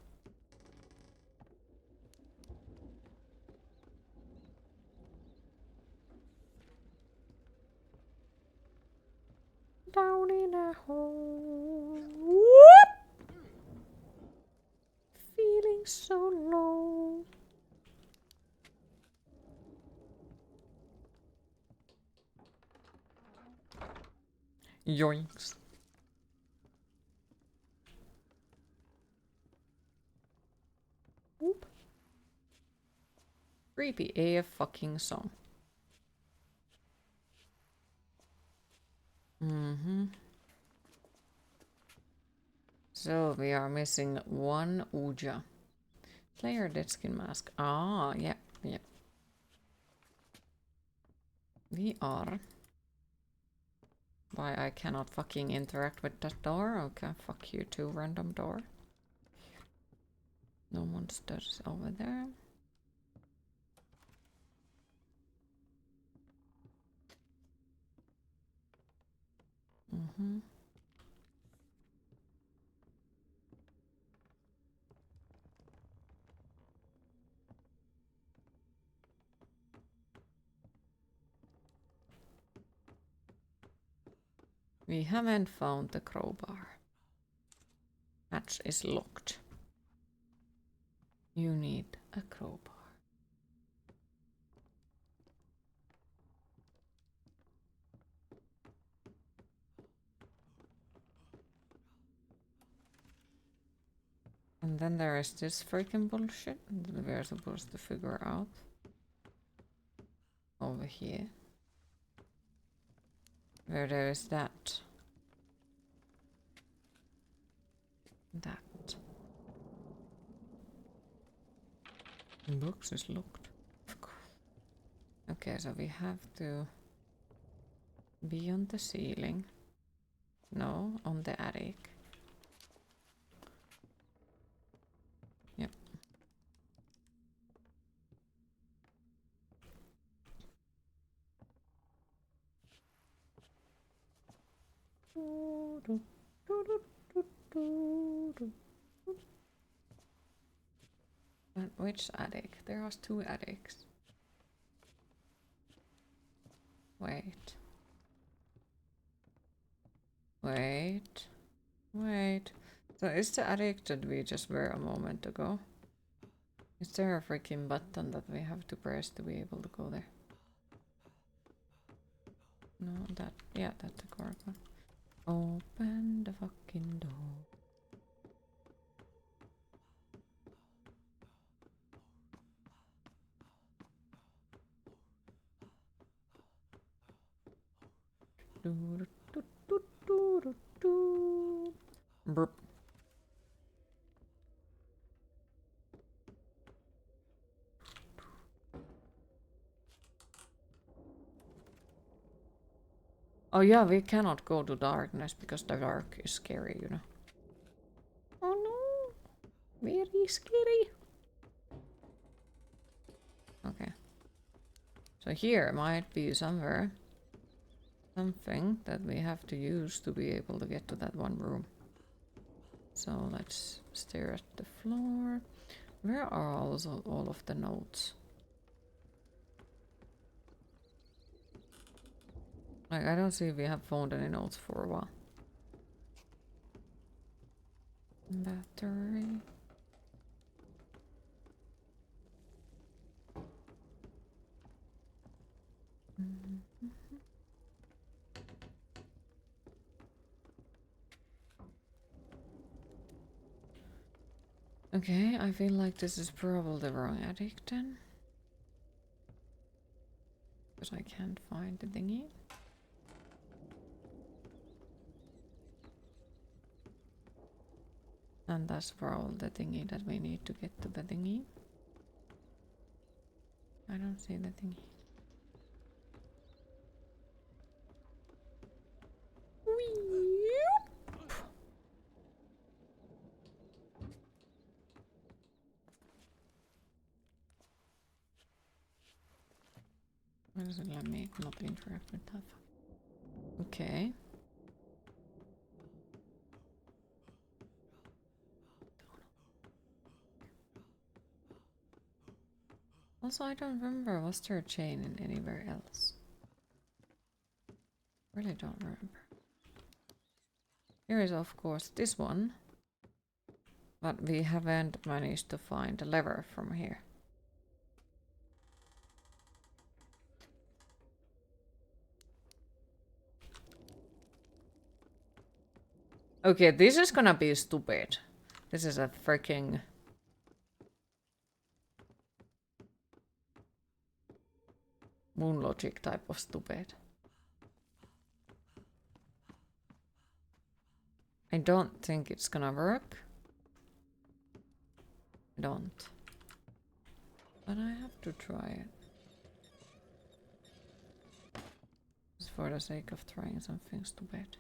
Down in a hole. Whoop! Feeling so low. Yoinks. Whoop. Creepy AF fucking song. So we are missing one Ouija. Player dead skin mask. Ah, yeah, yeah. We are. Why I cannot fucking interact with that door? Okay, fuck you too, random door. No monsters over there. We haven't found the crowbar. Hatch is locked. You need a crowbar. And then there is this freaking bullshit that we're supposed to figure out. Over here. Where there is that. That. The box is locked. Okay, so we have to be on the ceiling. No, on the attic. Yep. But which attic? There are two attics. Wait. Wait. Wait. So is the attic that we just were a moment ago? Is there a freaking button that we have to press to be able to go there? No, that, yeah, that's the correct one. Open the fucking door. Burp. Oh yeah, we cannot go to darkness because the dark is scary, you know. Oh no, very scary. Okay. So here might be somewhere something that we have to use to be able to get to that one room. So let's stare at the floor. Where are all of the notes? Like, I don't see if we have found any notes for a while. Battery. Okay, I feel like this is probably the wrong attic then. Because I can't find the thingy. And that's probably the thingy that we need to get to the thingy. I don't see the thingy. Why does it let me not interact with that? Okay. Also, I don't remember. Was there a chain in anywhere else? Really don't remember. Here is, of course, this one. But we haven't managed to find a lever from here. Okay, this is gonna be stupid. This is a freaking... moon logic type of stupid. I don't think it's gonna work. I don't. But I have to try it. Just for the sake of trying something stupid.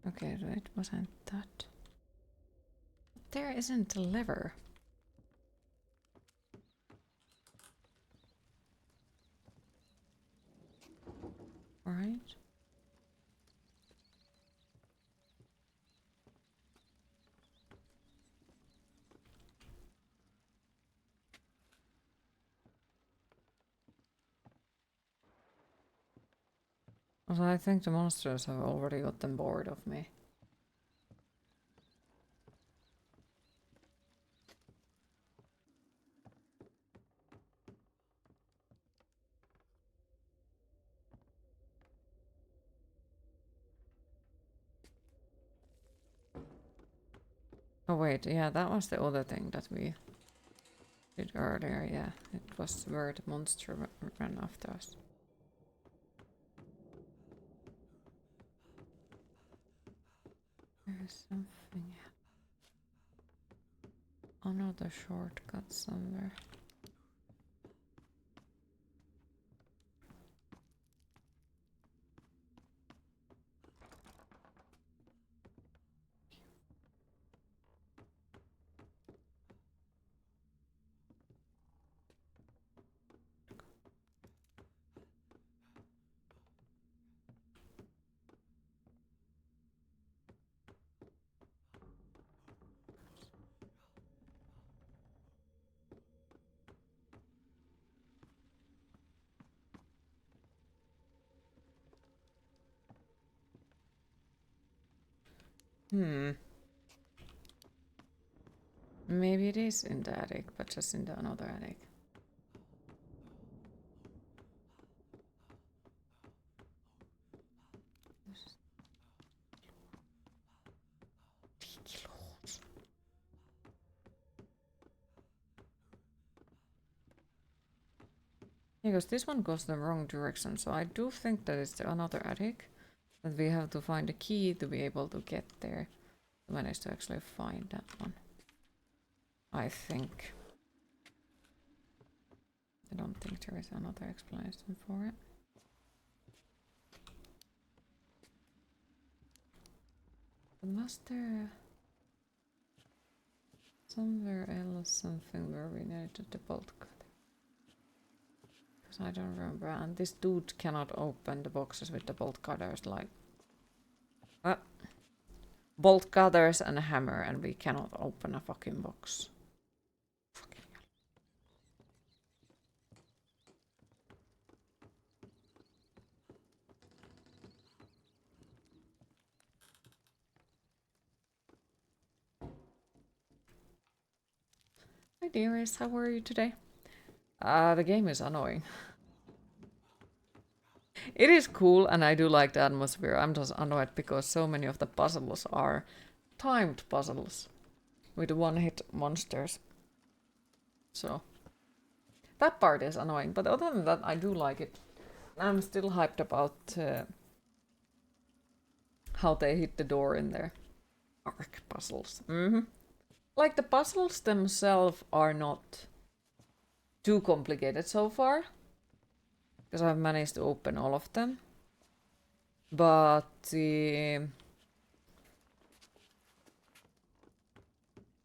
Okay, so it wasn't that. There isn't a lever. Right? Also, I think the monsters have already gotten bored of me. Oh wait, yeah, that was the other thing that we did earlier, yeah. It was where the monster ran after us. There's something... another shortcut somewhere. Maybe it is in the attic, but just in the another attic. Because this one goes the wrong direction, so I do think that it's another attic. But we have to find a key to be able to get there. To manage to actually find that one. I think. I don't think there is another explanation for it. But was there somewhere else something where we needed the bolt cut? 'Cause I don't remember. And this dude cannot open the boxes with the bolt cutters. Like, bolt cutters and a hammer, and we cannot open a fucking box. Fucking hell. Hi dearest, how are you today? The game is annoying. It is cool and I do like the atmosphere. I'm just annoyed because so many of the puzzles are timed puzzles with one-hit monsters. So that part is annoying, but other than that I do like it. I'm still hyped about how they hit the door in there. Arc puzzles. Like the puzzles themselves are not too complicated so far, because I've managed to open all of them. But the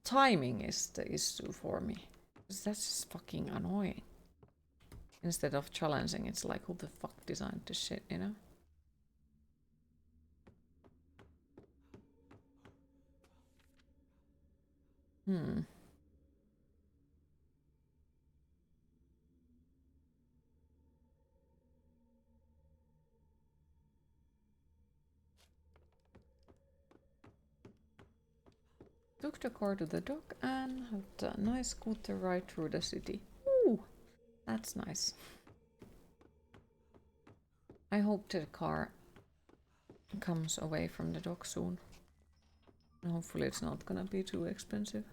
timing is the issue for me. Because that's just fucking annoying. Instead of challenging, it's like, who the fuck designed this shit, you know? Took the car to the dock and had a nice scooter ride through the city. Ooh, that's nice. I hope the car comes away from the dock soon. And hopefully it's not gonna be too expensive.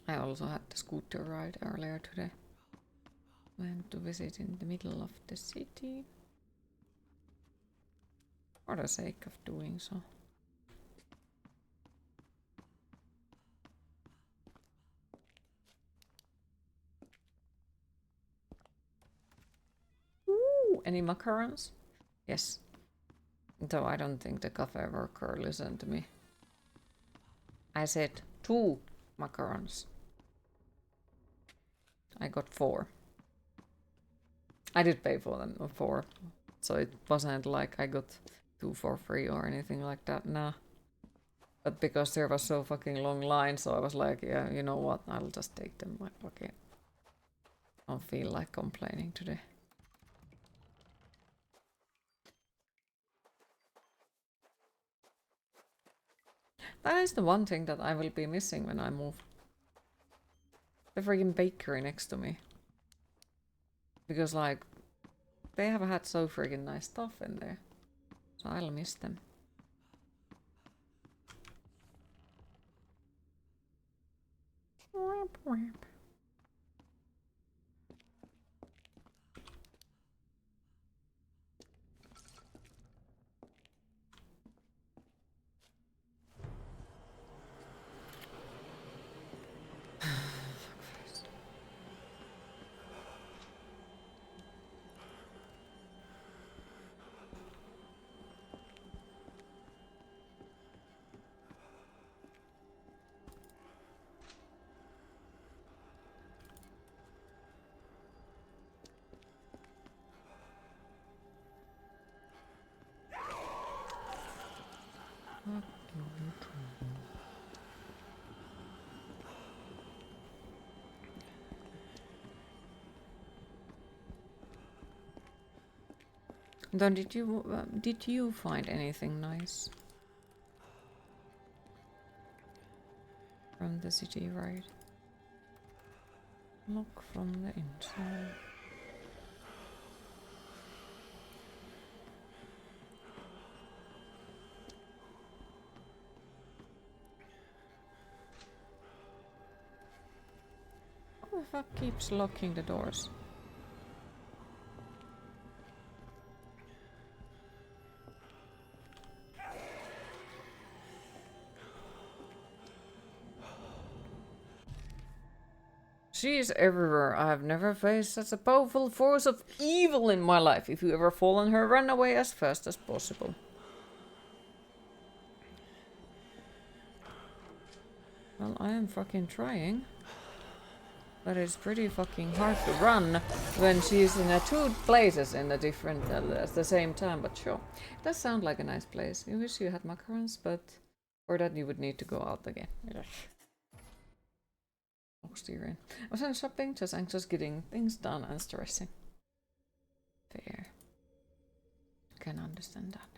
I also had the scooter ride earlier today. Went to visit in the middle of the city. For the sake of doing so. Ooh, any macarons? Yes. Though I don't think the cafe worker listened to me. I said 2 macarons. I got 4. I did pay for them, 4. So it wasn't like I got 2 for free or anything like that, nah. But because there was so fucking long line, so I was like, yeah, you know what, I'll just take them, like, okay. I don't feel like complaining today. That is the one thing that I will be missing when I move. The freaking bakery next to me. Because, like, they have had so freaking nice stuff in there. So I'll miss them. Then did you find anything nice from the city ride? Look from the inside. Who the fuck keeps locking the doors? She is everywhere. I have never faced such a powerful force of evil in my life. If you ever fall on her, run away as fast as possible. Well, I am fucking trying. But it's pretty fucking hard to run when she's in two places in a different at the same time, but sure. It does sound like a nice place. I wish you had macarons, but for that you would need to go out again. Oh, steering. I wasn't shopping, just anxious getting things done and stressing. Fair. Can understand that.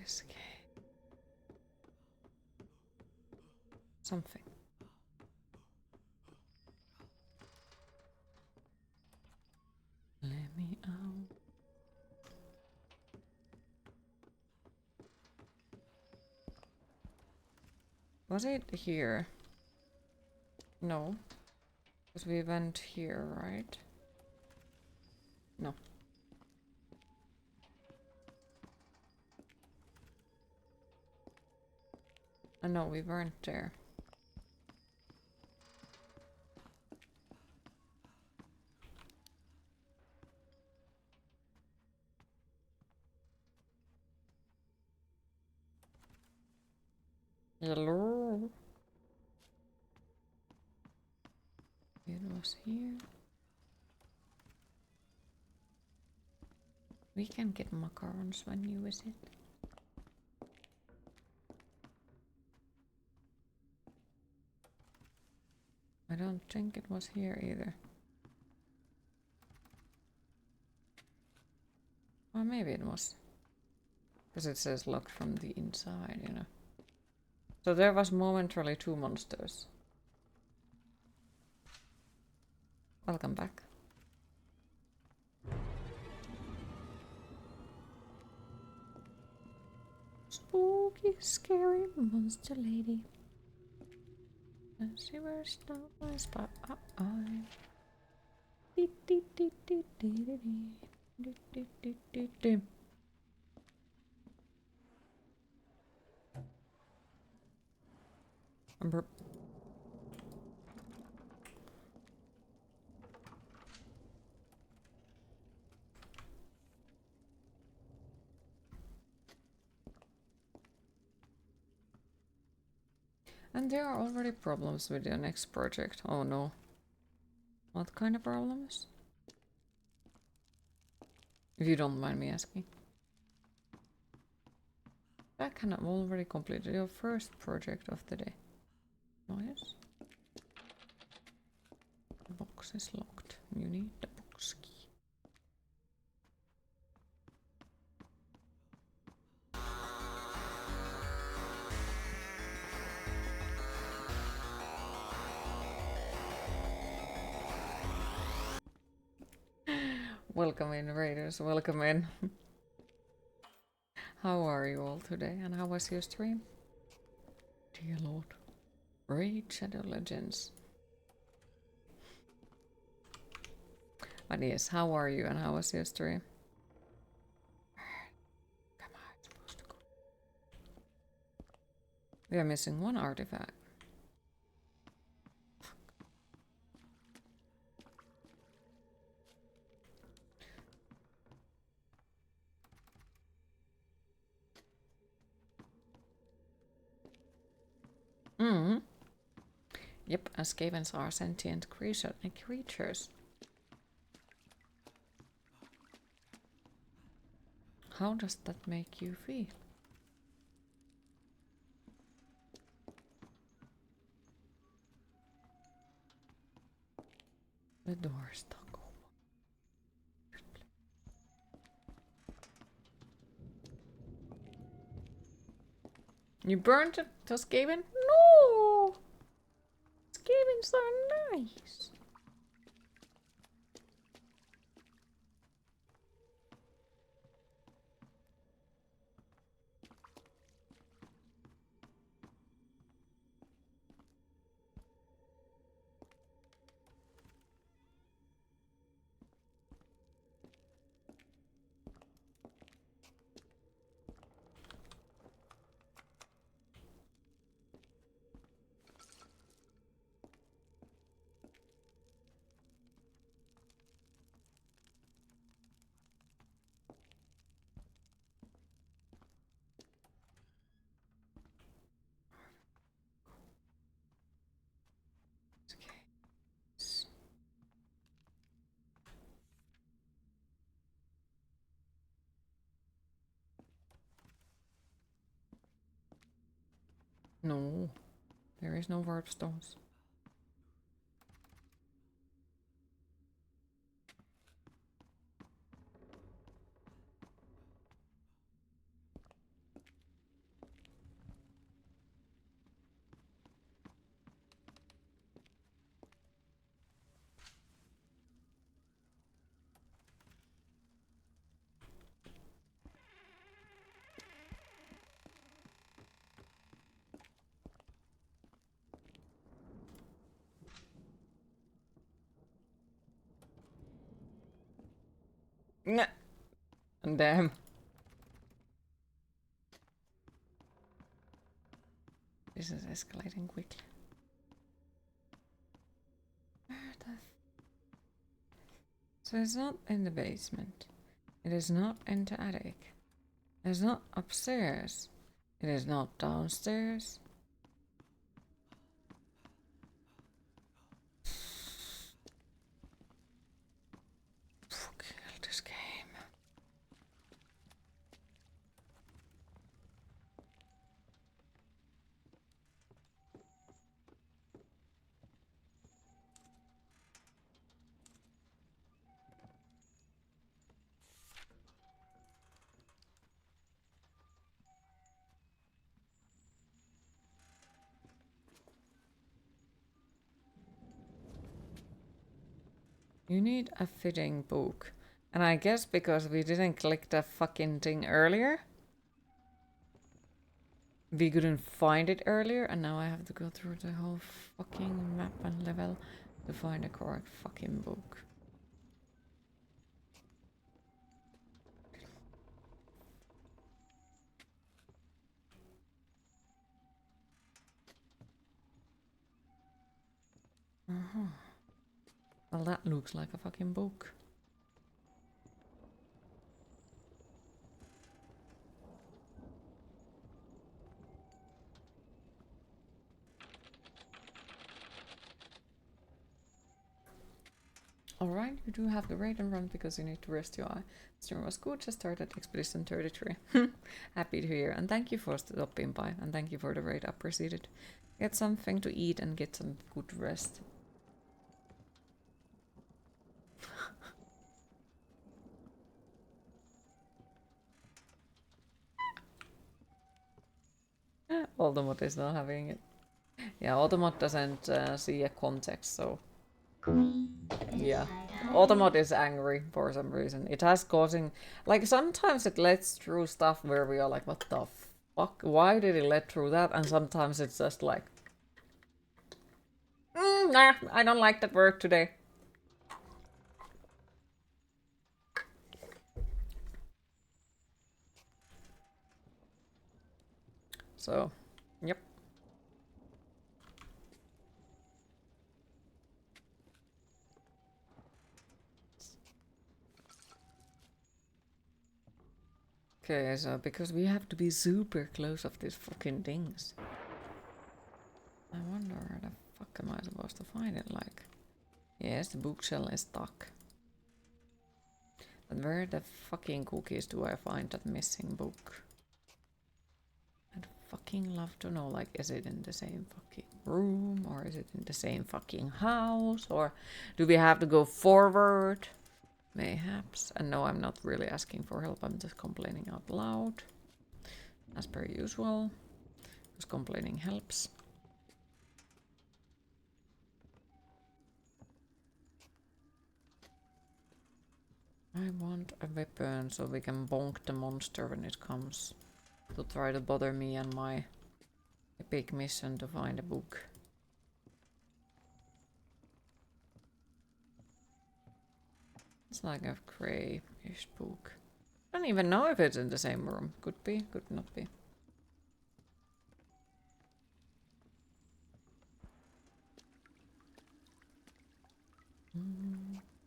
Escape. Something. Let me out. Was it here? No. Because we went here, right? No. No, we weren't there. Hello? It was here. We can get macarons when you visit. I don't think it was here either. Or maybe it was. Because it says locked from the inside, you know. So there was momentarily 2 monsters. Welcome back. Spooky, scary monster lady. And she wears no eyes, but And there are already problems with your next project. Oh no. What kind of problems? If you don't mind me asking. That can have already completed your first project of the day. Nice. The box is locked. You need the box key. Welcome in, Raiders. Welcome in. How are you all today? And how was your stream? Dear Lord. Raid Shadow Legends. But yes, how are you and how was your stream? Come on, it's supposed to go. We are missing one artifact. Mm-hmm. Yep, as Skavens are sentient creatures. How does that make you feel? The door is stuck open. You burnt it to Skaven? No! Skavens are nice. No, there is no warp stones. Nah. Damn. This is escalating quickly. So it's not in the basement. It is not in the attic. It is not upstairs. It is not downstairs. Fuck this game. You need a fitting book. And I guess because we didn't click the fucking thing earlier, we couldn't find it earlier, and now I have to go through the whole fucking map and level to find the correct fucking book. Well, that looks like a fucking book. Alright, you do have the raid and run because you need to rest your eye. Stream was good, just started Expedition 33. Happy to hear, and thank you for stopping by, and thank you for the raid, appreciate it. Get something to eat and get some good rest. Ultimate is not having it. Yeah, Ultimate doesn't see a context, so... Queen is Yeah. tied Ultimate is angry for some reason. It has causing... Like, sometimes it lets through stuff where we are like, what the fuck? Why did it let through that? And sometimes it's just like... nah, I don't like that word today. So, yep. Okay, so because we have to be super close of these fucking things. I wonder where the fuck am I supposed to find it, like... Yes, the bookshelf is stuck. But where the fucking cookies do I find that missing book? I'd fucking love to know, like, is it in the same fucking room? Or is it in the same fucking house? Or do we have to go forward? Mayhaps. And no, I'm not really asking for help, I'm just complaining out loud. As per usual. Because complaining helps. I want a weapon so we can bonk the monster when it comes to try to bother me and my epic mission to find a book. It's like a grayish book. I don't even know if it's in the same room. Could be, could not be.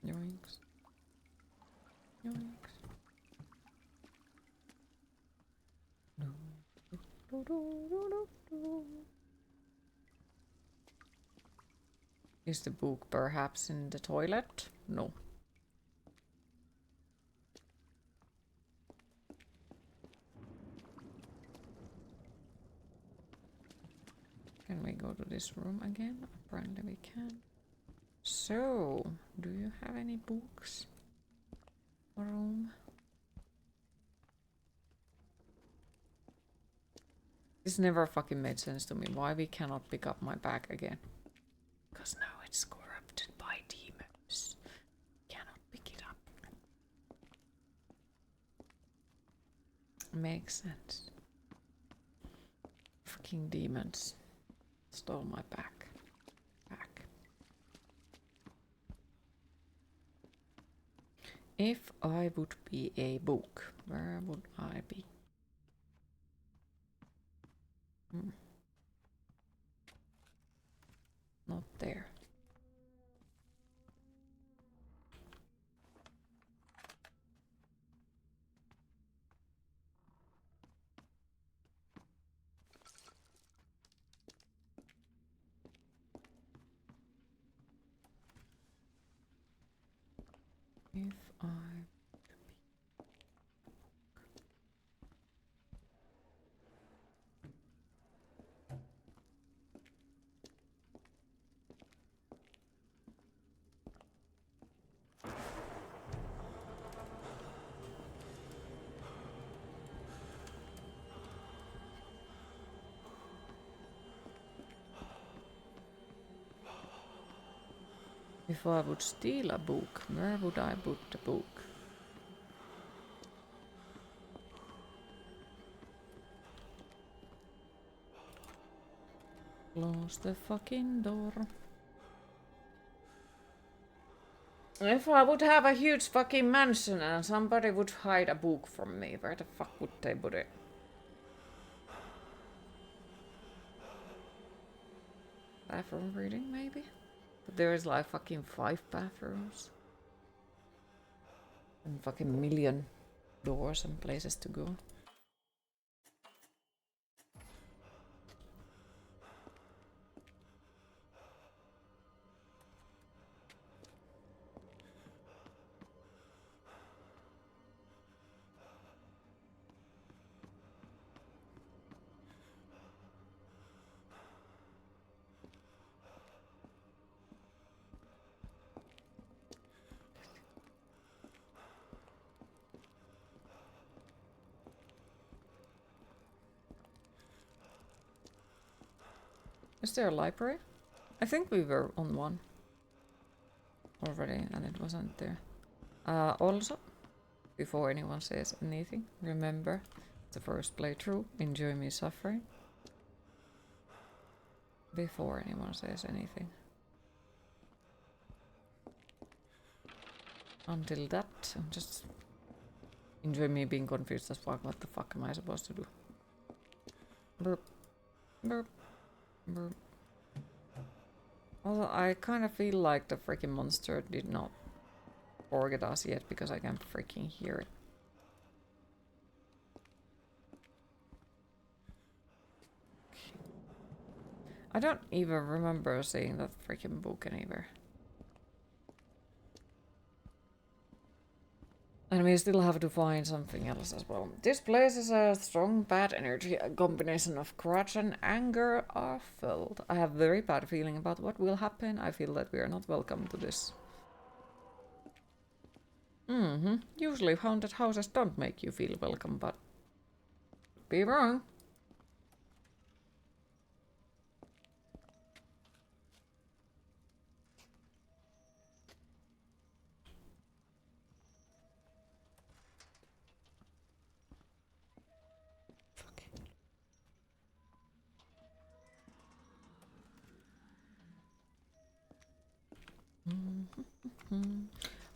Yoinks. Yoinks. No. Do, do, do, do, do. Is the book perhaps in the toilet? No. Can we go to this room again? Apparently we can. So, do you have any books? Room? This never fucking made sense to me. Why we cannot pick up my bag again? Because now it's corrupted by demons. Cannot pick it up. Makes sense. Fucking demons stole my bag. If I would be a book, where would I be? Not there. If I If I would steal a book, where would I put the book? Close the fucking door. If I would have a huge fucking mansion and somebody would hide a book from me, where the fuck would they put it? Bathroom reading, maybe? But there is like fucking 5 bathrooms. And fucking million doors and places to go. Is there a library? I think we were on one already and it wasn't there. Also, before anyone says anything, remember the first playthrough, enjoy me suffering. Before anyone says anything. Until that, just enjoy me being confused as fuck. What the fuck am I supposed to do? Burp. Burp. Burp. Although I kind of feel like the freaking monster did not target us yet because I can freaking hear it. I don't even remember seeing that freaking book anywhere. And we still have to find something else as well. This place is a strong bad energy. A combination of grudge and anger are felt. I have very bad feeling about what will happen. I feel that we are not welcome to this. Usually haunted houses don't make you feel welcome, but be wrong.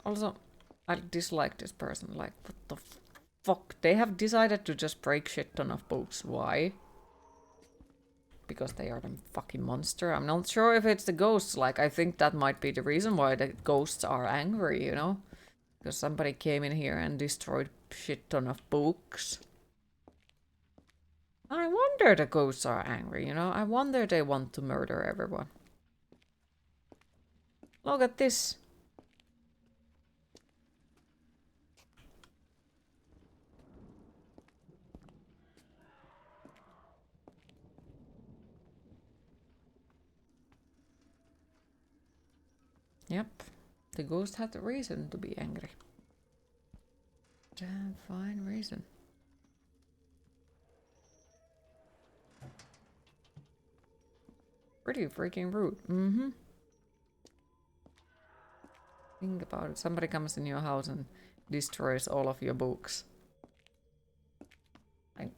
Also, I dislike this person. Like, what the fuck? They have decided to just break shit ton of books. Why? Because they are the fucking monster. I'm not sure if it's the ghosts. Like, I think that might be the reason why the ghosts are angry, you know? Because somebody came in here and destroyed shit ton of books. I wonder the ghosts are angry, you know? I wonder they want to murder everyone. Look at this. Yep. The ghost had a reason to be angry. Damn fine reason. Pretty freaking rude. Mm-hmm. Think about it. Somebody comes in your house and destroys all of your books. Like,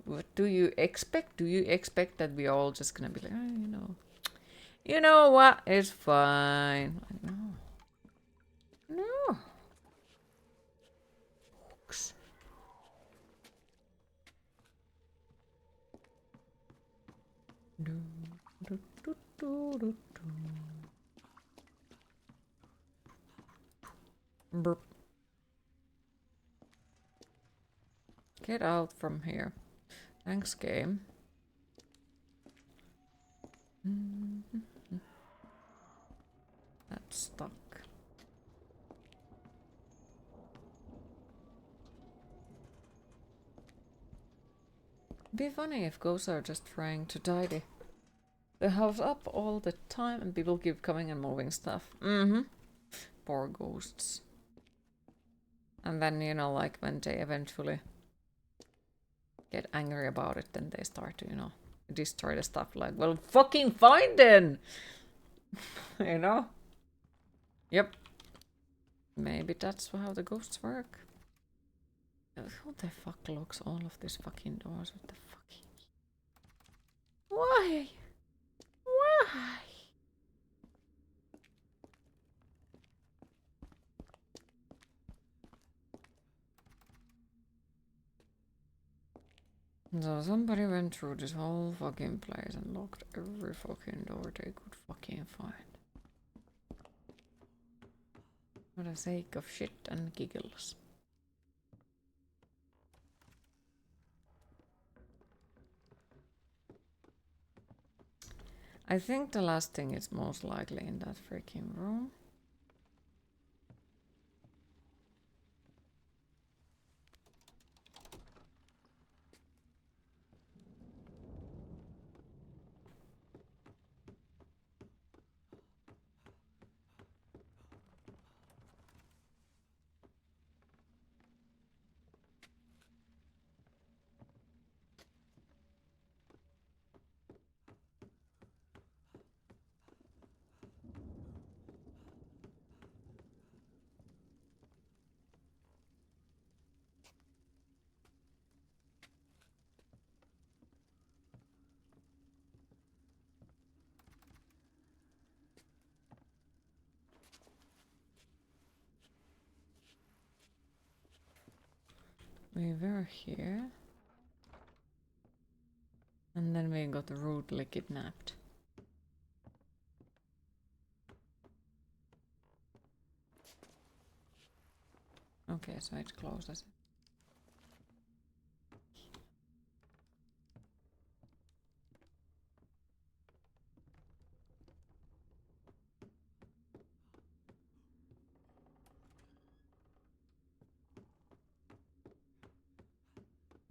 what do you expect? Do you expect that we all just gonna be like, oh, you know what? It's fine. Like, no. No. Books. Do, do, do, do, do, do. Burp. Get out from here. Thanks, game. That's stuck. Be funny if ghosts are just trying to tidy the house up all the time and people keep coming and moving stuff. Mm-hmm. Poor ghosts. And then, you know, like when they eventually get angry about it, then they start to, you know, destroy the stuff. Like, well, fucking fine then! You know? Yep. Maybe that's how the ghosts work. Who the fuck locks all of these fucking doors? What the fuck? Why? Why? So somebody went through this whole fucking place and locked every fucking door they could fucking find. For the sake of shit and giggles. I think the last thing is most likely in that freaking room. We were here. And then we got rudely kidnapped. Okay, so it closes.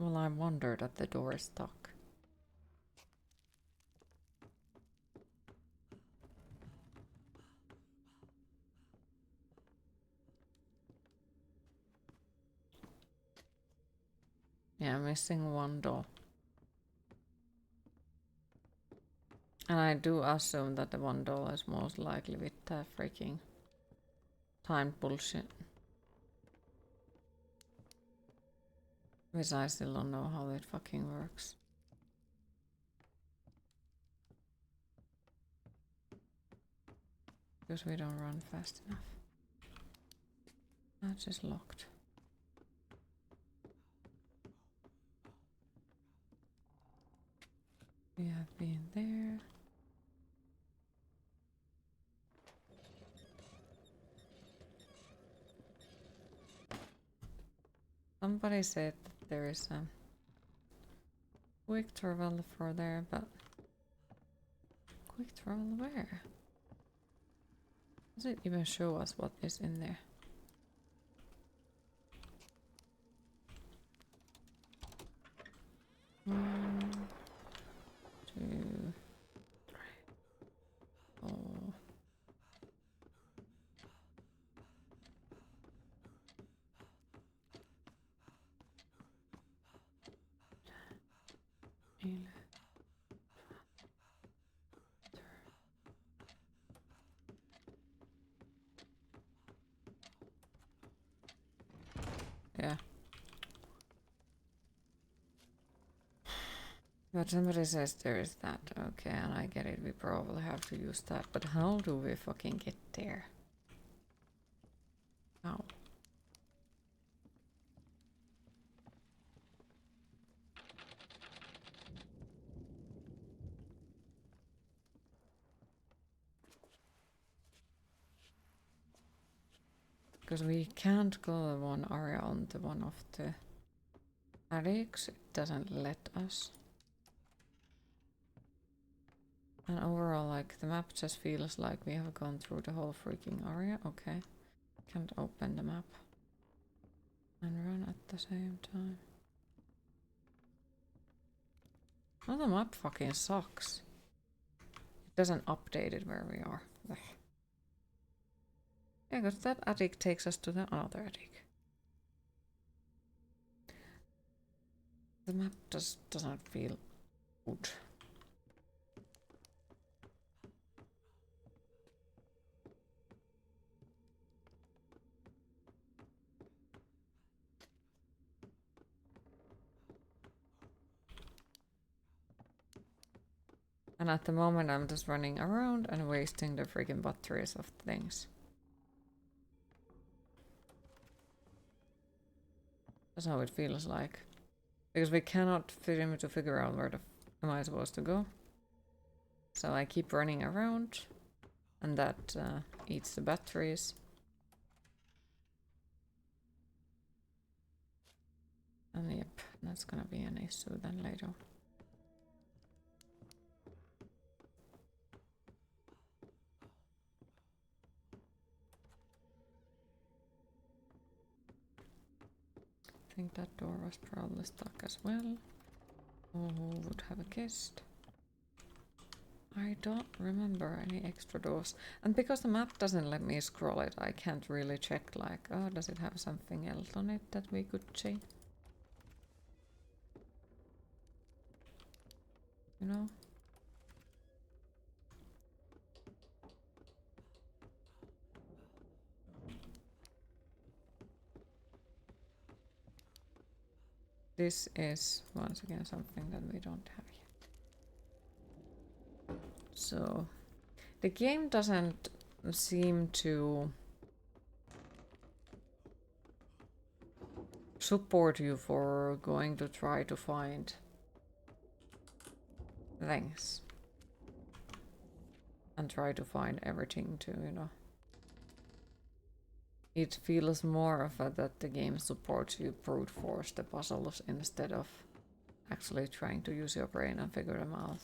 Well, I wonder that the door is stuck. Yeah, missing one door. And I do assume that the one door is most likely with the freaking timed bullshit. Which I still don't know how it fucking works. Because we don't run fast enough. That's just locked. We have been there. Somebody said that there is a quick travel for there, but quick travel where? Does it even show us what is in there? One, two, three, four. Yeah. But somebody says there is that. Okay, and I get it. We probably have to use that. But how do we fucking get there? How? Because we can't go one area onto one of the attics. It doesn't let us. And overall, like, the map just feels like we have gone through the whole freaking area. Okay. Can't open the map and run at the same time. Oh, the map fucking sucks. It doesn't update it where we are. Ugh. Yeah, because that attic takes us to the other attic. The map doesn't feel good. And at the moment I'm just running around and wasting the freaking batteries of things. That's how it feels like. Because we cannot seem to figure out where the am I supposed to go. So I keep running around and that eats the batteries. And yep, that's gonna be an issue then later. I think that door was probably stuck as well. Who would have guessed? I don't remember any extra doors. And because the map doesn't let me scroll it, I can't really check like, oh, does it have something else on it that we could see? You know? This is once again something that we don't have yet. So the game doesn't seem to support you for going to try to find things and try to find everything to, you know. It feels more of a that the game supports you brute force the puzzles instead of actually trying to use your brain and figure them out.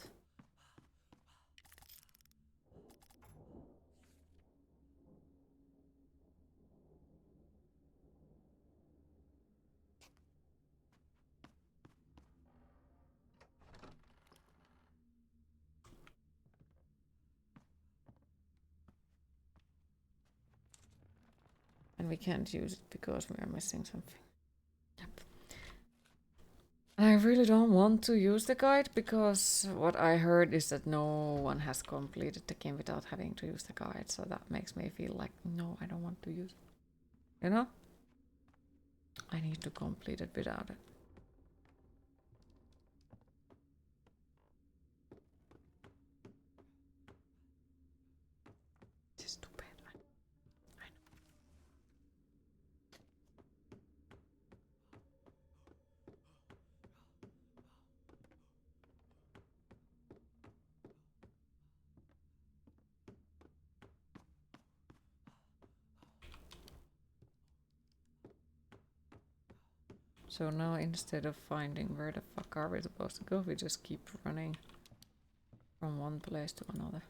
And we can't use it because we are missing something. Yep. I really don't want to use the guide because what I heard is that no one has completed the game without having to use the guide. So that makes me feel like, no, I don't want to use it. You know? I need to complete it without it. It's too bad. I know. So now instead of finding where the fuck are we supposed to go, we just keep running from one place to another.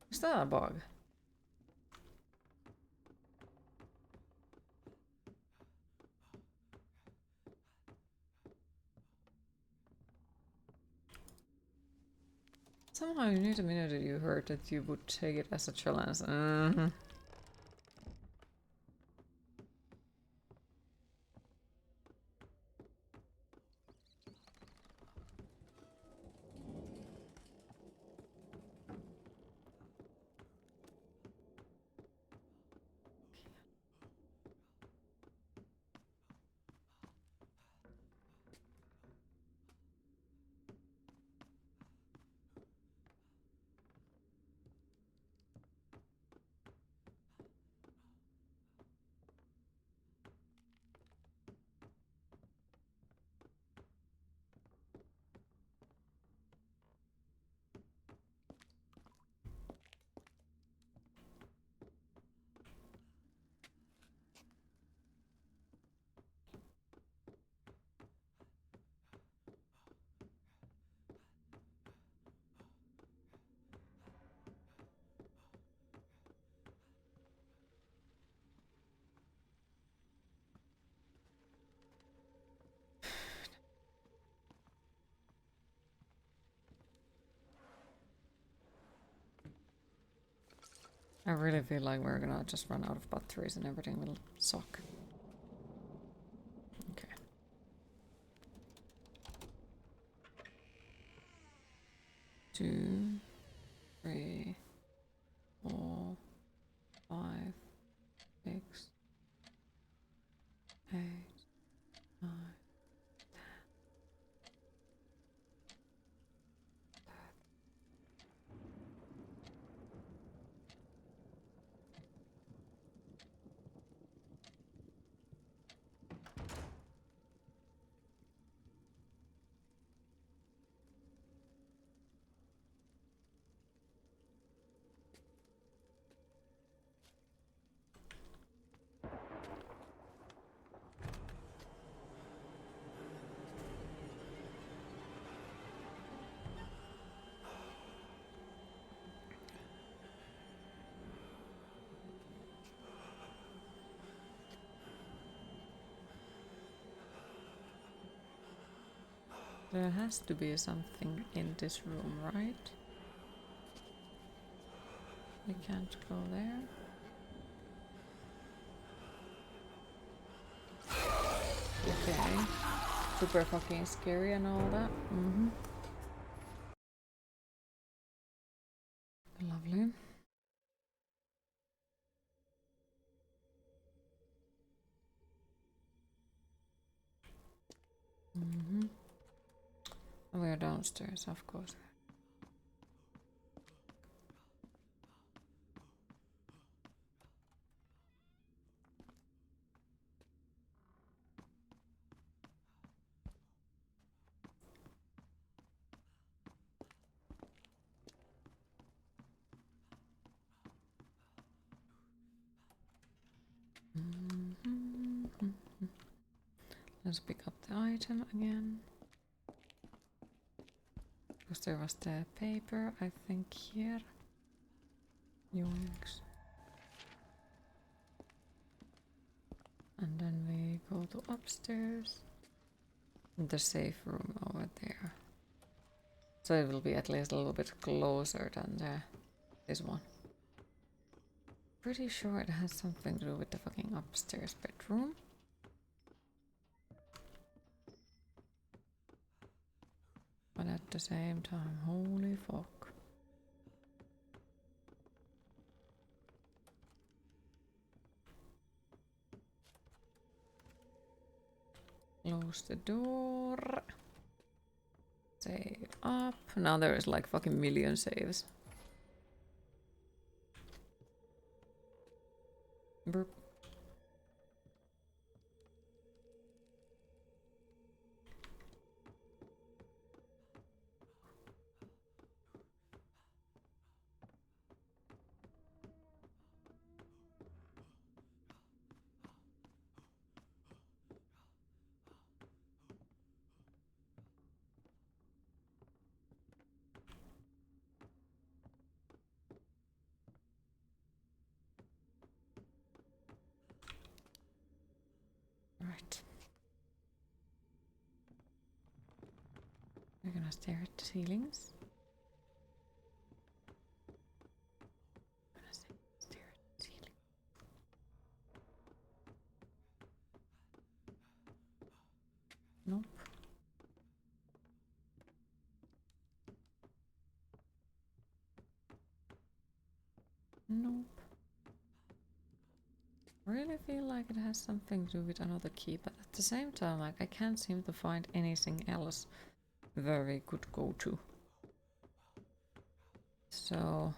Is that a bug? Somehow you need a minute that you heard that you would take it as a challenge. I really feel like we're gonna just run out of batteries and everything will suck. Okay. Two, 3, 4, 5, 6, 8, 9. There has to be something in this room, right? We can't go there. Okay. Super fucking scary and all that. Lovely. We're downstairs, of course. Let's pick up the item again. Because there was the paper, I think, here. Yoinks. And then we go to upstairs. The safe room over there. So it will be at least a little bit closer than this one. Pretty sure it has something to do with the fucking upstairs bedroom. But at the same time, holy fuck. Close the door. Save up. Now there is like fucking million saves. Burp. Right. We're gonna stare at the ceilings. Stare at the ceiling. Nope. Nope. I really feel like it has something to do with another key, but at the same time, like I can't seem to find anything else where we could go to. So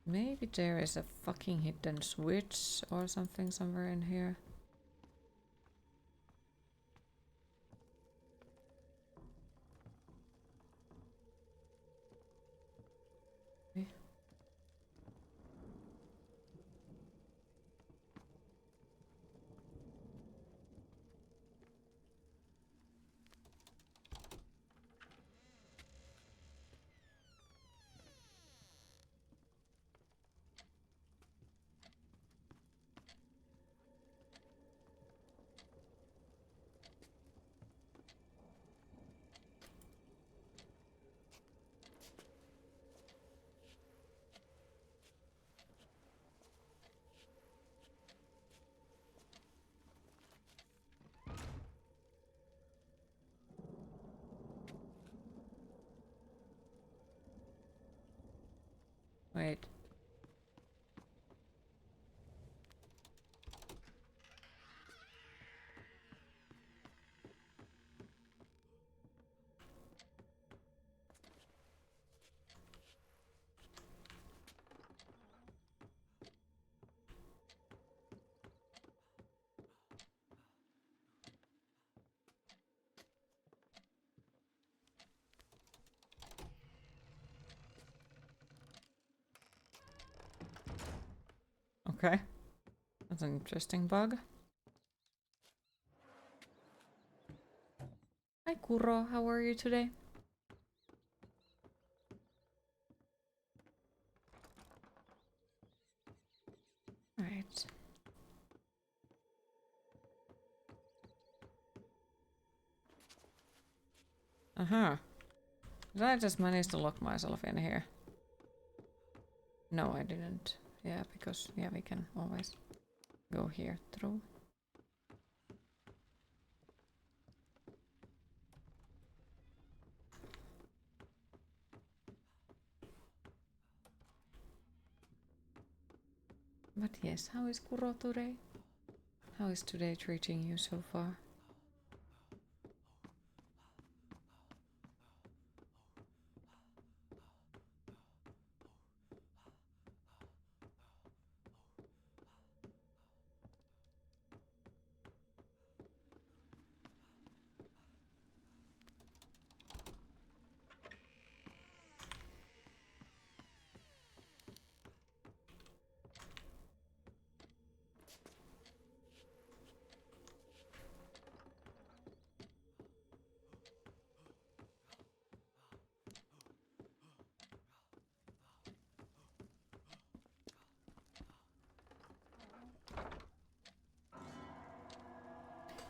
maybe there is a fucking hidden switch or something somewhere in here. Okay. Wait. Okay. That's an interesting bug. Hi Kuro, how are you today? Alright. Uh-huh. Did I just manage to lock myself in here? No, I didn't. Yeah, because, yeah, we can always go here through. But yes, how is Kuro today? How is today treating you so far?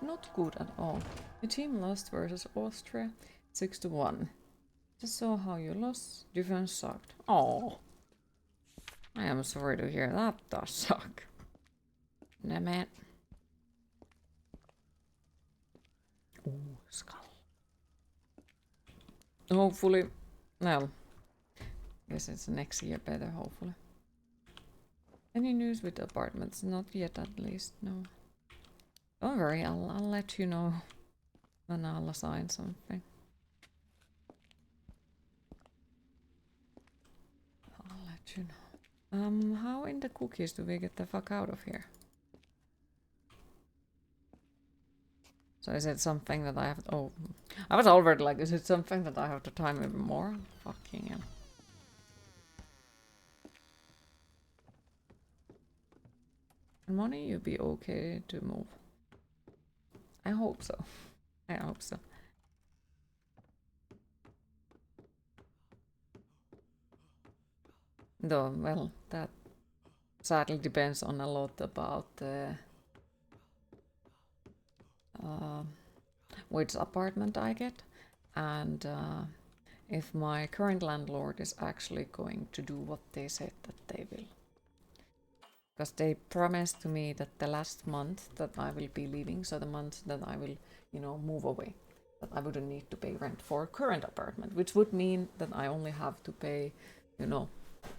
Not good at all. The team lost versus Austria 6-1. Just saw how you lost. Defense sucked. Oh, I am sorry to hear that does suck. Damn it. Ooh, skull. Hopefully, well, guess it's next year better, hopefully. Any news with apartments? Not yet, at least, no. Don't worry, I'll let you know when I'll assign something. I'll let you know. How in the cookies do we get the fuck out of here? So is it something that I have to, oh, I was already like, is it something that I have to time even more? Fucking hell. And money, you'll be okay to move. I hope so. I hope so. Though, well, that sadly depends on a lot about which apartment I get and if my current landlord is actually going to do what they said that they will. Because they promised to me that the last month that I will be leaving, so the month that I will, you know, move away, that I wouldn't need to pay rent for a current apartment, which would mean that I only have to pay, you know,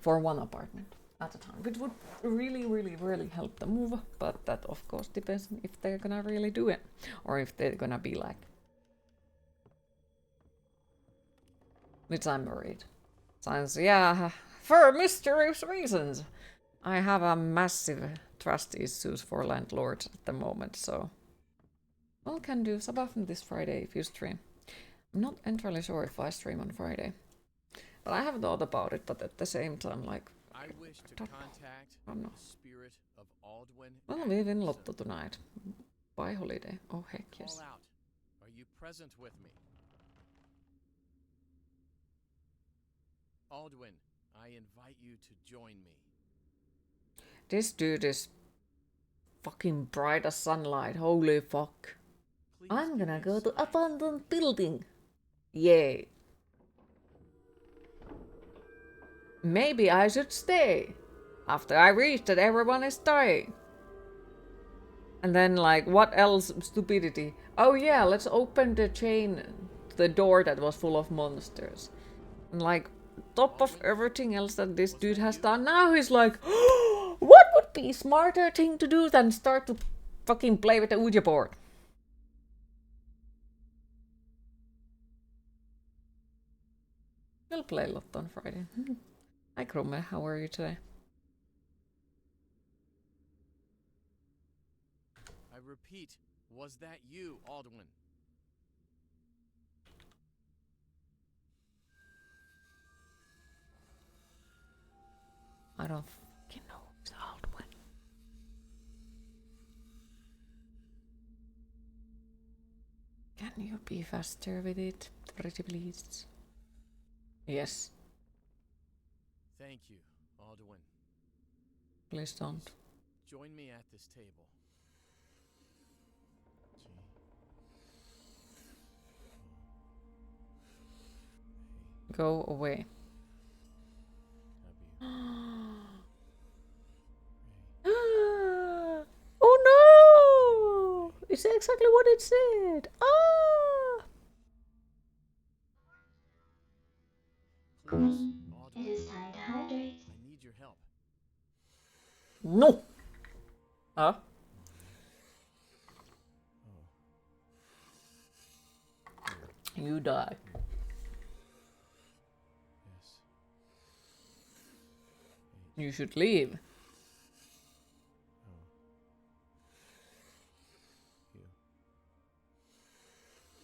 for one apartment at a time, which would really, really, really help the move. But that, of course, depends on if they're gonna really do it, or if they're gonna be like, which I'm worried. Sounds, yeah, for mysterious reasons. I have a massive trust issues for landlords at the moment, so... Well, can do. Sabafn this Friday if you stream. I'm not entirely sure if I stream on Friday. But I have thought about it, but at the same time, like... I wish to contact the spirit of Aldwin. Well, we're in Lotto tonight. By holiday. Oh, heck yes. Call out. Are you present with me? Aldwin, I invite you to join me. This dude is fucking bright as sunlight. Holy fuck. Please I'm give gonna me a go to sign. abandoned building. Yay. Maybe I should stay. After I reach that everyone is dying. And then like, what else stupidity? Oh yeah, let's open the chain, the door that was full of monsters. And like, top of everything else that this dude has done, now he's like, what would be a smarter thing to do than start to fucking play with the Ouija board? We'll play a lot on Friday. Hi Krumme, how are you today? I repeat, was that you, Aldwin? I don't fucking know who's Aldwin. Can you be faster with it, pretty please? Yes. Thank you, Aldwin. Please don't. Join me at this table. Go away. Oh no! It's exactly what it said. Ah! Please, Queen, it Aldwin. is time to hydrate. I need your help. No! Huh? You die. Yes. You should leave.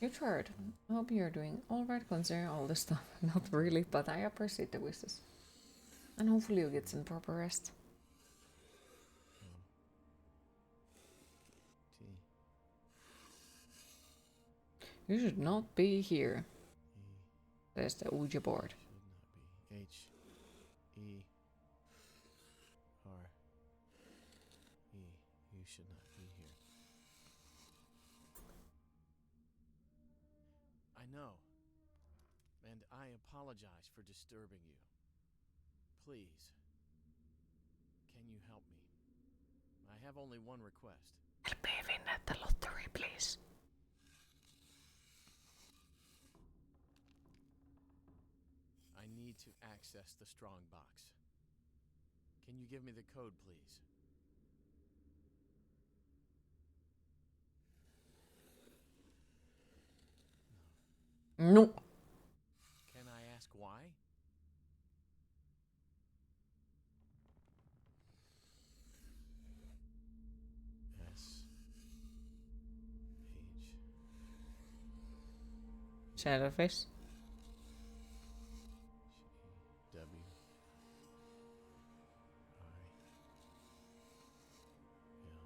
You tried. I hope you're doing alright considering all this stuff. Not really, but I appreciate the wishes. And hopefully you get some proper rest. You should not be here. There's the Ouija board. Should not be. H-E-R-E. You should not be here. I know. And I apologize for disturbing you. Please. Can you help me? I have only one request. Help me win at the lottery, please. I need to access the strong box. Can you give me the code, please? No. Can I ask why? S H Shadowface. W I L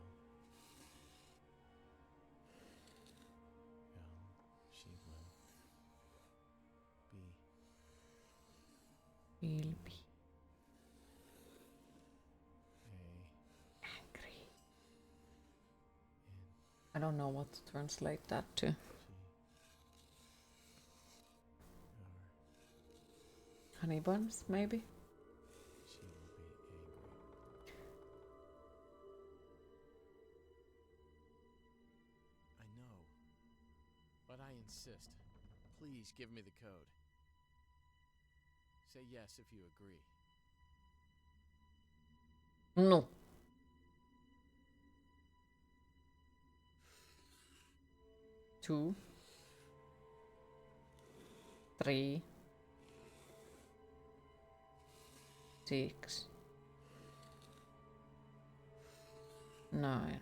she will be Will be a angry. I don't know what to translate that to. G Honey buns, maybe? she will be angry. I know, but I insist. Please give me the code. Say yes if you agree. No. Two. 3. 6. 9.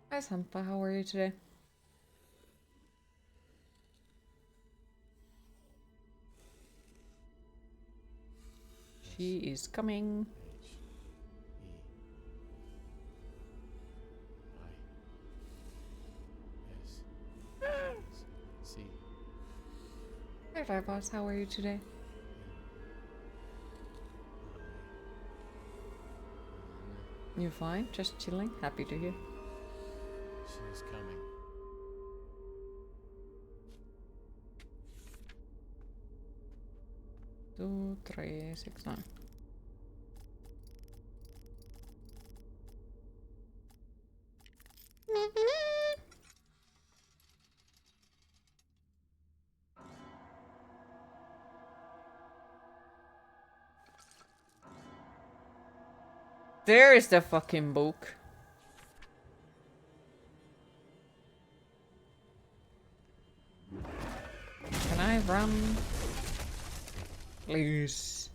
Hi Sampa, how are you today? She is coming. H-E-I-S-C. Hi Rybos, how are you today? You fine? Just chilling? Happy to hear. She's coming. 2, 3, 6, 9. There is the fucking book. Can I run? Please.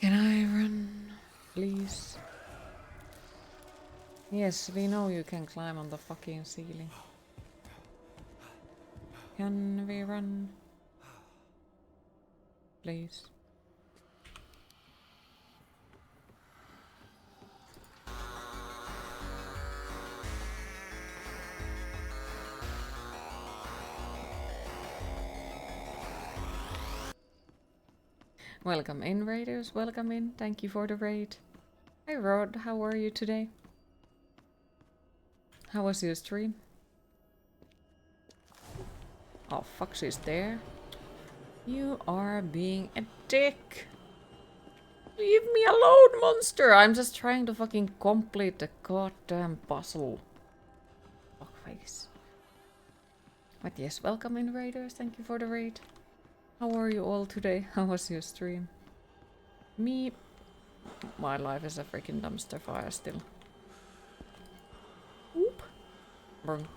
Can I run? Please. Yes, we know you can climb on the fucking ceiling. Can we run? Please. Welcome in, raiders. Welcome in. Thank you for the raid. Hi, Rod. How are you today? How was your stream? Oh, fuck, she's there. You are being a dick. Leave me alone, monster. I'm just trying to fucking complete the goddamn puzzle. Fuckface. But yes, welcome in, raiders. Thank you for the raid. How are you all today? How was your stream? Me... My life is a freaking dumpster fire still. Oop. Brunk.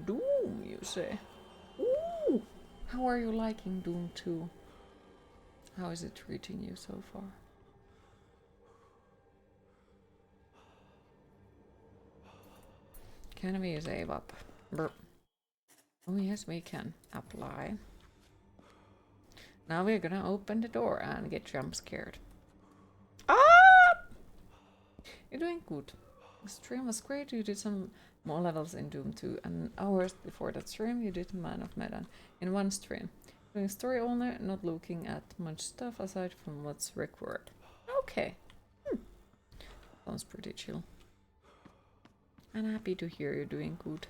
Doom, you say? Ooh! How are you liking Doom 2? How is it treating you so far? Can we save up? Brr. Oh yes, we can. Apply. Now we're gonna open the door and get jump scared. Ah! You're doing good. The stream was great. You did some more levels in Doom 2, and hours before that stream you did Man of Medan in one stream. Doing story only, not looking at much stuff aside from what's required. Okay. Sounds pretty chill. I'm happy to hear you're doing good.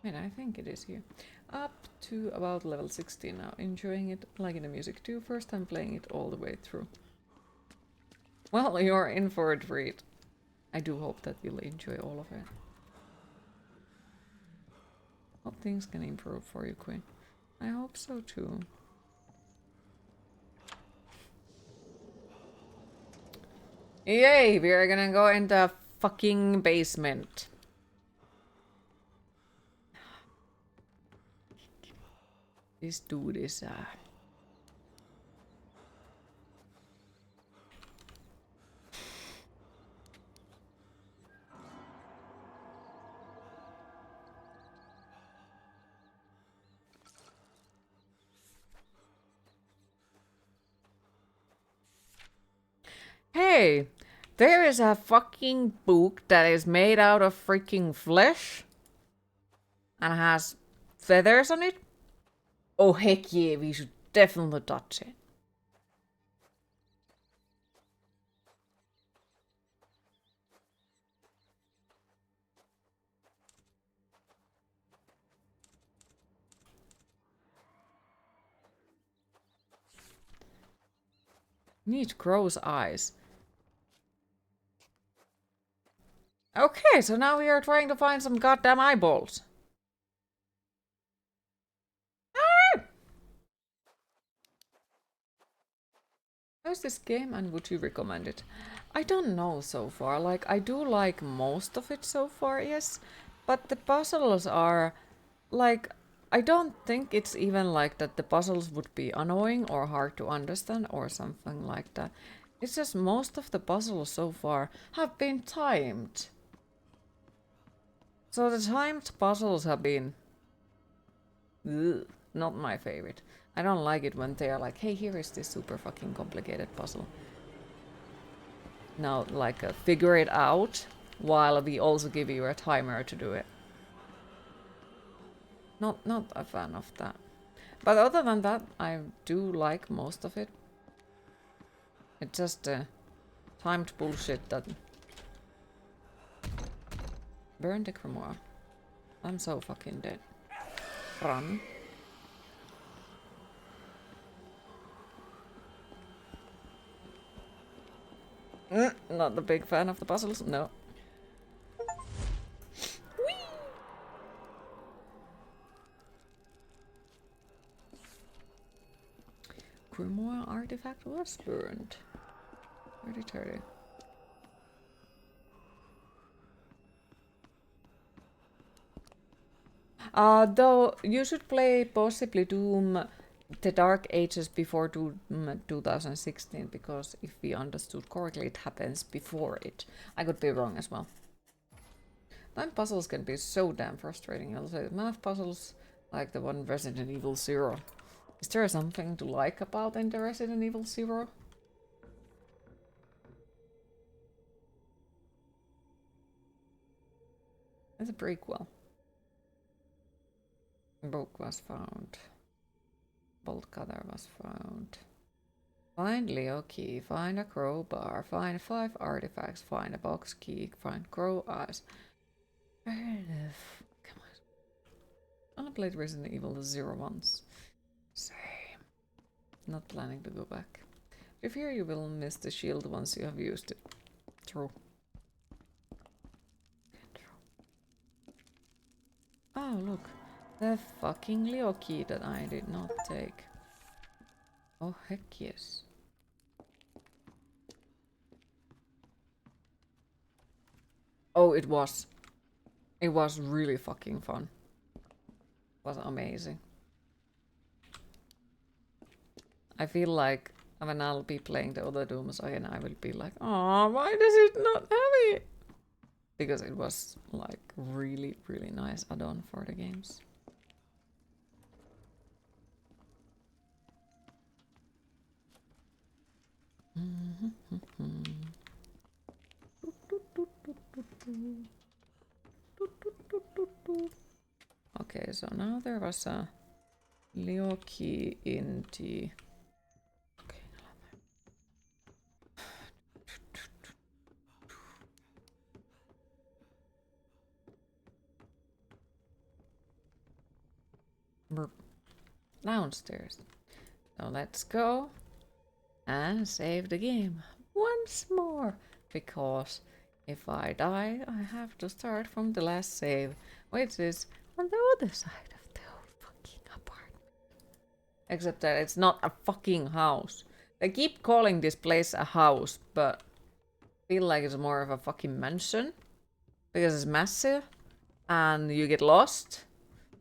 Wait, I think it is here. Up to about level 16 now. Enjoying it, liking the music too. First time playing it all the way through. Well, you're in for a treat. I do hope that you'll enjoy all of it. Hope things can improve for you, Queen. I hope so too. Yay! We are gonna go in the fucking basement. This dude is Hey! There is a fucking book that is made out of freaking flesh and has feathers on it. Oh heck yeah, we should definitely touch it. Neat crow's eyes. Okay, so now we are trying to find some goddamn eyeballs. How's this game and would you recommend it? I don't know so far. Like, I do like most of it so far, yes. But the puzzles are, like, I don't think it's even like that the puzzles would be annoying or hard to understand or something like that. It's just most of the puzzles so far have been timed. So the timed puzzles have been... ugh, not my favorite. I don't like it when they are like, hey, here is this super fucking complicated puzzle. Now, like, figure it out, while we also give you a timer to do it. Not a fan of that. But other than that, I do like most of it. It's just timed bullshit that... Burn the grimoire. I'm so fucking dead. Run. Not a big fan of the puzzles, no. Whee! Grimoire artifact was burned. 30. Though you should play possibly Doom the Dark Ages before Doom 2016, because if we understood correctly, it happens before it. I could be wrong as well. Time puzzles can be so damn frustrating. I'll say math puzzles, like the one Resident Evil 0. Is there something to like about in the Resident Evil 0? It's a prequel. Book was found. Bolt cutter was found. Find Leo key, find a crowbar, find 5 artifacts, find a box key, find crow eyes. Where the fuck am I? I only played Resident Evil 0 once. Same. Not planning to go back. I fear you will miss the shield once you have used it. True. Oh, look. The fucking Leo key that I did not take. Oh, heck yes. Oh, it was. It was really fucking fun. It was amazing. I feel like when I'll be playing the other Dooms again, I will be like, oh, why does it not have it? Because it was like really, really nice add-on for the games. Okay, so now there was a Leo key in the... Okay. Downstairs. So let's go and save the game once more, because if I die, I have to start from the last save, which is on the other side of the whole fucking apartment. Except that it's not a fucking house. They keep calling this place a house, but I feel like it's more of a fucking mansion, because it's massive and you get lost.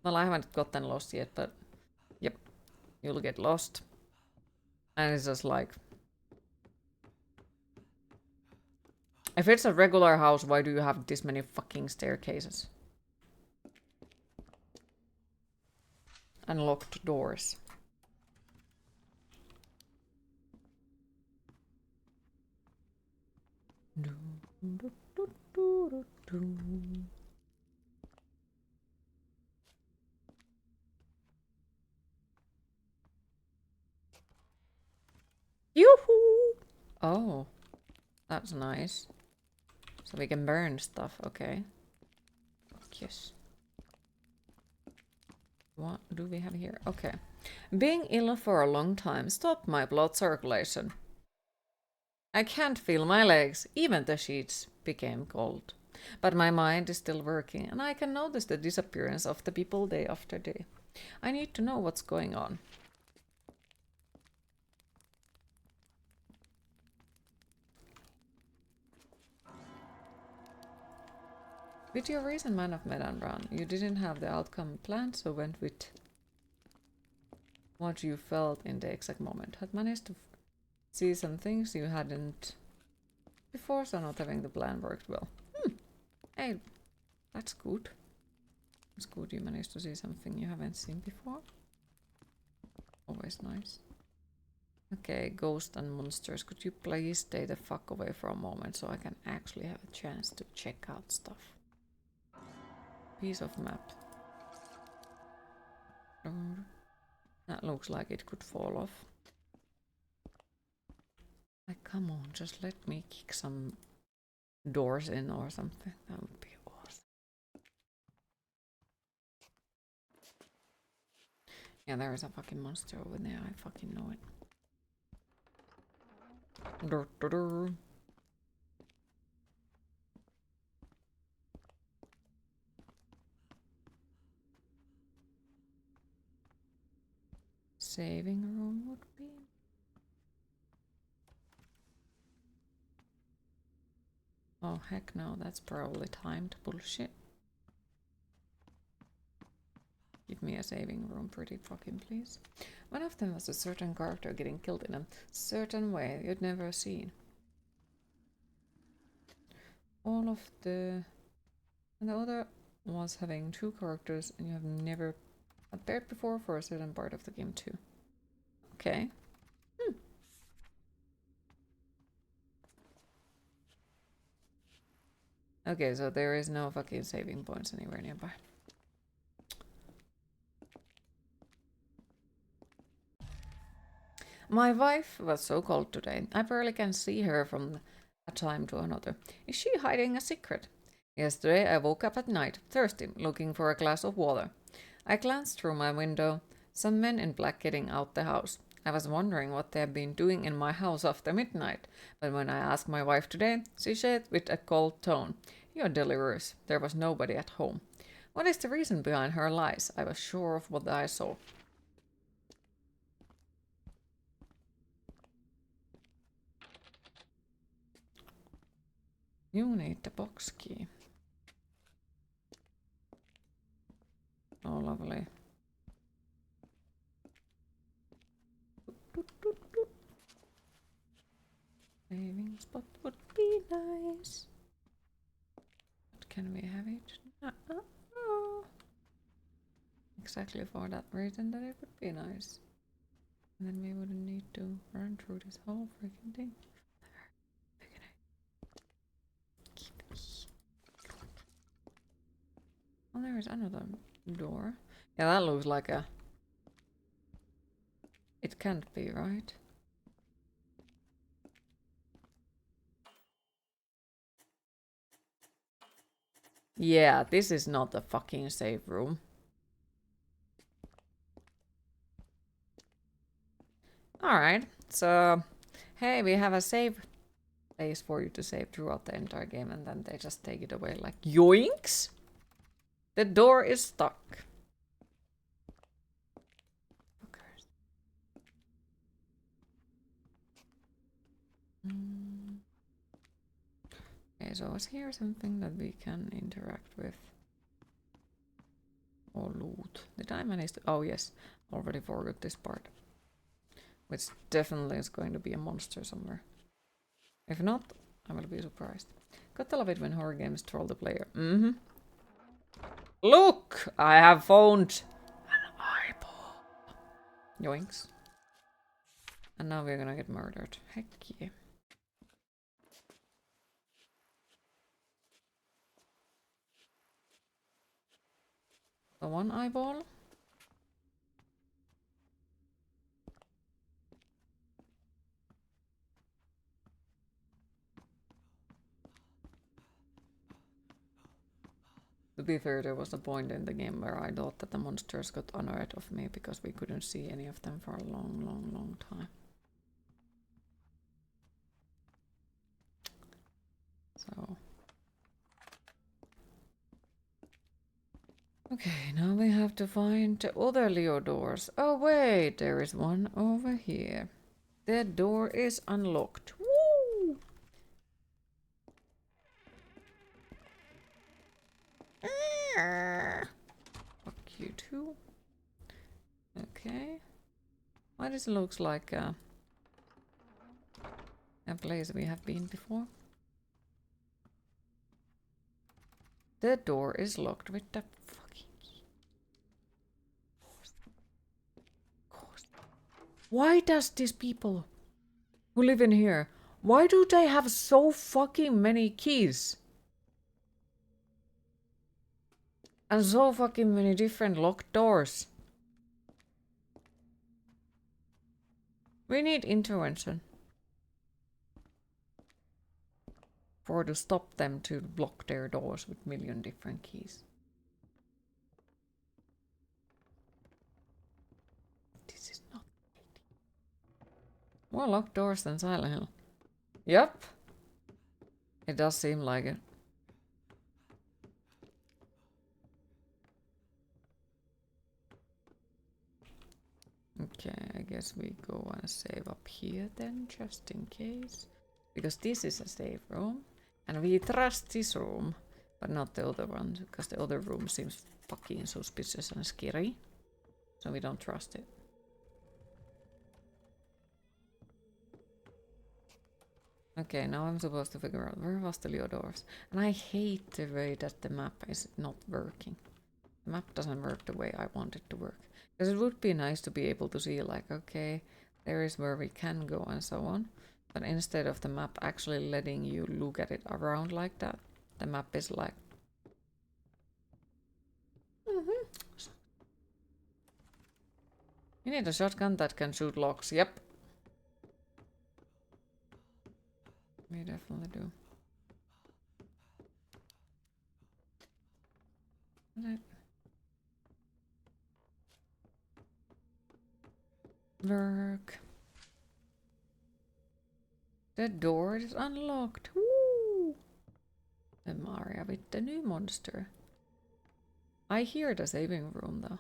Well, I haven't gotten lost yet, but yep, you'll get lost. And it's just like, if it's a regular house, why do you have this many fucking staircases? And locked doors. Yoo-hoo! Oh, that's nice. So we can burn stuff, okay. Yes. What do we have here? Okay. Being ill for a long time stopped my blood circulation. I can't feel my legs, even the sheets became cold. But my mind is still working, and I can notice the disappearance of the people day after day. I need to know what's going on. With your recent Man of Medan run, you didn't have the outcome planned, so went with what you felt in the exact moment. Had managed to see some things you hadn't before, so not having the plan worked well. Hey, that's good. It's good you managed to see something you haven't seen before. Always nice. Okay, ghosts and monsters, could you please stay the fuck away for a moment so I can actually have a chance to check out stuff? Piece of map. That looks like it could fall off. Like, come on, just let me kick some doors in or something. That would be awesome. Yeah, there is a fucking monster over there. I fucking know it. Dur, dur, dur. Saving room would be Oh, heck no, that's probably timed bullshit. Give me a saving room, pretty fucking please. One of them was a certain character getting killed in a certain way you'd never seen. All of the... And the other was having two characters and you have never appeared before for a certain part of the game too. Okay. Okay, so there is no fucking saving points anywhere nearby. My wife was so cold today. I barely can see her from a time to another. Is she hiding a secret? Yesterday I woke up at night, thirsty, looking for a glass of water. I glanced through my window. Some men in black getting out the house. I was wondering what they had been doing in my house after midnight, but when I asked my wife today, she said with a cold tone, "You're delirious. There was nobody at home." What is the reason behind her lies? I was sure of what I saw. You need the box key. Oh, lovely. Saving spot would be nice. But can we have it? Exactly for that reason that it would be nice. And then we wouldn't need to run through this whole freaking thing. Oh, there is another door. Yeah, that looks like a... It can't be, right? Yeah, this is not a fucking safe room. Alright, so... Hey, we have a save place for you to save throughout the entire game, and then they just take it away like yoinks! The door is stuck. Okay, so is here something that we can interact with? Or loot? Did I manage to... Oh yes, already forgot this part. Which definitely is going to be a monster somewhere. If not, I will be surprised. Gotta love it when horror games troll the player. Look! I have found an eyeball. Yoinks. And now we're gonna get murdered. Heck yeah. The one eyeball? To be fair, there was a point in the game where I thought that the monsters got annoyed of me because we couldn't see any of them for a long, long, long time. So... Okay, now we have to find the other Leo doors. Oh wait, there is one over here. The door is unlocked. Woo! Fuck you too. Okay. Why does it look like a place we have been before? The door is locked with the fucking key. Of course. Why does these people who live in here, why do they have so fucking many keys? And so fucking many different locked doors. We need intervention. For to stop them to block their doors with million different keys. This is not more locked doors than Silent Hill. Yep. It does seem like it. Okay, I guess we go and save up here then, just in case. Because this is a safe room. And we trust this room, but not the other one, because the other room seems fucking suspicious and scary. So we don't trust it. Okay, now I'm supposed to figure out where was the Leodorus. And I hate the way that the map is not working. The map doesn't work the way I want it to work. Because it would be nice to be able to see like, okay, there is where we can go and so on. But instead of the map actually letting you look at it around like that, the map is like... You need a shotgun that can shoot locks. Yep. We definitely do. Right. Work. The door is unlocked. Woo! The Maria with the new monster. I hear the saving room though.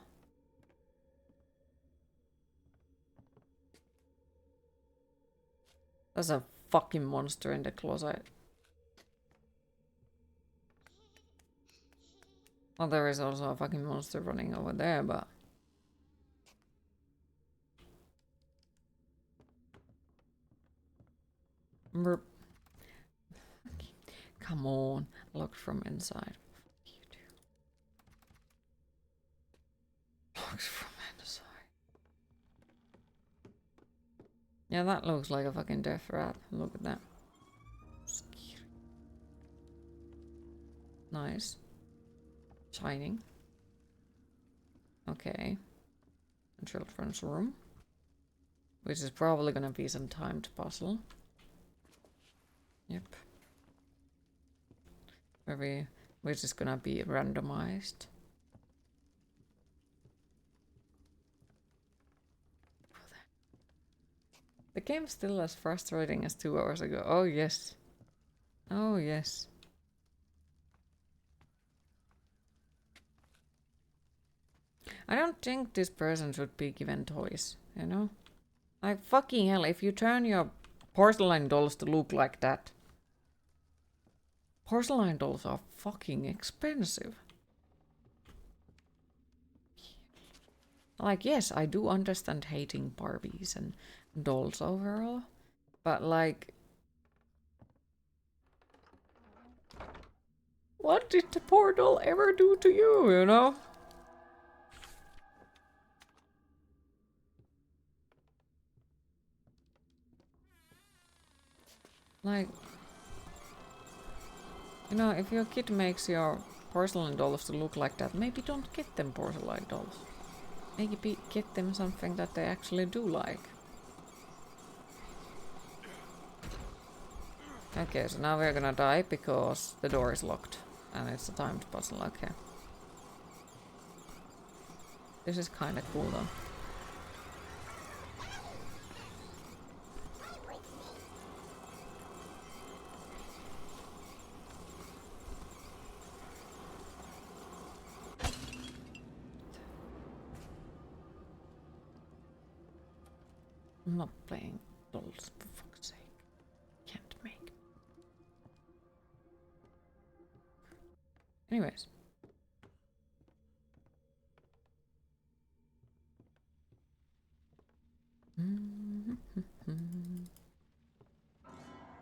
There's a fucking monster in the closet. Well, there is also a fucking monster running over there, but... Burp. Come on, locked from inside. You do. Locked from inside. Yeah, that looks like a fucking death rat. Look at that. Scary. Nice. Shining. Okay. Children's room. Which is probably gonna be some timed puzzle. Yep. Which is gonna be randomized. The game's still as frustrating as 2 hours ago. Oh yes. Oh yes. I don't think this person should be given toys, you know? Like fucking hell, if you turn your porcelain dolls to look like that. Porcelain dolls are fucking expensive. Like, yes, I do understand hating Barbies and dolls overall, but like... What did the poor doll ever do to you, you know? Like... You know, if your kid makes your porcelain dolls to look like that, maybe don't get them porcelain dolls. Maybe get them something that they actually do like. Okay, so now we're gonna die because the door is locked. And it's a timed puzzle, okay. This is kinda cool though. I'm not playing dolls, for fuck's sake. Can't make. Anyways.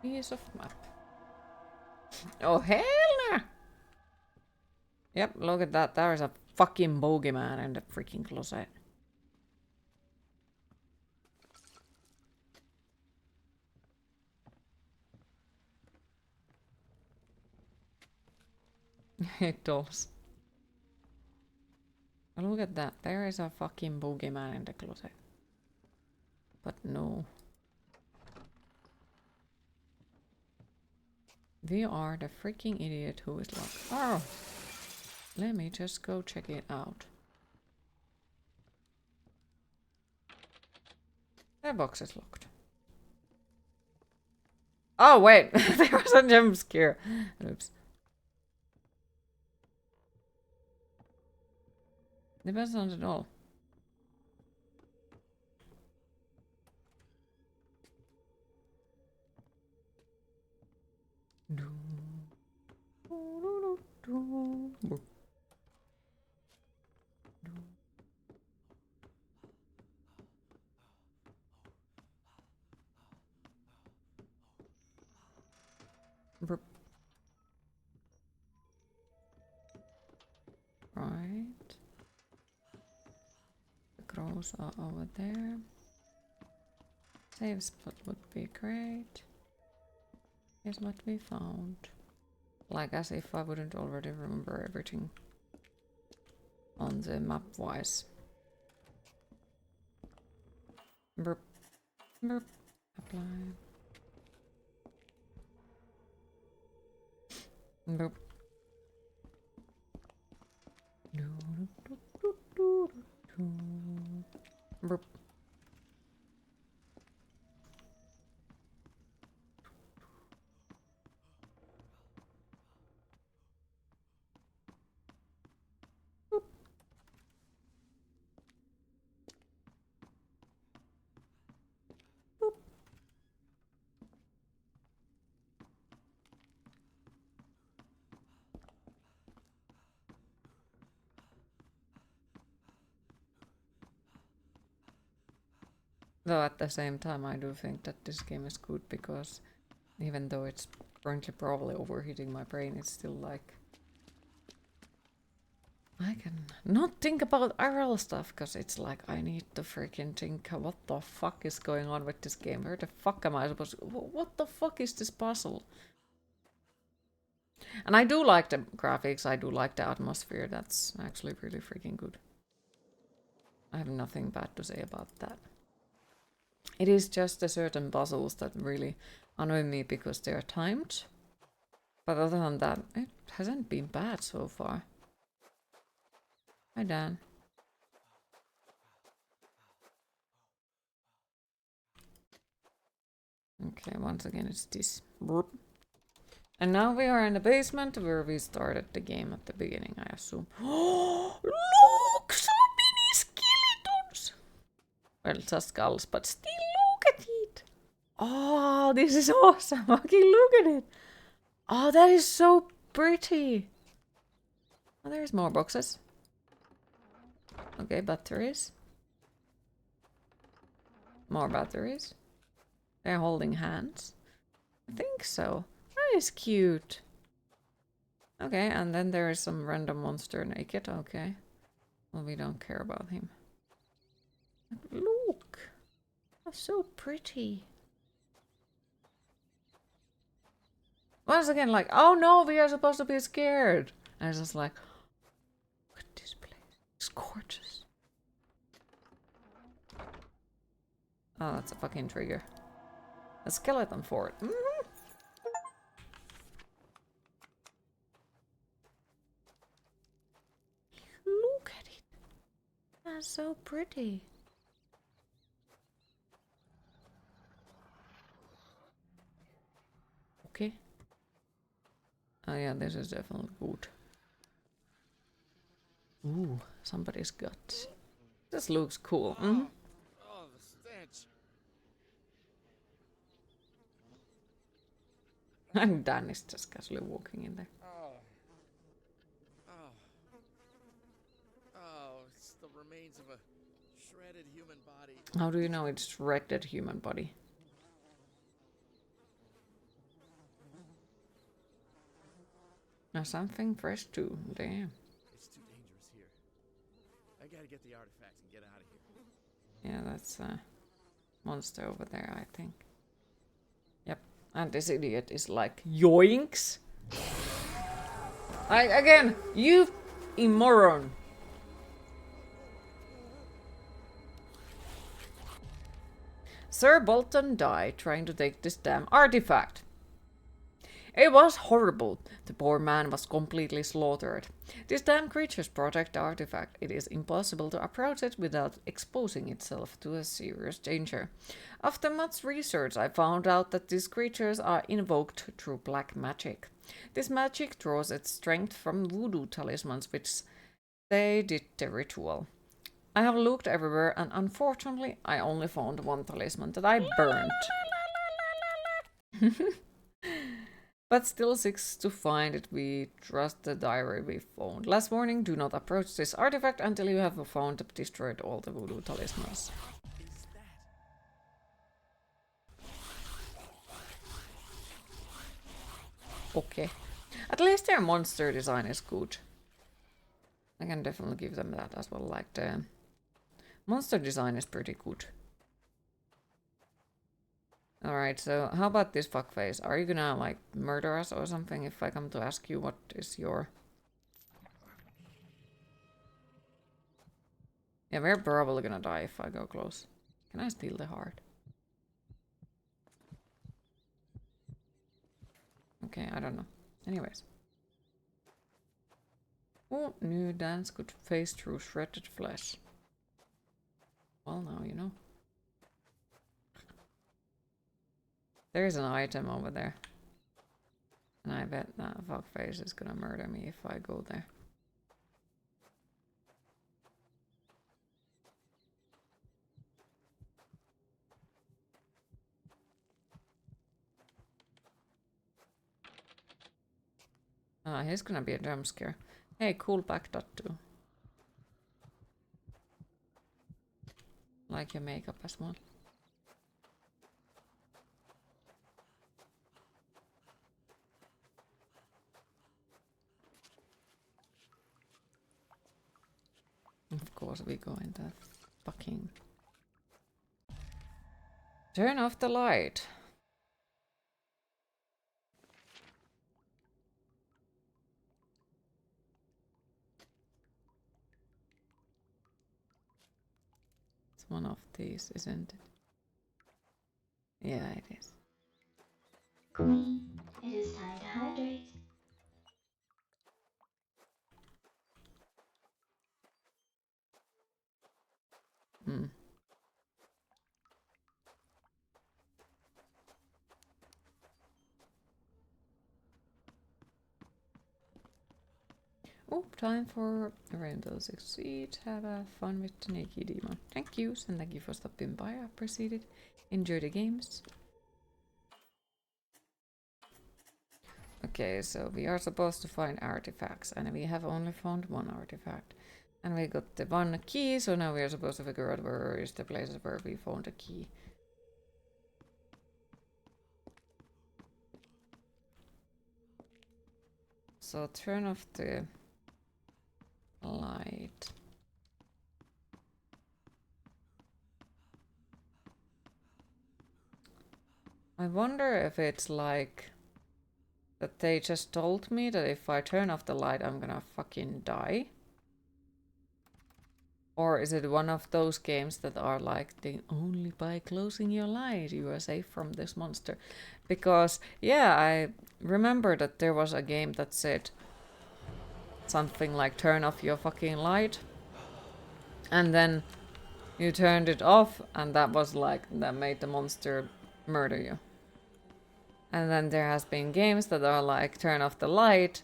Piece of map. Oh hell no! Yep, look at that. There is a fucking bogeyman in the freaking closet. It does. Look at that. There is a fucking bogeyman in the closet. But no. We are the freaking idiot who is locked. Oh! Let me just go check it out. That box is locked. Oh wait! There was a jump scare. Oops. Depends on the doll. Burp. Right. The crows are over there. Save spot would be great. Here's what we found. Like as if I wouldn't already remember everything on the map wise. Burp. Burp. Apply. Burp. Burp. Though at the same time I do think that this game is good because even though it's currently probably overheating my brain, it's still like I can not think about IRL stuff because it's like I need to freaking think what the fuck is going on with this game. Where the fuck am I supposed to... What the fuck is this puzzle? And I do like the graphics, I do like the atmosphere, that's actually really freaking good. I have nothing bad to say about that. It is just the certain puzzles that really annoy me because they are timed. But other than that, it hasn't been bad so far. Hi Dan. Okay, once again it's this. And now we are in the basement where we started the game at the beginning, I assume. Oh, look! So many skeletons! Well, just skulls, but still look at it! Oh, this is awesome! Okay, look at it! Oh, that is so pretty! Oh, there's more boxes. Okay, batteries. More batteries. They're holding hands. I think so. That is cute. Okay, and then there is some random monster naked. Okay. Well, we don't care about him. Look! That's so pretty. Once again, like, oh no, we are supposed to be scared. I was just like, look at this place. It's gorgeous. Oh, that's a fucking trigger. A skeleton fort. Mm-hmm. Look at it. That's so pretty. Okay. Oh yeah, this is definitely good. Ooh, somebody's got. This looks cool. Mm-hmm. Oh, the stench. And Dan is just casually walking in there. Oh, it's the remains of a shredded human body. How do you know it's shredded human body? Now something fresh too. Damn. It's too dangerous here. I gotta get the artifact and get out of here. Yeah, that's a monster over there, I think. Yep. And this idiot is like, yoinks! Again, you moron! Sir Bolton died trying to take this damn artifact. It was horrible. The poor man was completely slaughtered. This damn creature's protect the artifact. It is impossible to approach it without exposing itself to a serious danger. After much research, I found out that these creatures are invoked through black magic. This magic draws its strength from voodoo talismans, which they did the ritual. I have looked everywhere, and unfortunately, I only found one talisman that I burnt. But still seeks to find it. We trust the diary we found. Last warning, do not approach this artifact until you have found and destroyed all the voodoo talismans. okay. At least their monster design is good. I can definitely give them that as well. Like the monster design is pretty good. Alright, so how about this fuckface? Are you gonna like murder us or something if I come to ask you what is your... Yeah, we're probably gonna die if I go close. Can I steal the heart? Okay, I don't know. Anyways. Oh, new dance could phase through shredded flesh. Well, now you know. There is an item over there. And I bet that fuckface is gonna murder me if I go there. Ah, he's gonna be a jump scare. Hey, cool back tattoo. Like your makeup as well. Of course we go in that fucking... Turn off the light. It's one of these, isn't it? Yeah, it is. Queen, it is time to hydrate. Hmm. Oh, time for Rainbow Succeed. Have a fun with the Naked Demon. Thank you, and thank you for stopping by. I appreciate it. Enjoy the games. Okay, so we are supposed to find artifacts, and we have only found one artifact. And we got the one key, so now we are supposed to figure out where is the place where we found the key. So turn off the light. I wonder if it's like that they just told me that if I turn off the light I'm gonna fucking die. Or is it one of those games that are like the only by closing your light you are safe from this monster? Because yeah, I remember that there was a game that said something like turn off your fucking light. And then you turned it off and that was like, that made the monster murder you. And then there has been games that are like turn off the light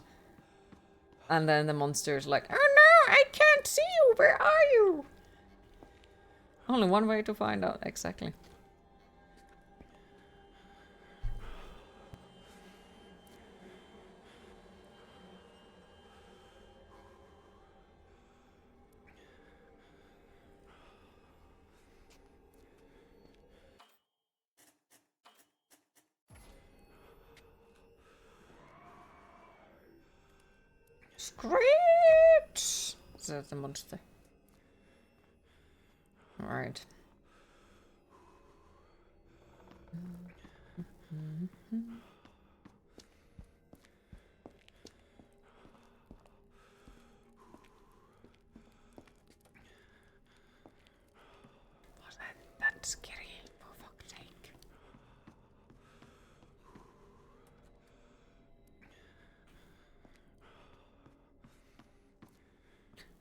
and then the monster's like, oh no, I can't see you, where are you? Only one way to find out, exactly. Screech! That's the monster. Alright. Was that scary? For fuck's sake.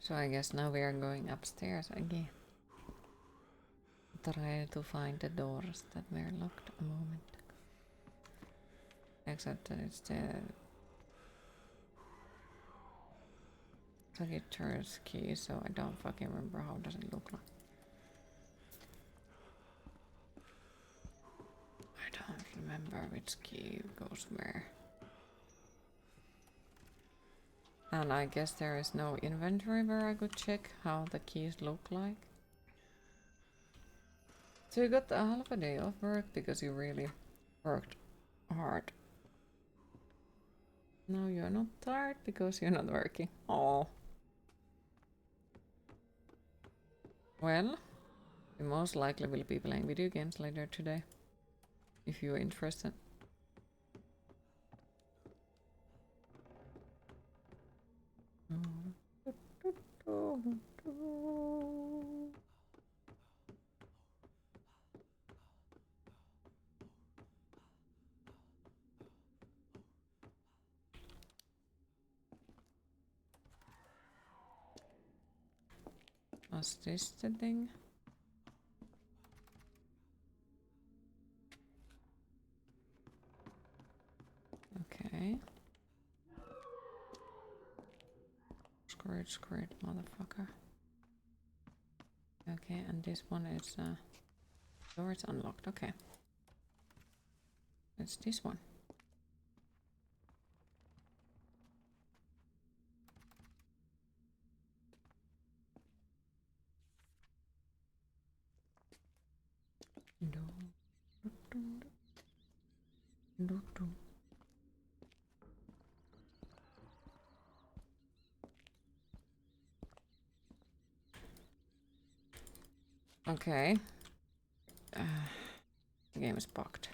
So I guess now we are going upstairs again. Try to find the doors that were locked a moment ago. Except that it's the Sagittarius key, so I don't fucking remember how does it look like. I don't remember which key goes where. And I guess there is no inventory where I could check how the keys look like. So you got a half a day off work because you really worked hard. No, you're not tired because you're not working. Oh. Well, you most likely will be playing video games later today. If you're interested. Was this the thing? Okay. Screw it, motherfucker. Okay, and this one is door is unlocked. Okay. It's this one. Okay. The game is bugged.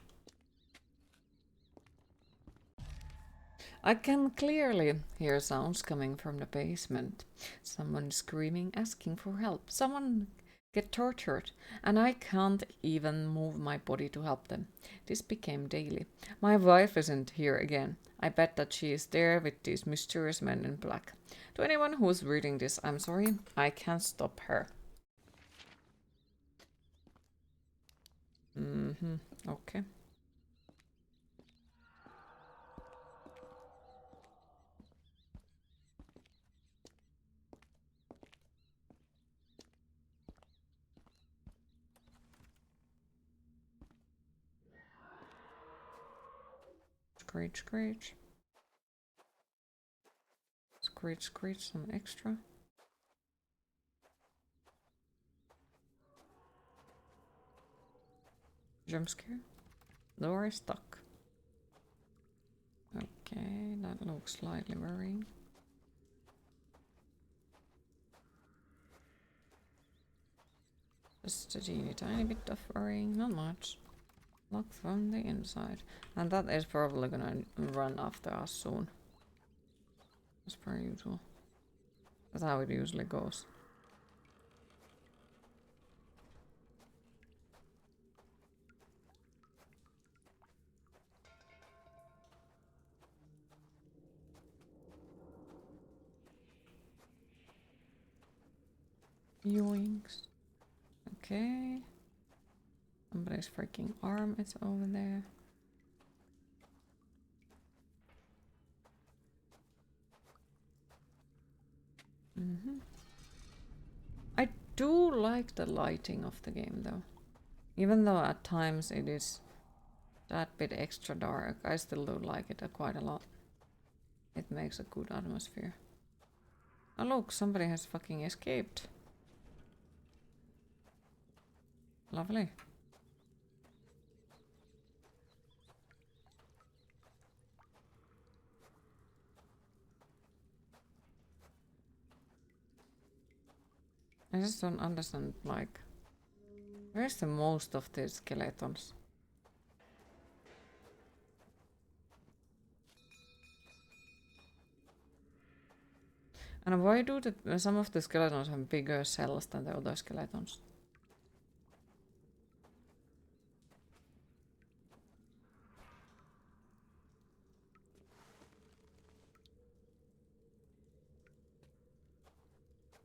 I can clearly hear sounds coming from the basement. Someone screaming, asking for help. Someone get tortured, and I can't even move my body to help them. This became daily. My wife isn't here again. I bet that she is there with these mysterious men in black. To anyone who's reading this, I'm sorry, I can't stop her. Okay. Screech, screech. Screech, screech, some extra. Jump scare. Door is stuck. Okay, that looks slightly worrying. Just a teeny tiny bit of worrying, not much. Locked from the inside. And that is probably gonna run after us soon. As per usual. That's how it usually goes. Yoinks. Okay. Somebody's freaking arm is over there. I do like the lighting of the game though. Even though at times it is that bit extra dark, I still do like it quite a lot. It makes a good atmosphere. Oh look, somebody has fucking escaped. Lovely. I just don't understand, like, where's the most of these skeletons? And why do some of the skeletons have bigger cells than the other skeletons?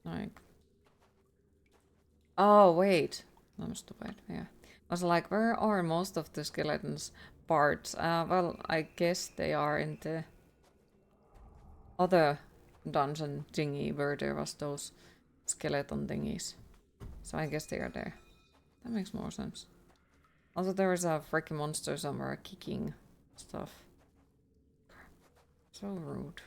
Like, oh wait, I'm stupid. Yeah, I was like, where are most of the skeletons parts? Well, I guess they are in the other dungeon thingy where there was those skeleton thingies. So I guess they are there. That makes more sense. Also, there is a freaking monster somewhere kicking stuff. So rude.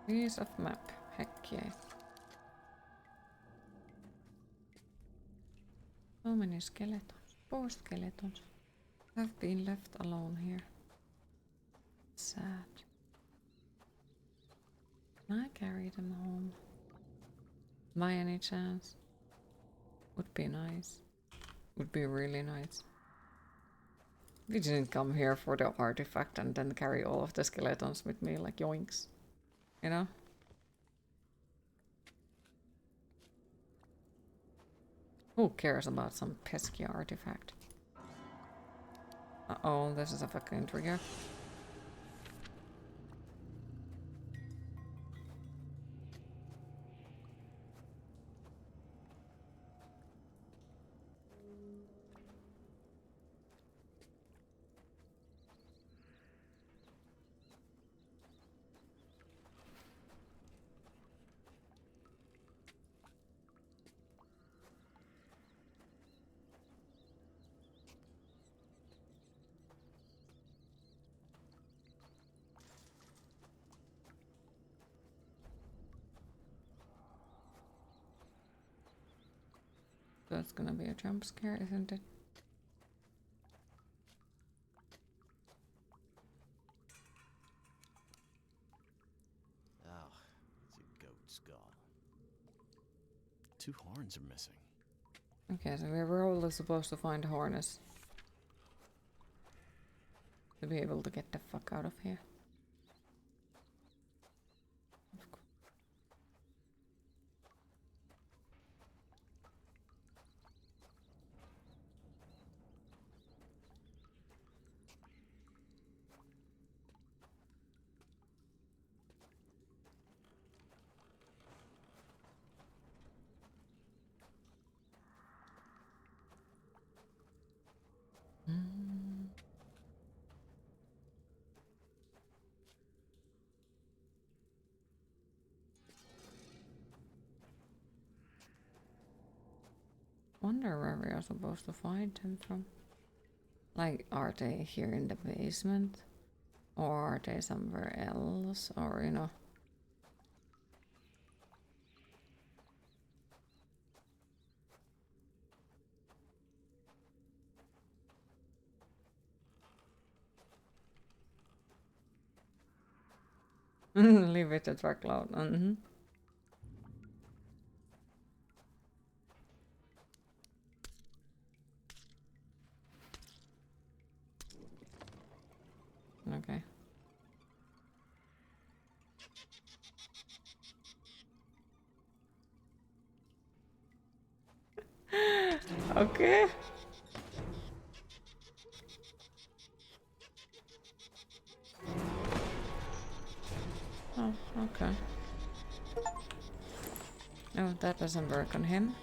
Piece of map. Heck yeah. So many skeletons. Poor skeletons. Have been left alone here. Sad. Can I carry them home? By any chance? Would be nice. Would be really nice. We didn't come here for the artifact and then carry all of the skeletons with me like yoinks. You know? Who cares about some pesky artifact? Uh-oh, this is a fucking trigger. That's gonna be a jump scare, isn't it? Oh, it's a goat skull. 2 horns are missing. Okay, so we were probably supposed to find harness to be able to get the fuck out of here. Of course. Wonder where we are supposed to find them from. Like, are they here in the basement? Or are they somewhere else? Or, you know. Leave it at track loud. Okay. Okay. Oh, okay. No, that doesn't work on him.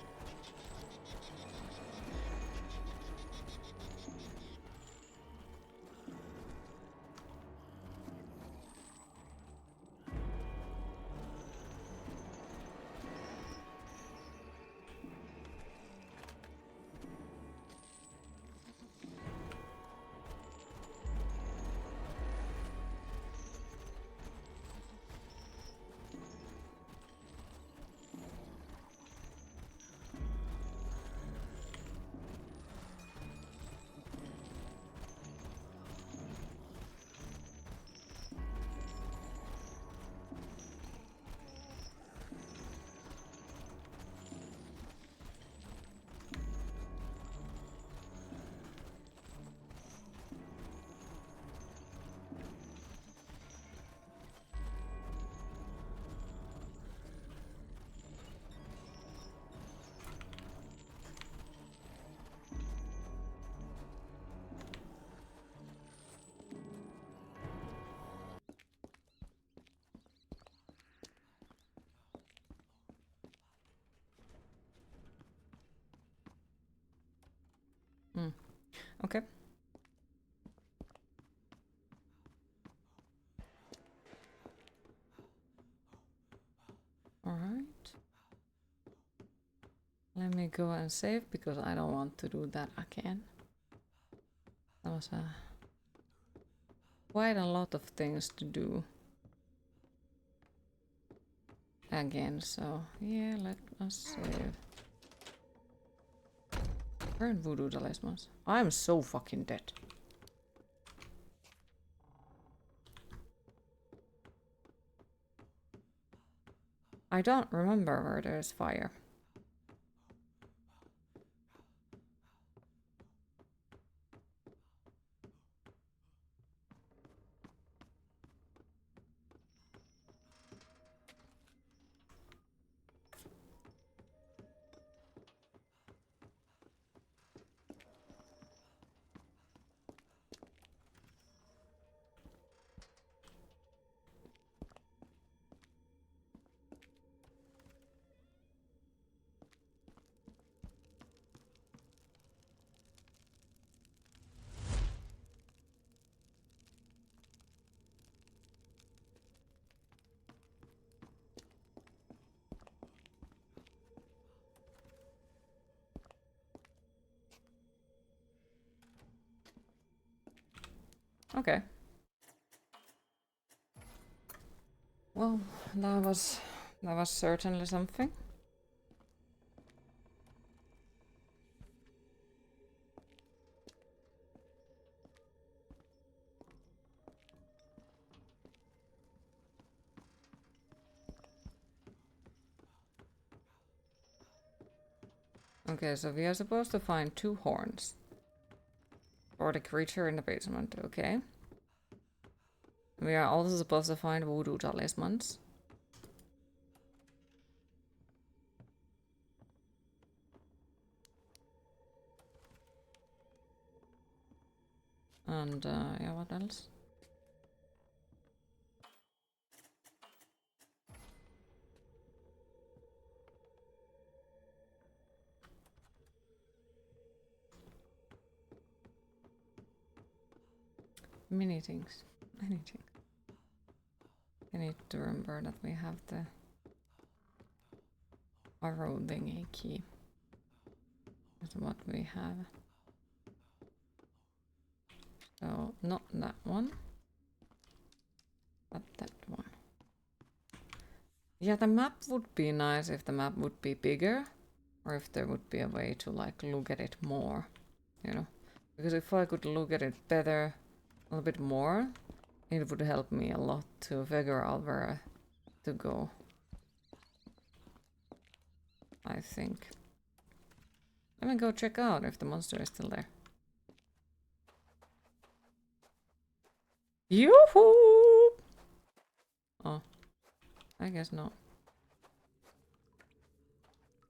Okay. Alright. Let me go and save because I don't want to do that again. That was quite a lot of things to do. again, so yeah, let us save. Burn voodoo talismans. I'm so fucking dead. I don't remember where there's fire. Okay. Well, that was certainly something. Okay, so we are supposed to find 2 horns. For the creature in the basement, okay. We are also supposed to find voodoo talismans. And, yeah, what else? Many things. Many things. I need to remember that we have the arrow thingy key. That's what we have. So, not that one. But that one. Yeah, the map would be nice if the map would be bigger. Or if there would be a way to, like, look at it more. You know? Because if I could look at it better, a little bit more, it would help me a lot to figure out where to go. I think. Let me go check out if the monster is still there. Yoo-hoo! Oh, I guess not.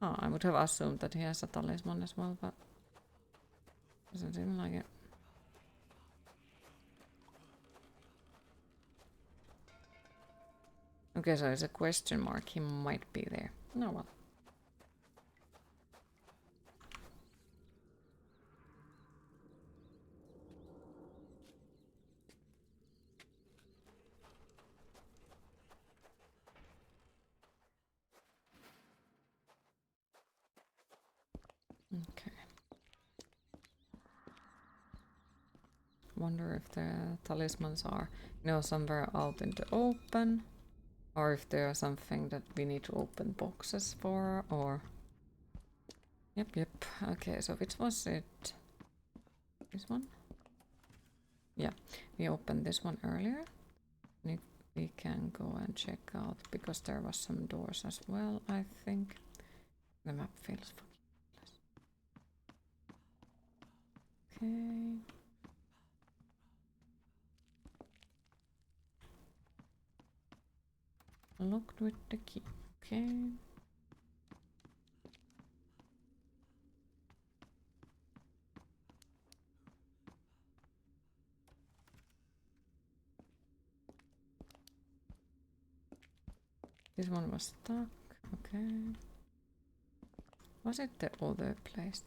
Oh, I would have assumed that he has a talisman as well, but doesn't seem like it. Okay, so it's a question mark. He might be there. No, well. Okay. Wonder if the talismans are, you know, somewhere out in the open, or if there are something that we need to open boxes for, or... Yep. Okay, so which was it? This one? Yeah, we opened this one earlier. And we can go and check out, because there was some doors as well, I think. The map feels fucking okay. Locked with the key. Okay. This one was stuck. Okay. Was it the other place?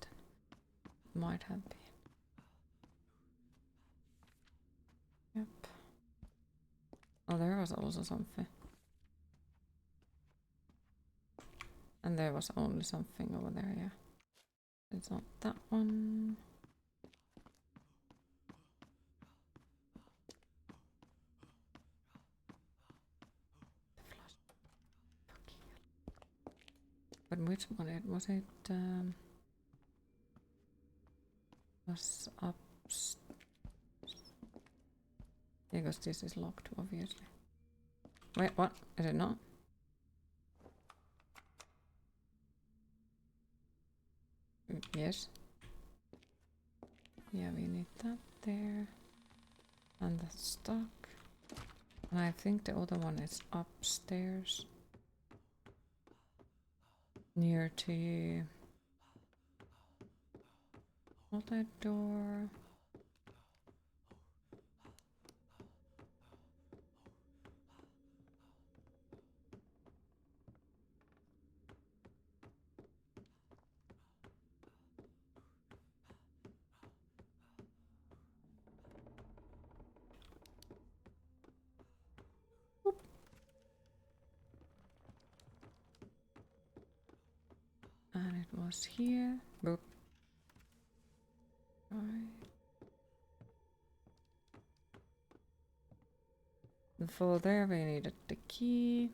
Might have been. Yep. Oh, there was also something. And there was only something over there, yeah. It's not that one. The flash. Fuck But which one it was? It was up. Because this is locked, obviously. Wait, what? Is it not? Yes. Yeah, we need that there. And that's stuck. And I think the other one is upstairs. Near to... Not that door. And it was here. Boop. Right. And for there we needed the key.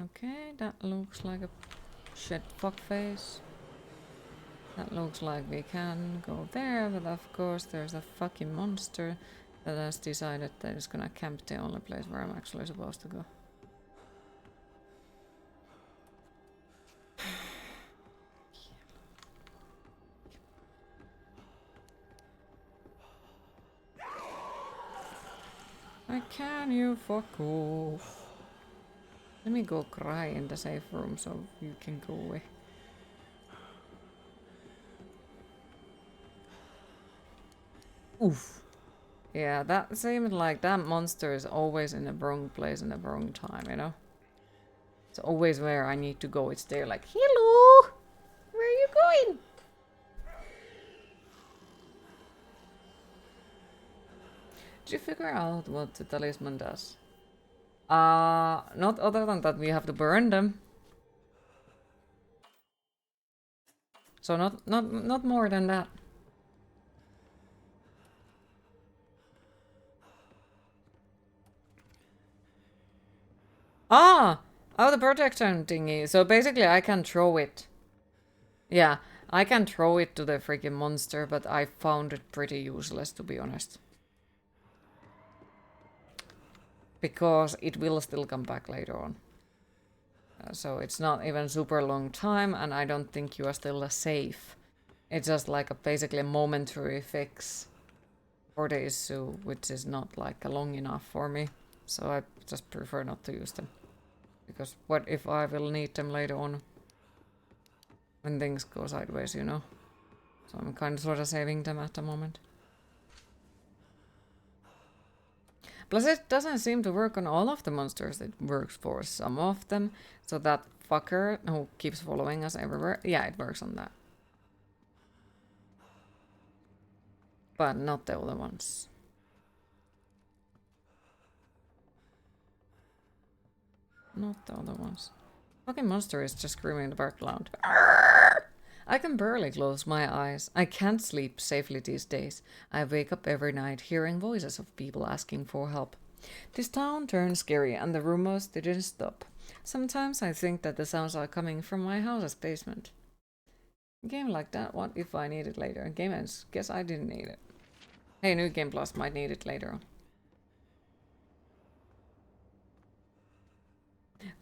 Okay, that looks like a shit fuckface. That looks like we can go there, but of course there's a fucking monster that has decided that it's gonna camp the only place where I'm actually supposed to go. Why can you fuck off? Let me go cry in the safe room so you can go away. Oof. Yeah, that seemed like that monster is always in the wrong place in the wrong time, you know? It's always where I need to go. It's there like, hello! Where are you going? Did you figure out what the talisman does? Not other than that we have to burn them. So not more than that. Ah! Oh, the protection thingy. So basically I can throw it. Yeah, I can throw it to the freaking monster, but I found it pretty useless, to be honest. Because it will still come back later on. So it's not even super long time, and I don't think you are still safe. It's just like basically a momentary fix for the issue, which is not like long enough for me. So I just prefer not to use them. Because what if I will need them later on? When things go sideways, you know? So I'm kind of sort of saving them at the moment. Plus it doesn't seem to work on all of the monsters, it works for some of them. So that fucker who keeps following us everywhere, yeah, it works on that. But not the other ones. Not the other ones. Fucking monster is just screaming in the background. I can barely close my eyes. I can't sleep safely these days. I wake up every night hearing voices of people asking for help. This town turned scary and the rumors didn't stop. Sometimes I think that the sounds are coming from my house's basement. A game like that, what if I need it later? Game ends. Guess I didn't need it. Hey, New Game Plus might need it later on.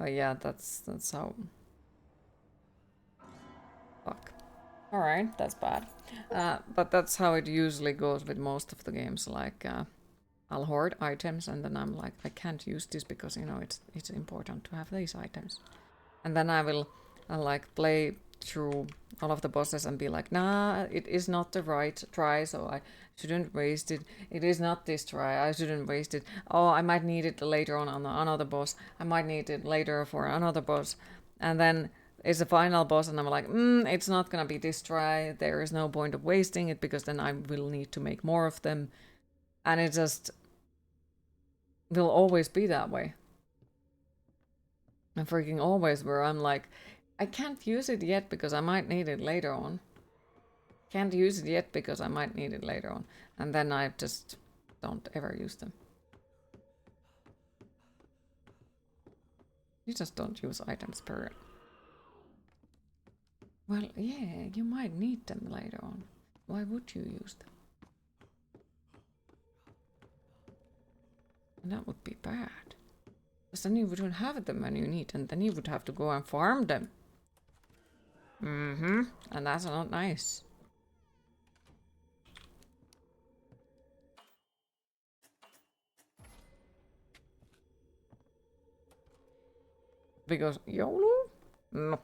Oh yeah, that's how... Fuck. Alright, that's bad. But that's how it usually goes with most of the games, like... I'll hoard items and then I'm like, I can't use this because, you know, it's important to have these items. And then I'll like play through all of the bosses and be like, nah, it is not the right try, so I shouldn't waste it. It is not this try, I shouldn't waste it. Oh, I might need it later on another boss. I might need it later for another boss. And then it's the final boss and I'm like, it's not gonna be this try. There is no point of wasting it because then I will need to make more of them. And it just will always be that way. And freaking always where I'm like, I can't use it yet because I might need it later on. Can't use it yet because I might need it later on. And then I just don't ever use them. You just don't use items per... Well, yeah, you might need them later on. Why would you use them? And that would be bad. Because then you wouldn't have them when you need, and then you would have to go and farm them. Mm-hmm. And that's not nice. Because YOLO? No.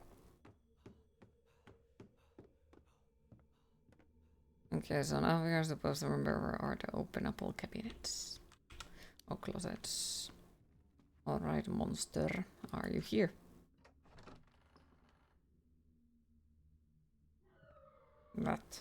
Okay, so now we are supposed to remember where are the openable cabinets. Or closets. Alright, monster. Are you here? What?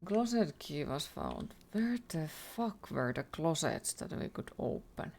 Closet key was found. Where the fuck were the closets that we could open?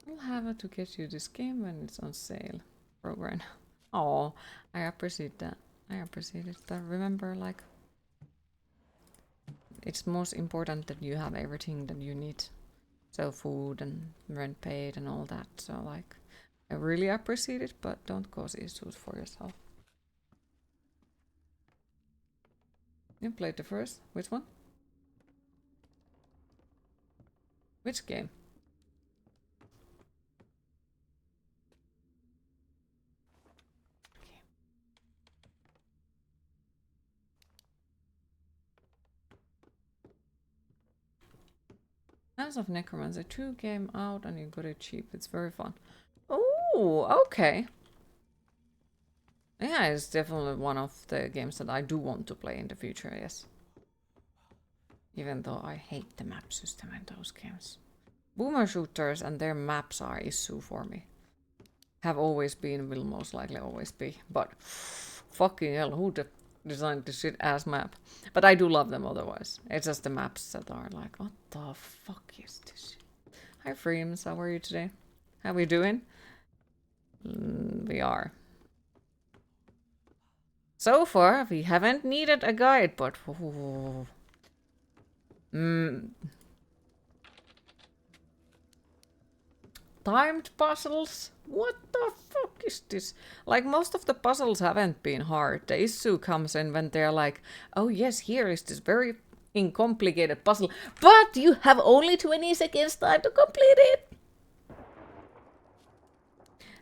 I'll have to get you this game when it's on sale. Program. Oh, I appreciate that. I appreciate it. But remember, like, it's most important that you have everything that you need. So food and rent paid and all that. So like, I really appreciate it, but don't cause issues for yourself. You played the first? Which one? Which game? House of Necromancer 2 came out and you got it cheap. It's very fun. Oh, okay. Yeah, it's definitely one of the games that I do want to play in the future, yes. Even though I hate the map system in those games. Boomer shooters and their maps are issue for me. Have always been, will most likely always be. But fucking hell, who designed this shit ass map? But I do love them otherwise. It's just the maps that are like, what the fuck is this shit? Hi Freems, how are you today? How we doing? We are. So far, we haven't needed a guide, but... Timed puzzles? What the fuck is this? Like, most of the puzzles haven't been hard. The issue comes in when they're like, oh yes, here is this very incomplicated puzzle, but you have only 20 seconds time to complete it.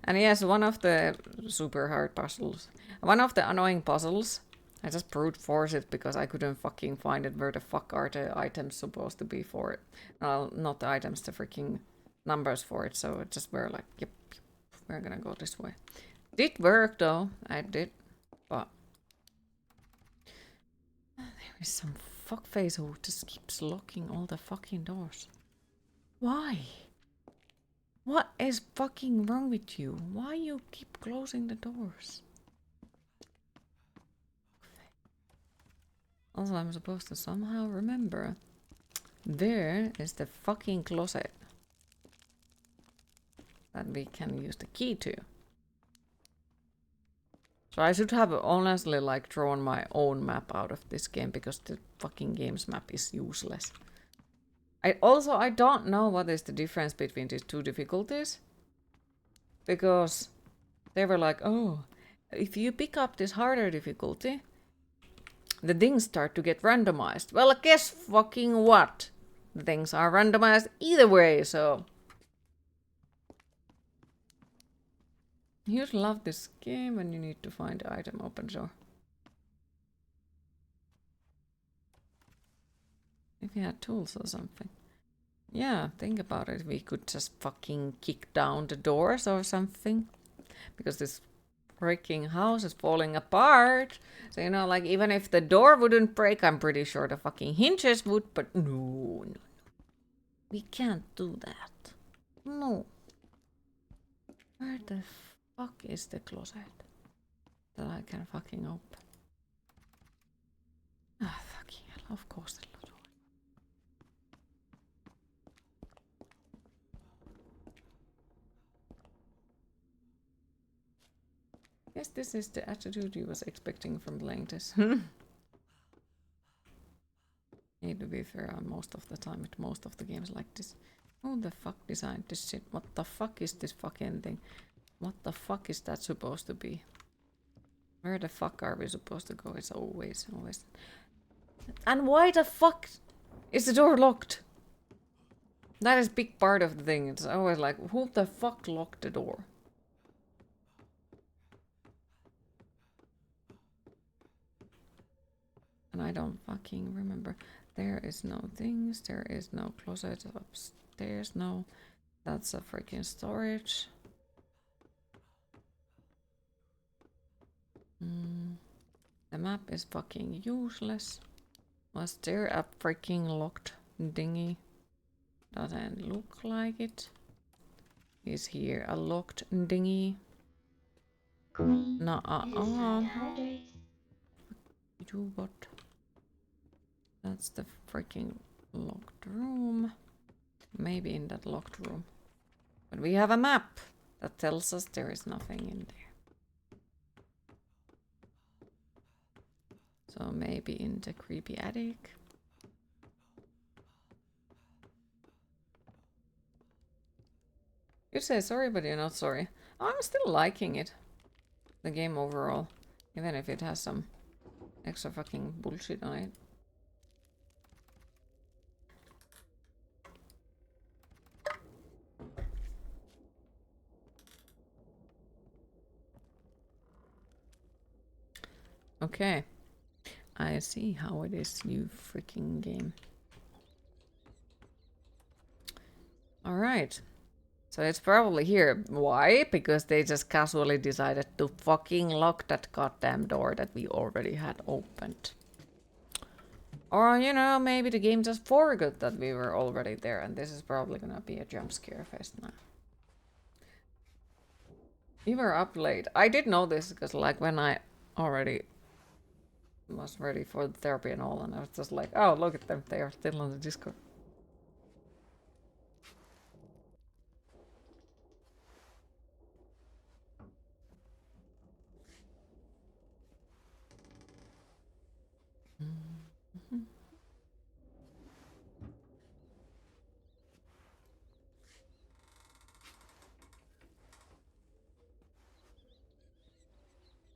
And yes, one of the super hard puzzles, one of the annoying puzzles, I just brute force it because I couldn't fucking find it. Where the fuck are the items supposed to be for it? Well, not the items, the freaking numbers for it. So it just were like, yep, we're gonna go this way. Did work though, I did, but there is some fuckface who just keeps locking all the fucking doors. Why? What is fucking wrong with you? Why you keep closing the doors? Also, I'm supposed to somehow remember. There is the fucking closet that we can use the key to. So I should have honestly like drawn my own map out of this game because the fucking game's map is useless. I don't know what is the difference between these two difficulties. Because they were like, oh, if you pick up this harder difficulty, the things start to get randomized. Well, guess fucking what? The things are randomized either way, so... You'd love this game when you need to find the item open door. If you had tools or something. Yeah, think about it. We could just fucking kick down the doors or something. Because this freaking house is falling apart. So, you know, like, even if the door wouldn't break, I'm pretty sure the fucking hinges would, but no. We can't do that. No. Where the fuck is the closet that I can fucking open? Ah, fucking hell, of course the door. Yes, this is the attitude you was expecting from playing this. Need to be fair on most of the time with most of the games like this. Who the fuck designed this shit? What the fuck is this fucking thing? What the fuck is that supposed to be? Where the fuck are we supposed to go? It's always. And why the fuck is the door locked? That is big part of the thing. It's always like, who the fuck locked the door? And I don't fucking remember. There is no things. There is no closet upstairs. No. That's a freaking storage. The map is fucking useless. Was there a freaking locked dinghy? Doesn't look like it. Is here a locked dinghy? Queen, No, it is time to hydrate. You what? That's the freaking locked room. Maybe in that locked room. But we have a map that tells us there is nothing in there. So maybe in the creepy attic. You say sorry, but you're not sorry. I'm still liking it. The game overall. Even if it has some extra fucking bullshit on it. Okay. I see how it is, you freaking game. Alright. So it's probably here. Why? Because they just casually decided to fucking lock that goddamn door that we already had opened. Or, you know, maybe the game just forgot that we were already there and this is probably gonna be a jump scare fest now. You were up late. I did know this because, like, when I already was ready for the therapy and all, and I was just like, oh, look at them, they are still on the Discord.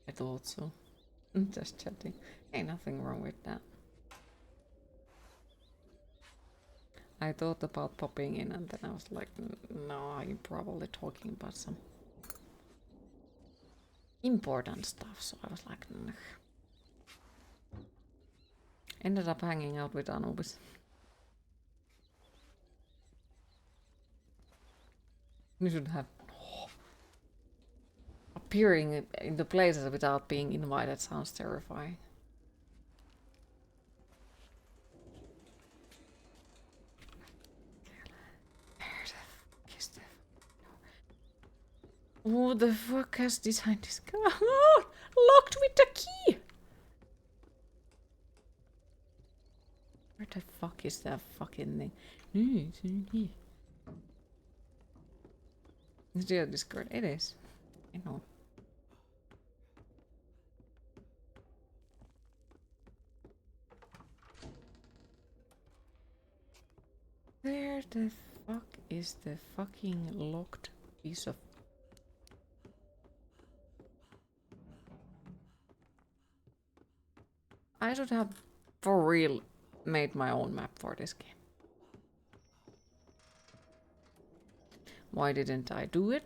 I thought so. Just chatting. Ain't nothing wrong with that. I thought about popping in and then I was like, no, you're probably talking about some important stuff. So I was like, nah. Ended up hanging out with Anubis. You should have appearing in the places without being invited sounds terrifying. Who the fuck has designed this car? Locked with the key! Where the fuck is that fucking thing? No, it's in here. Is there a Discord? It is. I know. Where the fuck is the fucking locked piece of... I should have, for real, made my own map for this game. Why didn't I do it?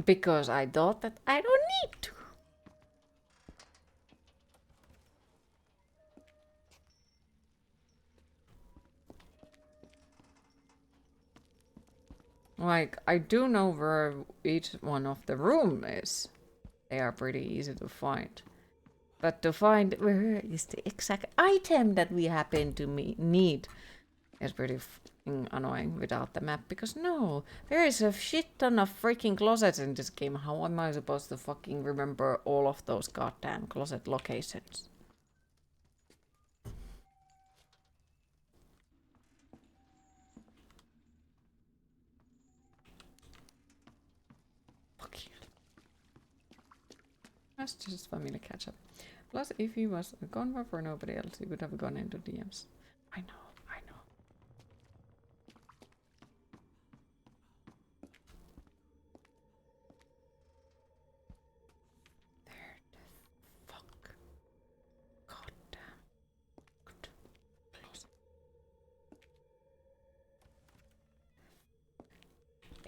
Because I thought that I don't need to. Like, I do know where each one of the room is. They are pretty easy to find. But to find where is the exact item that we happen to need is pretty annoying without the map. Because no, there is a shit ton of freaking closets in this game. How am I supposed to fucking remember all of those goddamn closet locations? That's just family catch up. Plus, if he was gone for nobody else, he would have gone into DMs. I know, I know. There the fuck. Goddamn. Good. Close.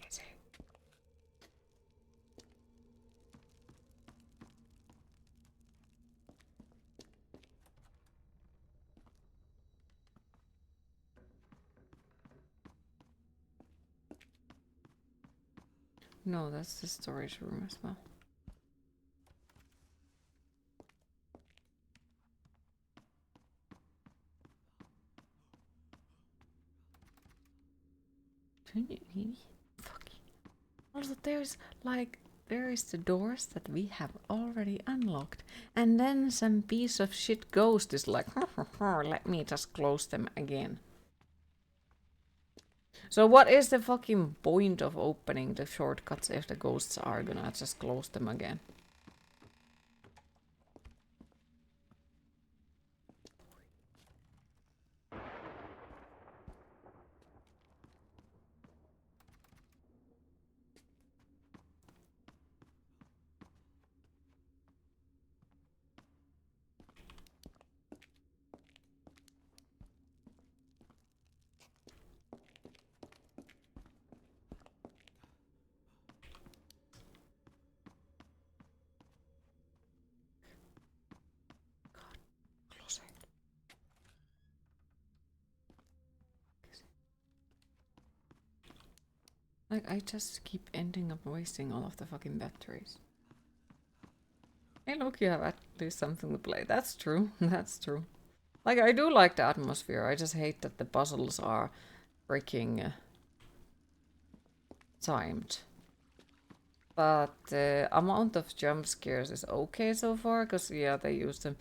Easy. No, that's the storage room as well. Fuck. Also, there's like, there is the doors that we have already unlocked, and then some piece of shit ghost is like, let me just close them again. So what is the fucking point of opening the shortcuts if the ghosts are gonna just close them again? Close it. Like, I just keep ending up wasting all of the fucking batteries. Hey, look, you have at least something to play. That's true. That's true. Like, I do like the atmosphere. I just hate that the puzzles are freaking timed. But the amount of jump scares is okay so far, because, yeah, they use them.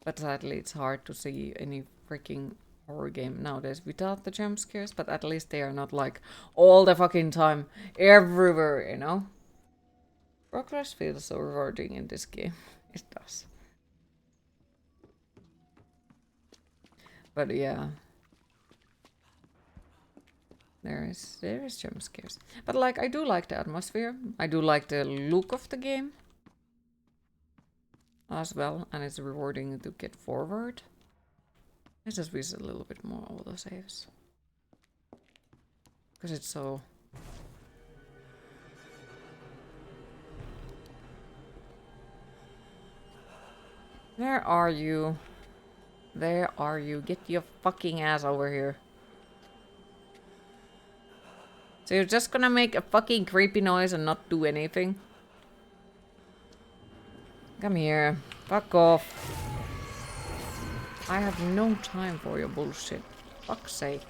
But sadly, it's hard to see any freaking horror game nowadays without the jump scares. But at least they are not, like, all the fucking time, everywhere, you know? Progress feels so rewarding in this game. It does. But yeah. There is jump scares. But like, I do like the atmosphere. I do like the look of the game as well, and it's rewarding to get forward. I just wish a little bit more autosaves. Because it's so... Where are you? Where are you? Get your fucking ass over here. So you're just gonna make a fucking creepy noise and not do anything? Come here. Fuck off. I have no time for your bullshit. Fuck's sake.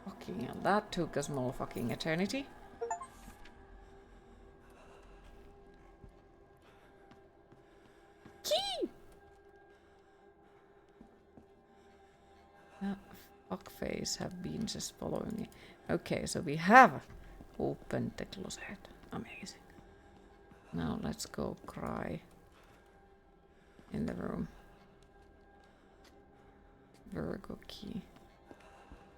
Fucking hell, that took a small fucking eternity. Key! That fuckface have been just following me. Okay, so we have opened the closet. Amazing. Now let's go cry in the room. Virgo key.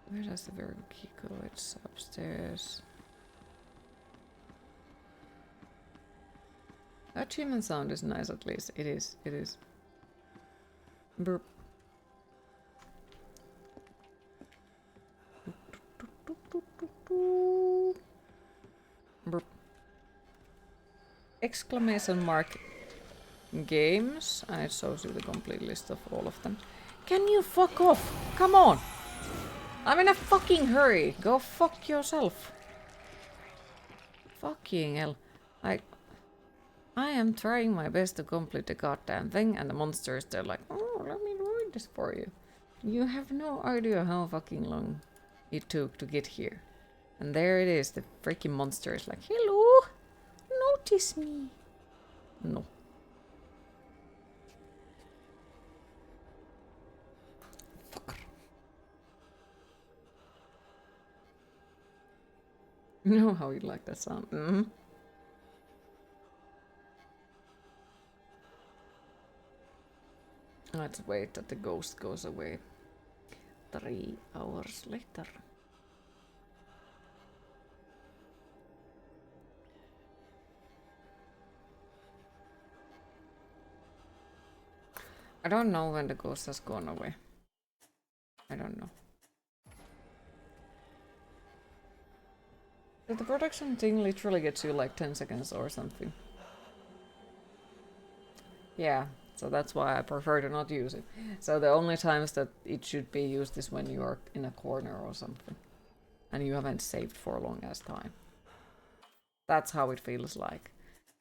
Where does the Virgo key go? It's upstairs. That human sound is nice at least. It is. It is. Burp. Burp. Exclamation mark games, and it shows you the complete list of all of them. Can you fuck off? Come on! I'm in a fucking hurry. Go fuck yourself. Fucking hell. I am trying my best to complete the goddamn thing, and the monsters, they're like, oh, let me ruin this for you. You have no idea how fucking long it took to get here. And there it is, the freaking monster is like, hello, notice me. No. Fucker. You know how you like that sound? Mm-hmm. Let's wait that the ghost goes away. 3 hours later. I don't know when the ghost has gone away. I don't know. But the production thing literally gets you like 10 seconds or something. Yeah, so that's why I prefer to not use it. So the only times that it should be used is when you are in a corner or something. And you haven't saved for a long ass time. That's how it feels like.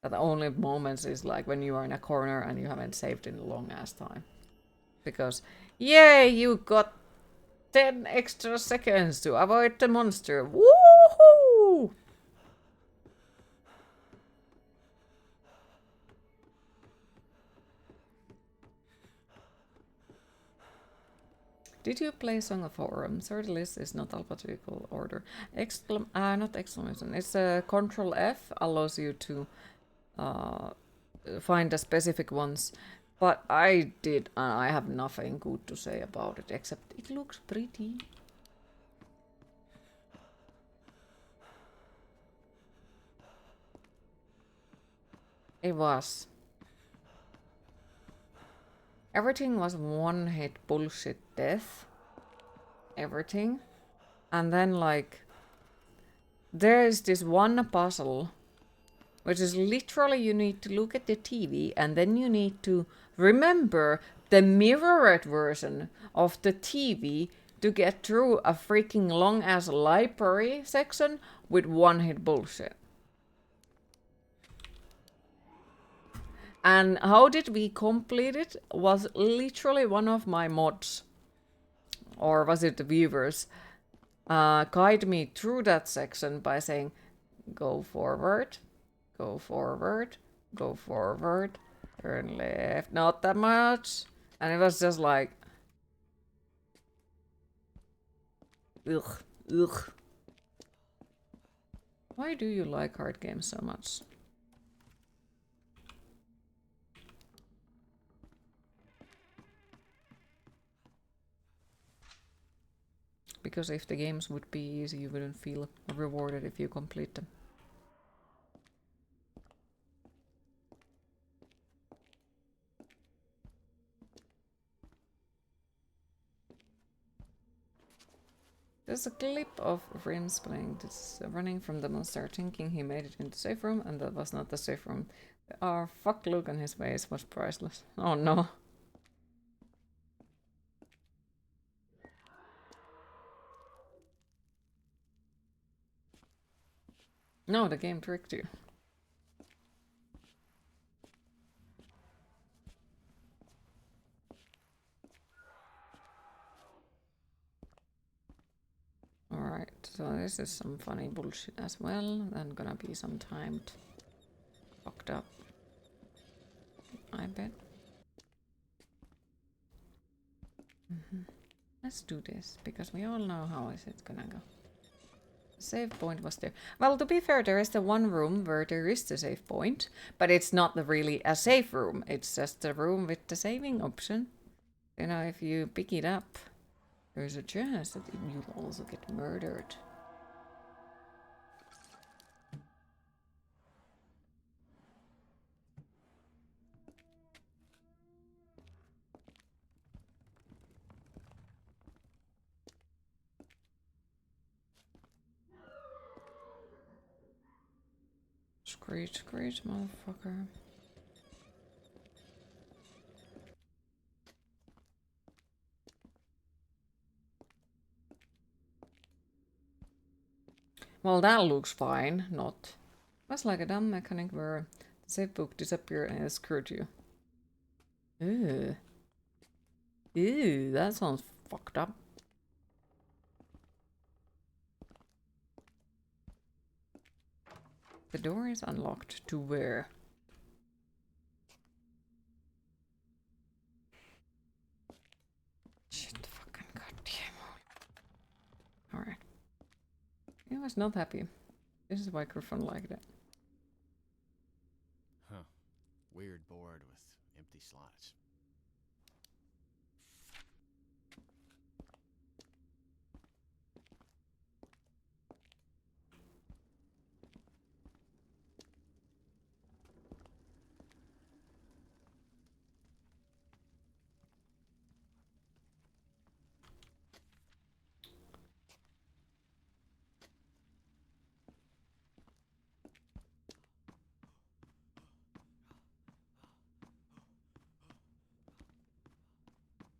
That the only moments is like when you are in a corner and you haven't saved in a long ass time. Because, yay, you got 10 extra seconds to avoid the monster. Woohoo! Did you play Song of Horror? Sorry, the list is not alphabetical order. Not exclamation. It's a Control F allows you to find the specific ones. But I did, and I have nothing good to say about it, except it looks pretty. It was. Everything was one hit bullshit death. Everything. And then, like, there is this one puzzle, which is literally you need to look at the TV and then you need to remember the mirrored version of the TV to get through a freaking long ass library section with one hit bullshit. And how did we complete it was literally one of my mods, or was it the viewers, guide me through that section by saying, go forward, go forward, go forward, turn left, not that much. And it was just like, ugh, ugh. Why do you like hard games so much? Because if the games would be easy, you wouldn't feel rewarded if you complete them. There's a clip of Rims playing this, running from the monster, thinking he made it into the safe room, and that was not the safe room. Our fuck look on his face was priceless. Oh no. No, the game tricked you. Alright, so this is some funny bullshit as well. Then gonna be some timed fucked up, I bet. Let's do this, because we all know how is it gonna go. Save point was there. Well, to be fair, there is the one room where there is the save point, but it's not really a save room. It's just a room with the saving option. You know, if you pick it up, there's a chance that you also get murdered. Screech, screech, motherfucker. Well, that looks fine. Not. Was like a dumb mechanic where the save book disappeared and it screwed you. Ew. Ew, that sounds fucked up. The door is unlocked. To where? Shit, fucking goddamn. Alright. He was not happy. This is why Griffin liked it. Huh. Weird board with empty slots.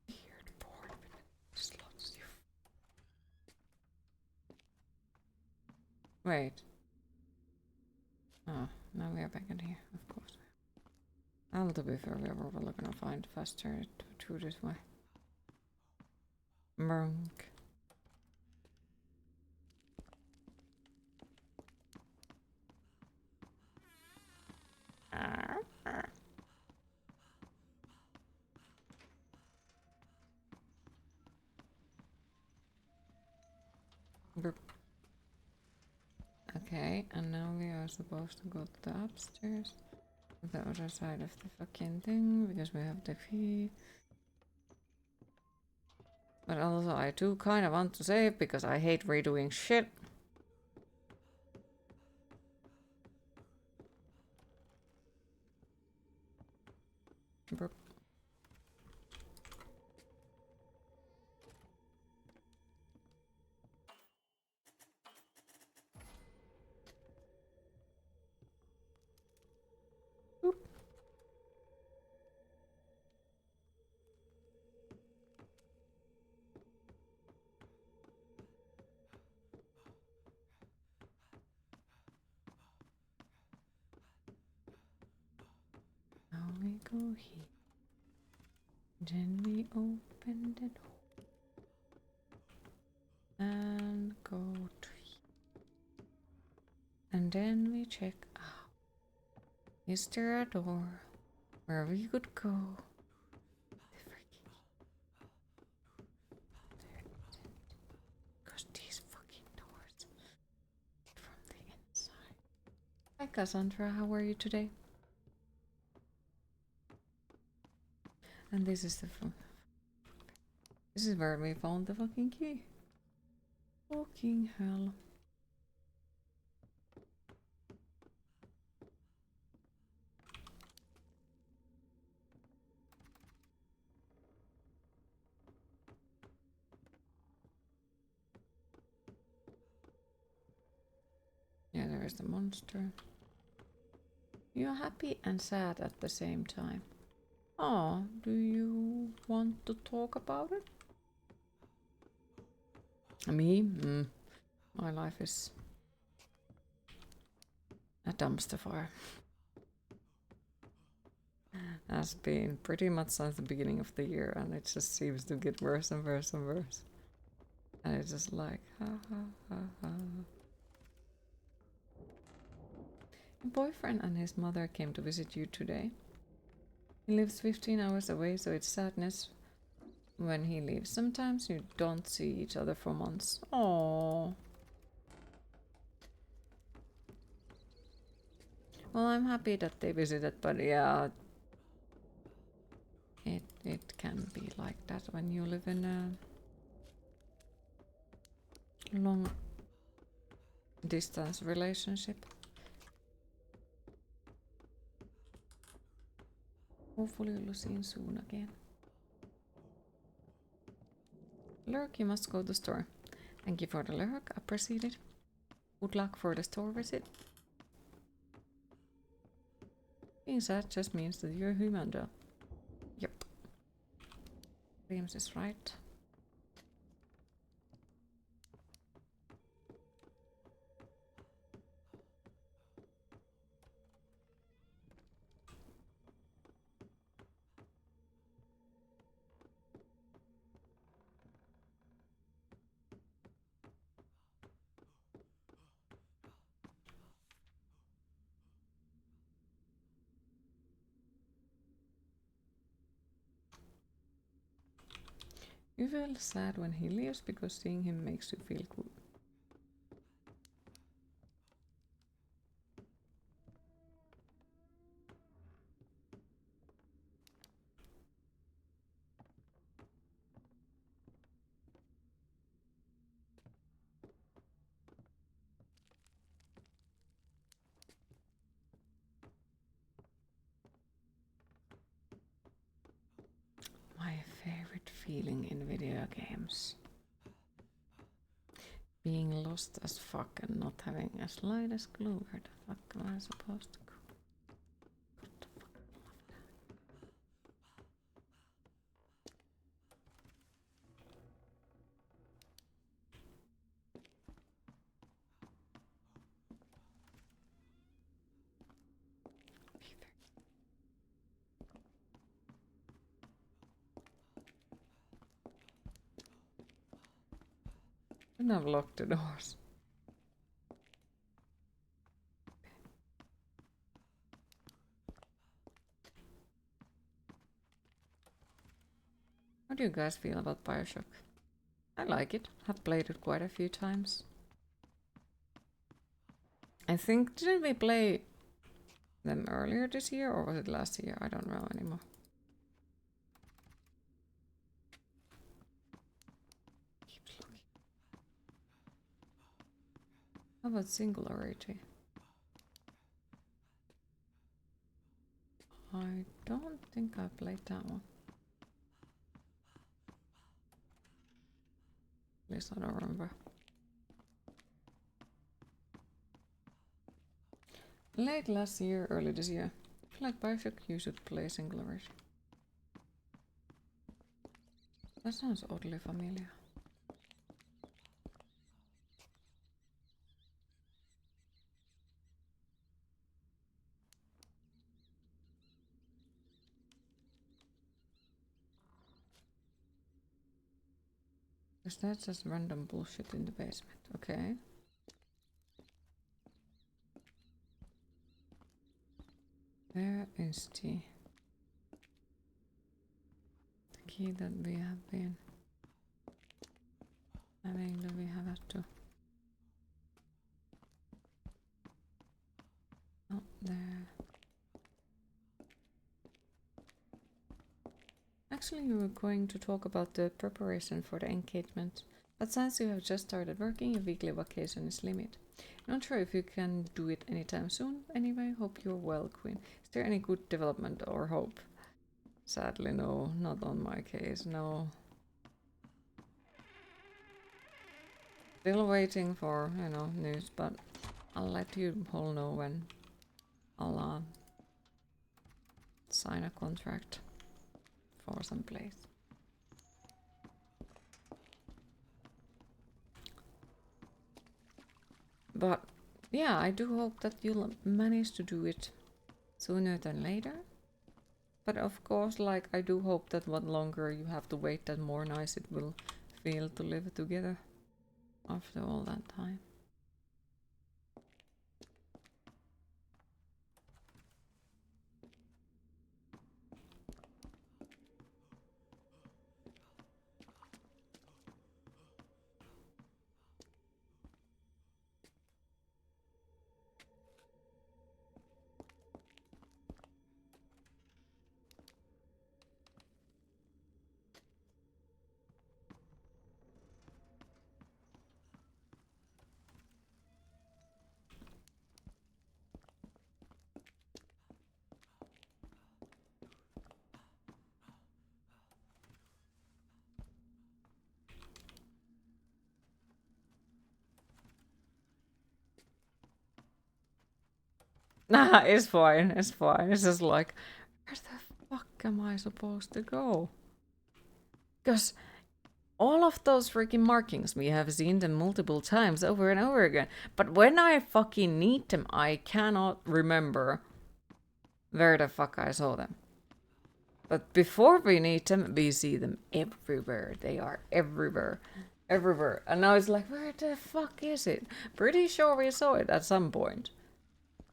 Weird board with slots. Wait. Oh, now we are back in here, of course. I'll to be fair, we are probably gonna find faster through this way. Mrunk. Burp. Okay, and now we are supposed to go to the upstairs. To the other side of the fucking thing, because we have the key. But also I do kind of want to save, because I hate redoing shit. Burp. Oop. Now we go here. Then we open the door. And go to here. And then we check out. Is there a door where we could go? Because these fucking doors from the inside. Hi Cassandra, how are you today? And this is the this is where we found the fucking key. Fucking hell. Yeah, there is the monster. You're happy and sad at the same time. Oh, do you want to talk about it? Me? My life is a dumpster fire. Has been pretty much since the beginning of the year, and it just seems to get worse and worse and worse. And it's just like, ha ha ha ha. Your boyfriend and his mother came to visit you today. He lives 15 hours away, so it's sadness when he leaves. Sometimes you don't see each other for months. Aww. Well, I'm happy that they visited, but yeah, it can be like that when you live in a long distance relationship. Hopefully we'll see you soon again. Lurk, you must go to the store. Thank you for the lurk, appreciate it. Good luck for the store visit. Being sad just means that you're human though. Yep. James is right. You feel sad when he leaves because seeing him makes you feel good. My favorite feeling in video games. Being lost as fuck and not having a slightest clue where the fuck am I supposed to go. What the fuck? And I've locked the doors. How do you guys feel about Bioshock? I like it. I've played it quite a few times. I think, didn't we play them earlier this year or was it last year? I don't know anymore. Keeps looking. How about Singularity? I don't think I played that one. At least I don't remember. Late last year, early this year. If you like Bioshock, you should play Singularity. That sounds oddly familiar. Is that just random bullshit in the basement? Okay. Where is the key that we have been having that we have had to... Oh, there. Actually, we were going to talk about the preparation for the engagement. But since you have just started working, your weekly vacation is limited. Not sure if you can do it anytime soon. Anyway, hope you're well, Queen. Is there any good development or hope? Sadly, no. Not on my case, no. Still waiting for, news, but I'll let you all know when I'll sign a contract for some place. But yeah, I do hope that you'll manage to do it sooner than later. But of course, like, I do hope that what longer you have to wait, that more nice it will feel to live together after all that time. Nah, it's fine, it's fine. It's just like, where the fuck am I supposed to go? Because all of those freaking markings, we have seen them multiple times over and over again. But when I fucking need them, I cannot remember where the fuck I saw them. But before we need them, we see them everywhere. They are everywhere. Everywhere. And now it's like, where the fuck is it? Pretty sure we saw it at some point.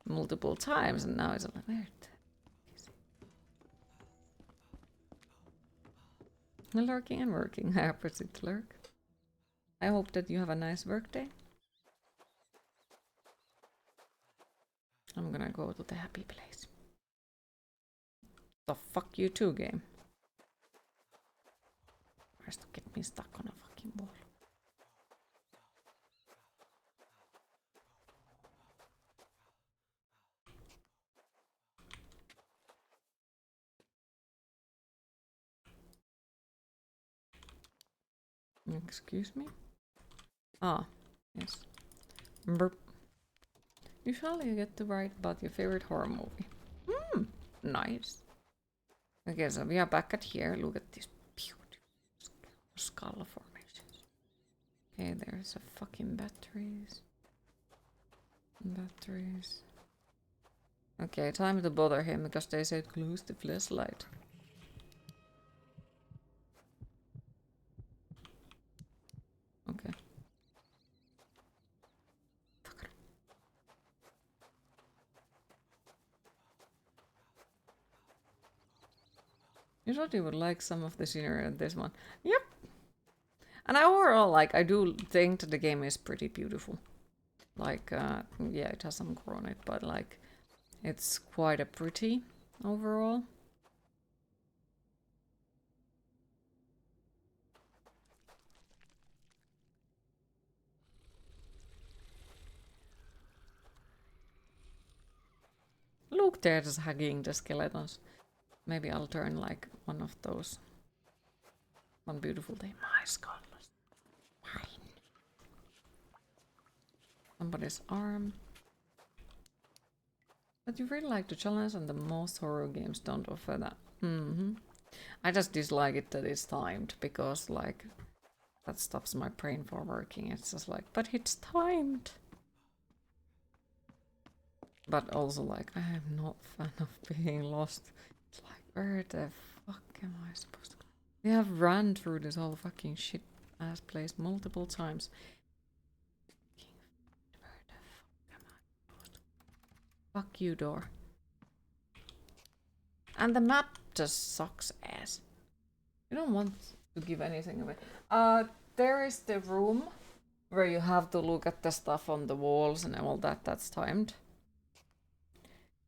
Multiple times, and now it's like, where the fuck is it? Lurking and working. I appreciate the lurk. I hope that you have a nice workday. I'm gonna go to the happy place. The fuck you too, game. Tries to get me stuck on a fucking wall. Excuse me? Ah, yes. Burp. Usually you get to write about your favorite horror movie. Hmm, nice. Okay, so we are back at here. Look at this beautiful skull formations. Okay, there's a fucking batteries. Batteries. Okay, time to bother him because they said close the flashlight. Okay. You thought you would like some of the scenery in this one. Yep. And overall, like, I do think that the game is pretty beautiful. Like, yeah, it has some gore on it, but like, it's quite a pretty overall. Look, they're just hugging the skeletons. Maybe I'll turn like one of those. One beautiful day. My skull is mine. Somebody's arm. But you really like the challenge, and the most horror games don't offer that. I just dislike it that it's timed, because like that stops my brain for working. It's just like, but it's timed. But also like, I am not a fan of being lost. It's like, where the fuck am I supposed to go? We have run through this whole fucking shit ass place multiple times. Where the fuck am I supposed to go? Fuck you, door. And the map just sucks ass. You don't want to give anything away. There is the room where you have to look at the stuff on the walls and all that. That's timed.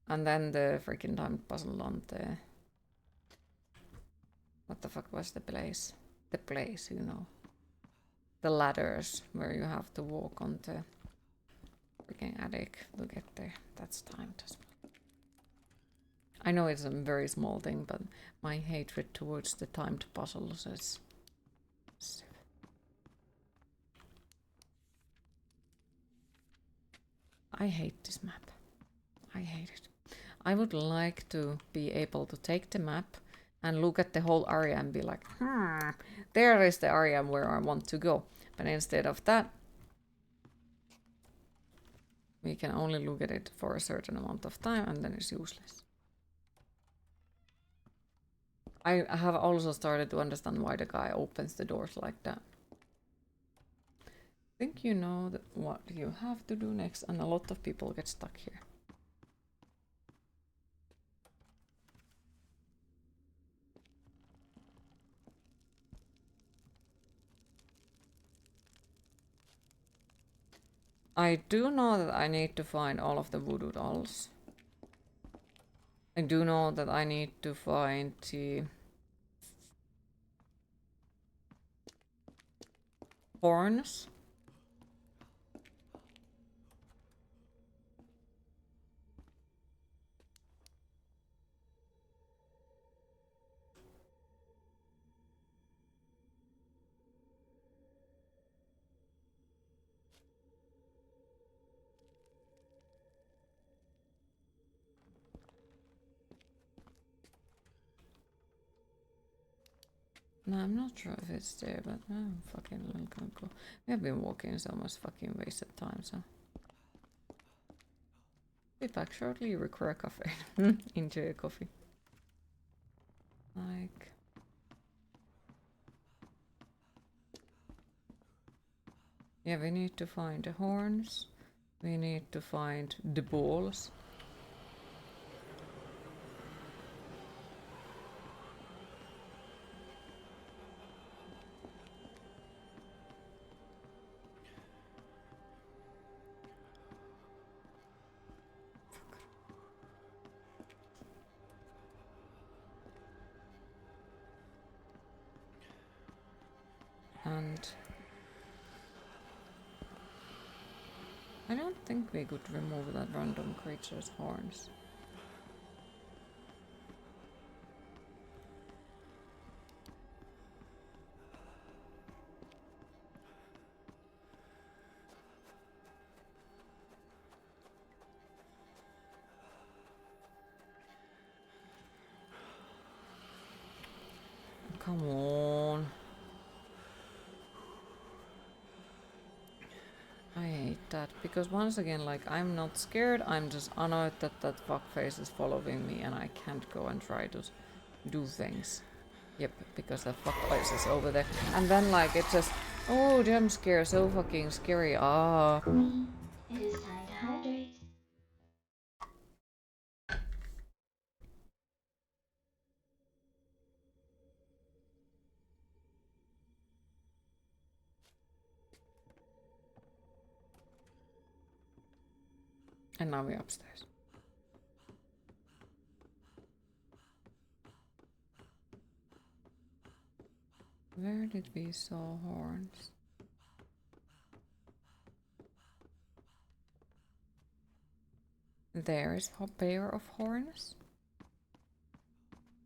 And then the freaking timed puzzle on the... What the fuck was the place? The place, you know. The ladders where you have to walk on the freaking attic to get there. That's timed as well. I know it's a very small thing, but my hatred towards the timed puzzles is... I hate this map. I hate it. I would like to be able to take the map and look at the whole area and be like, there is the area where I want to go. But instead of that, we can only look at it for a certain amount of time and then it's useless. I have also started to understand why the guy opens the doors like that. I think you know what you have to do next, and a lot of people get stuck here. I do know that I need to find all of the voodoo dolls. I do know that I need to find the horns. No, I'm not sure if it's there, but I'm fucking gonna go. We have been walking so much fucking wasted time, so. Be back shortly, require a coffee. Enjoy a coffee. Like. Yeah, we need to find the horns. We need to find the balls. And I don't think we could remove that random creature's horns. Come on. I hate that, because once again, like, I'm not scared, I'm just annoyed that that fuckface is following me and I can't go and try to do things. Yep, because that fuckface is over there. And then, like, it's just, oh, jump scare, so fucking scary. Ah. Queen, it is time to hydrate. And now we're upstairs. Where did we saw horns? There's a pair of horns.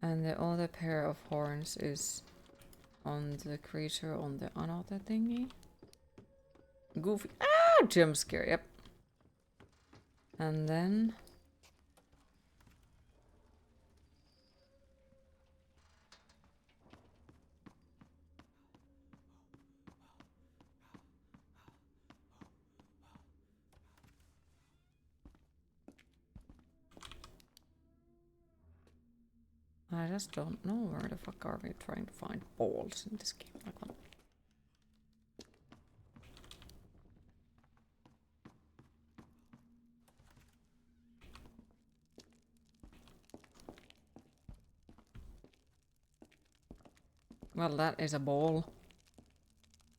And the other pair of horns is on the creature on the another thingy. Goofy. Ah! Jump scare, yep. And then... I just don't know where the fuck are we trying to find balls in this game. Like, what? Well, that is a ball.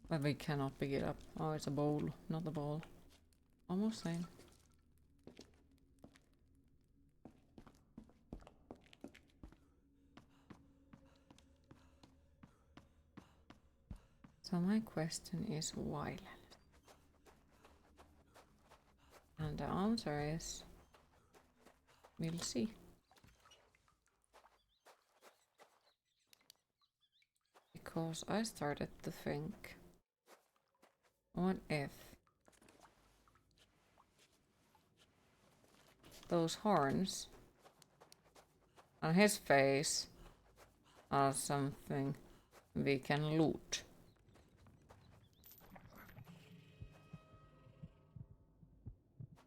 But we cannot pick it up. Oh, it's a bowl, not a ball. Almost same. So my question is why? And the answer is... we'll see. Because I started to think... what if... those horns... on his face... are something we can loot?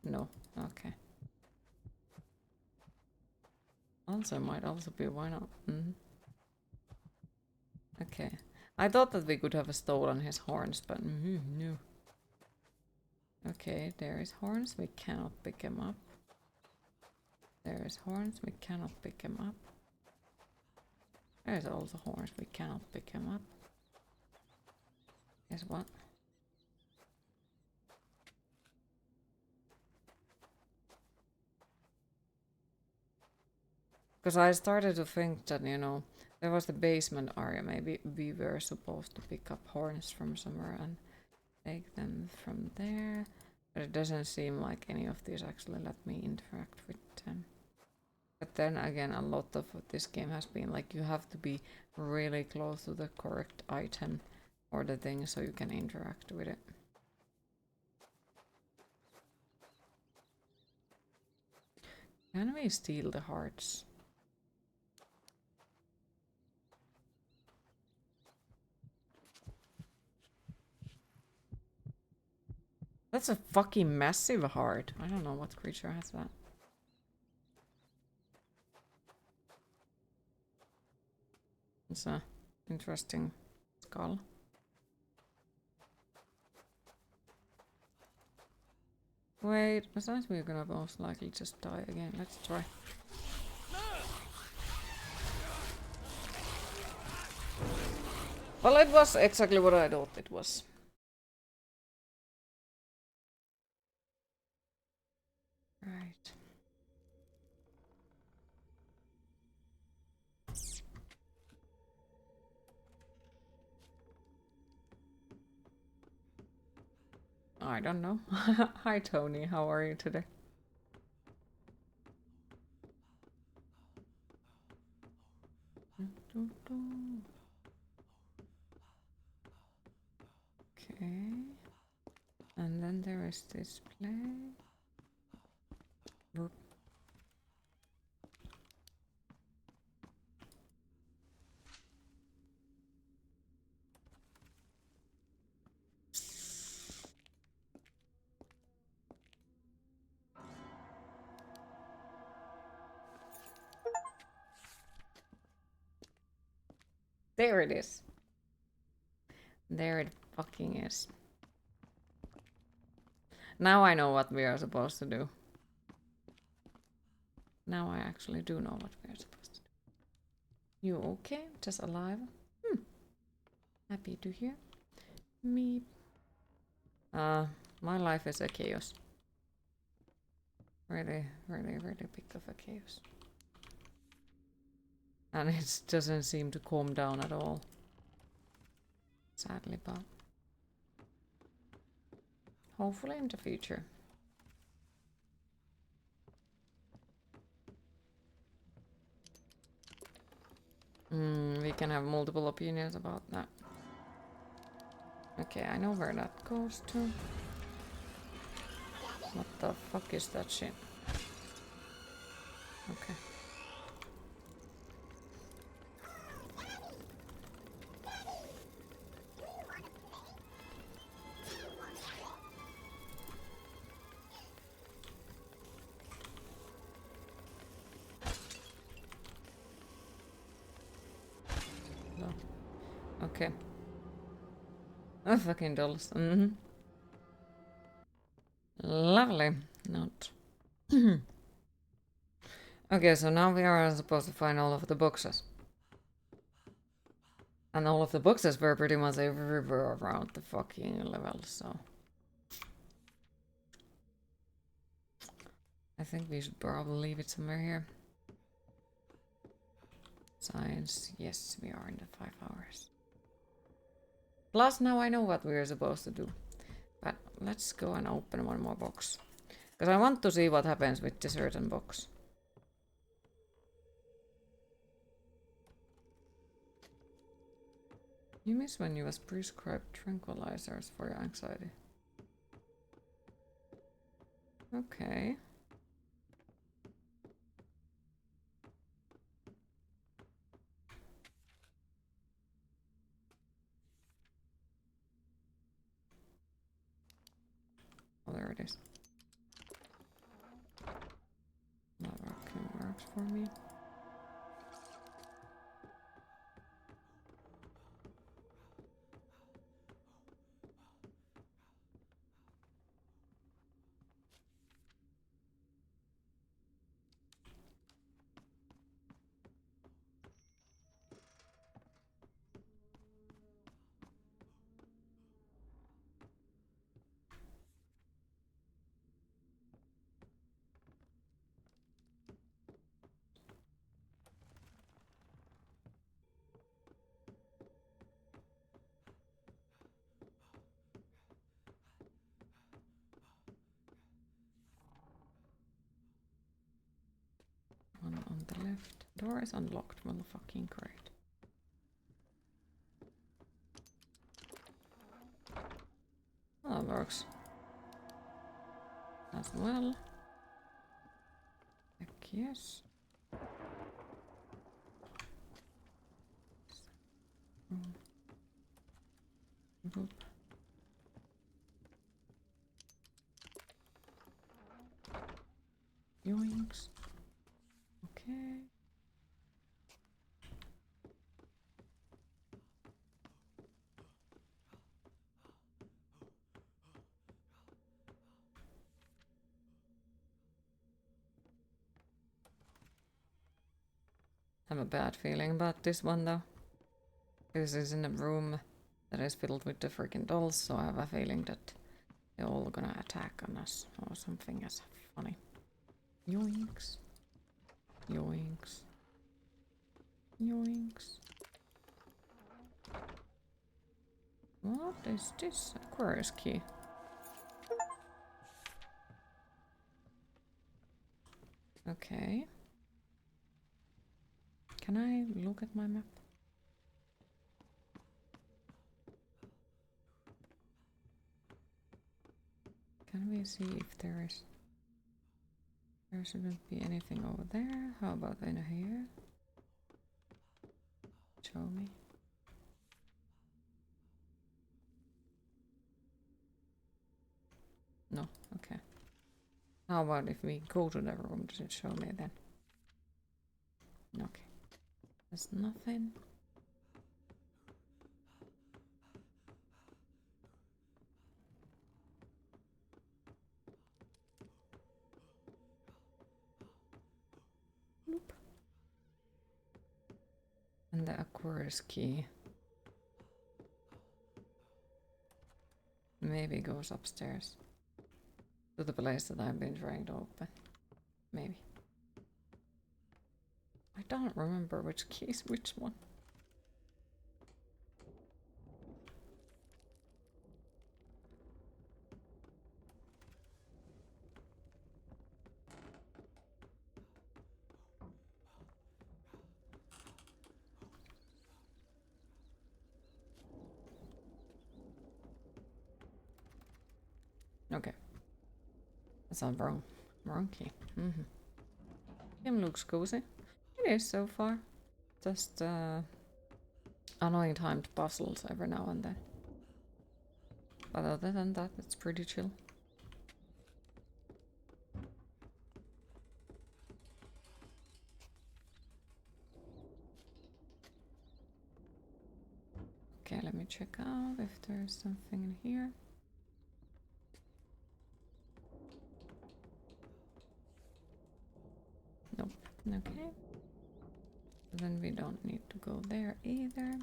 No, okay. Also might also be, why not? Okay. I thought that we could have stolen his horns, but no. Okay, there is horns, we cannot pick him up. There is horns, we cannot pick him up. There's also horns, we cannot pick him up. Guess what? Because I started to think that, you know, there was the basement area. Maybe we were supposed to pick up horns from somewhere and take them from there. But it doesn't seem like any of these actually let me interact with them. But then again, a lot of this game has been like you have to be really close to the correct item or the thing so you can interact with it. Can we steal the hearts? That's a fucking massive heart. I don't know what creature has that. It's a interesting skull. Wait, besides we're gonna most likely just die again. Let's try. Well, it was exactly what I thought it was. Right. I don't know. Hi Tony, how are you today? Okay. And then there is this play. Boop. There it is. There it fucking is. Now I know what we are supposed to do. Now I actually do know what we are supposed to do. You okay? Just alive? Happy to hear. Me. My life is a chaos. Really, really, really big of a chaos. And it doesn't seem to calm down at all. Sadly, but hopefully in the future. We can have multiple opinions about that. Okay, I know where that goes to. What the fuck is that shit? Okay. No. Okay. Oh, fucking dolls. Lovely. Not. Okay, so now we are supposed to find all of the boxes. And all of the boxes were pretty much everywhere around the fucking level, so... I think we should probably leave it somewhere here. Science, yes, we are in the 5 hours. Plus, now I know what we are supposed to do. But let's go and open one more box. Because I want to see what happens with the certain box. You miss when you was prescribed tranquilizers for your anxiety. Okay. Oh, there it is. That works for me. One on the left. Door is unlocked. Well, fucking great. Well, that works. As well. Heck yes. Boop. Yoinks. Okay. I have a bad feeling about this one though. This is in a room that is filled with the freaking dolls, so I have a feeling that they're all gonna attack on us or something as funny. Yoinks. Yoinks. Yoinks. What is this? Aquarius key. Okay. Can I look at my map? Can we see if there is... There shouldn't be anything over there. How about in here? Show me. No, okay. How about if we go to the room? Does it show me then? Okay. There's nothing. Nope. And the Aquarius key. Maybe goes upstairs. To the place that I've been trying to open. Maybe. I don't remember which key is which one. Okay. That's not wrong. Wrong key. Game looks cozy. It is so far. Just annoying timed puzzles every now and then. But other than that, it's pretty chill. Okay, let me check out if there's something in here. Nope. Okay. Then we don't need to go there either.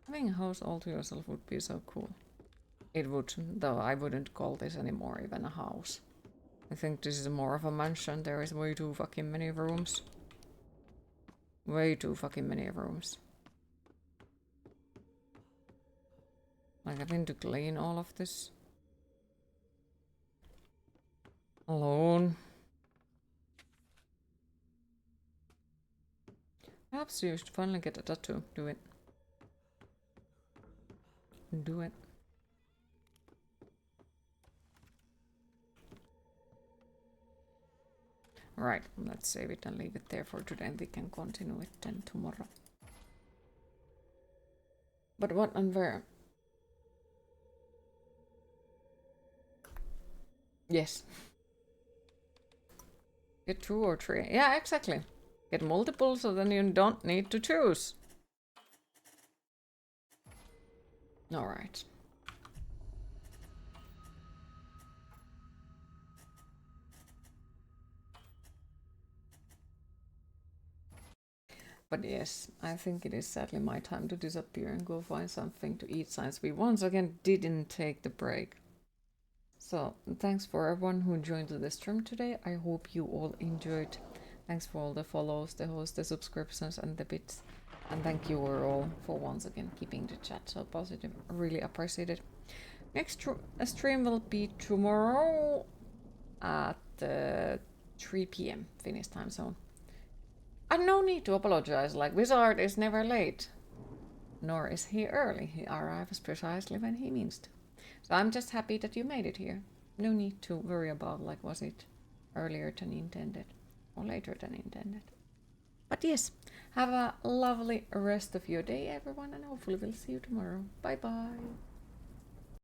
Having a house all to yourself would be so cool. It would, though I wouldn't call this anymore even a house. I think this is more of a mansion. There is way too fucking many rooms. Way too fucking many rooms. Like, I need to clean all of this. Alone. Perhaps you should finally get a tattoo. Do it. Do it. Right, let's save it and leave it there for today, and we can continue it then tomorrow. But what and where? Yes. Get 2 or 3. Yeah, exactly. Get multiple so then you don't need to choose. Alright. But yes, I think it is sadly my time to disappear and go find something to eat since we once again didn't take the break. So, thanks for everyone who joined the stream today. I hope you all enjoyed. Thanks for all the follows, the hosts, the subscriptions, and the bits. And thank you all for once again keeping the chat so positive. Really appreciate it. Next stream will be tomorrow at 3 p.m. Finnish time zone. And no need to apologize, like Wizard is never late. Nor is he early. He arrives precisely when he means to. So I'm just happy that you made it here. No need to worry about, like, was it earlier than intended or later than intended. But yes, have a lovely rest of your day, everyone, and hopefully we'll see you tomorrow. Bye bye.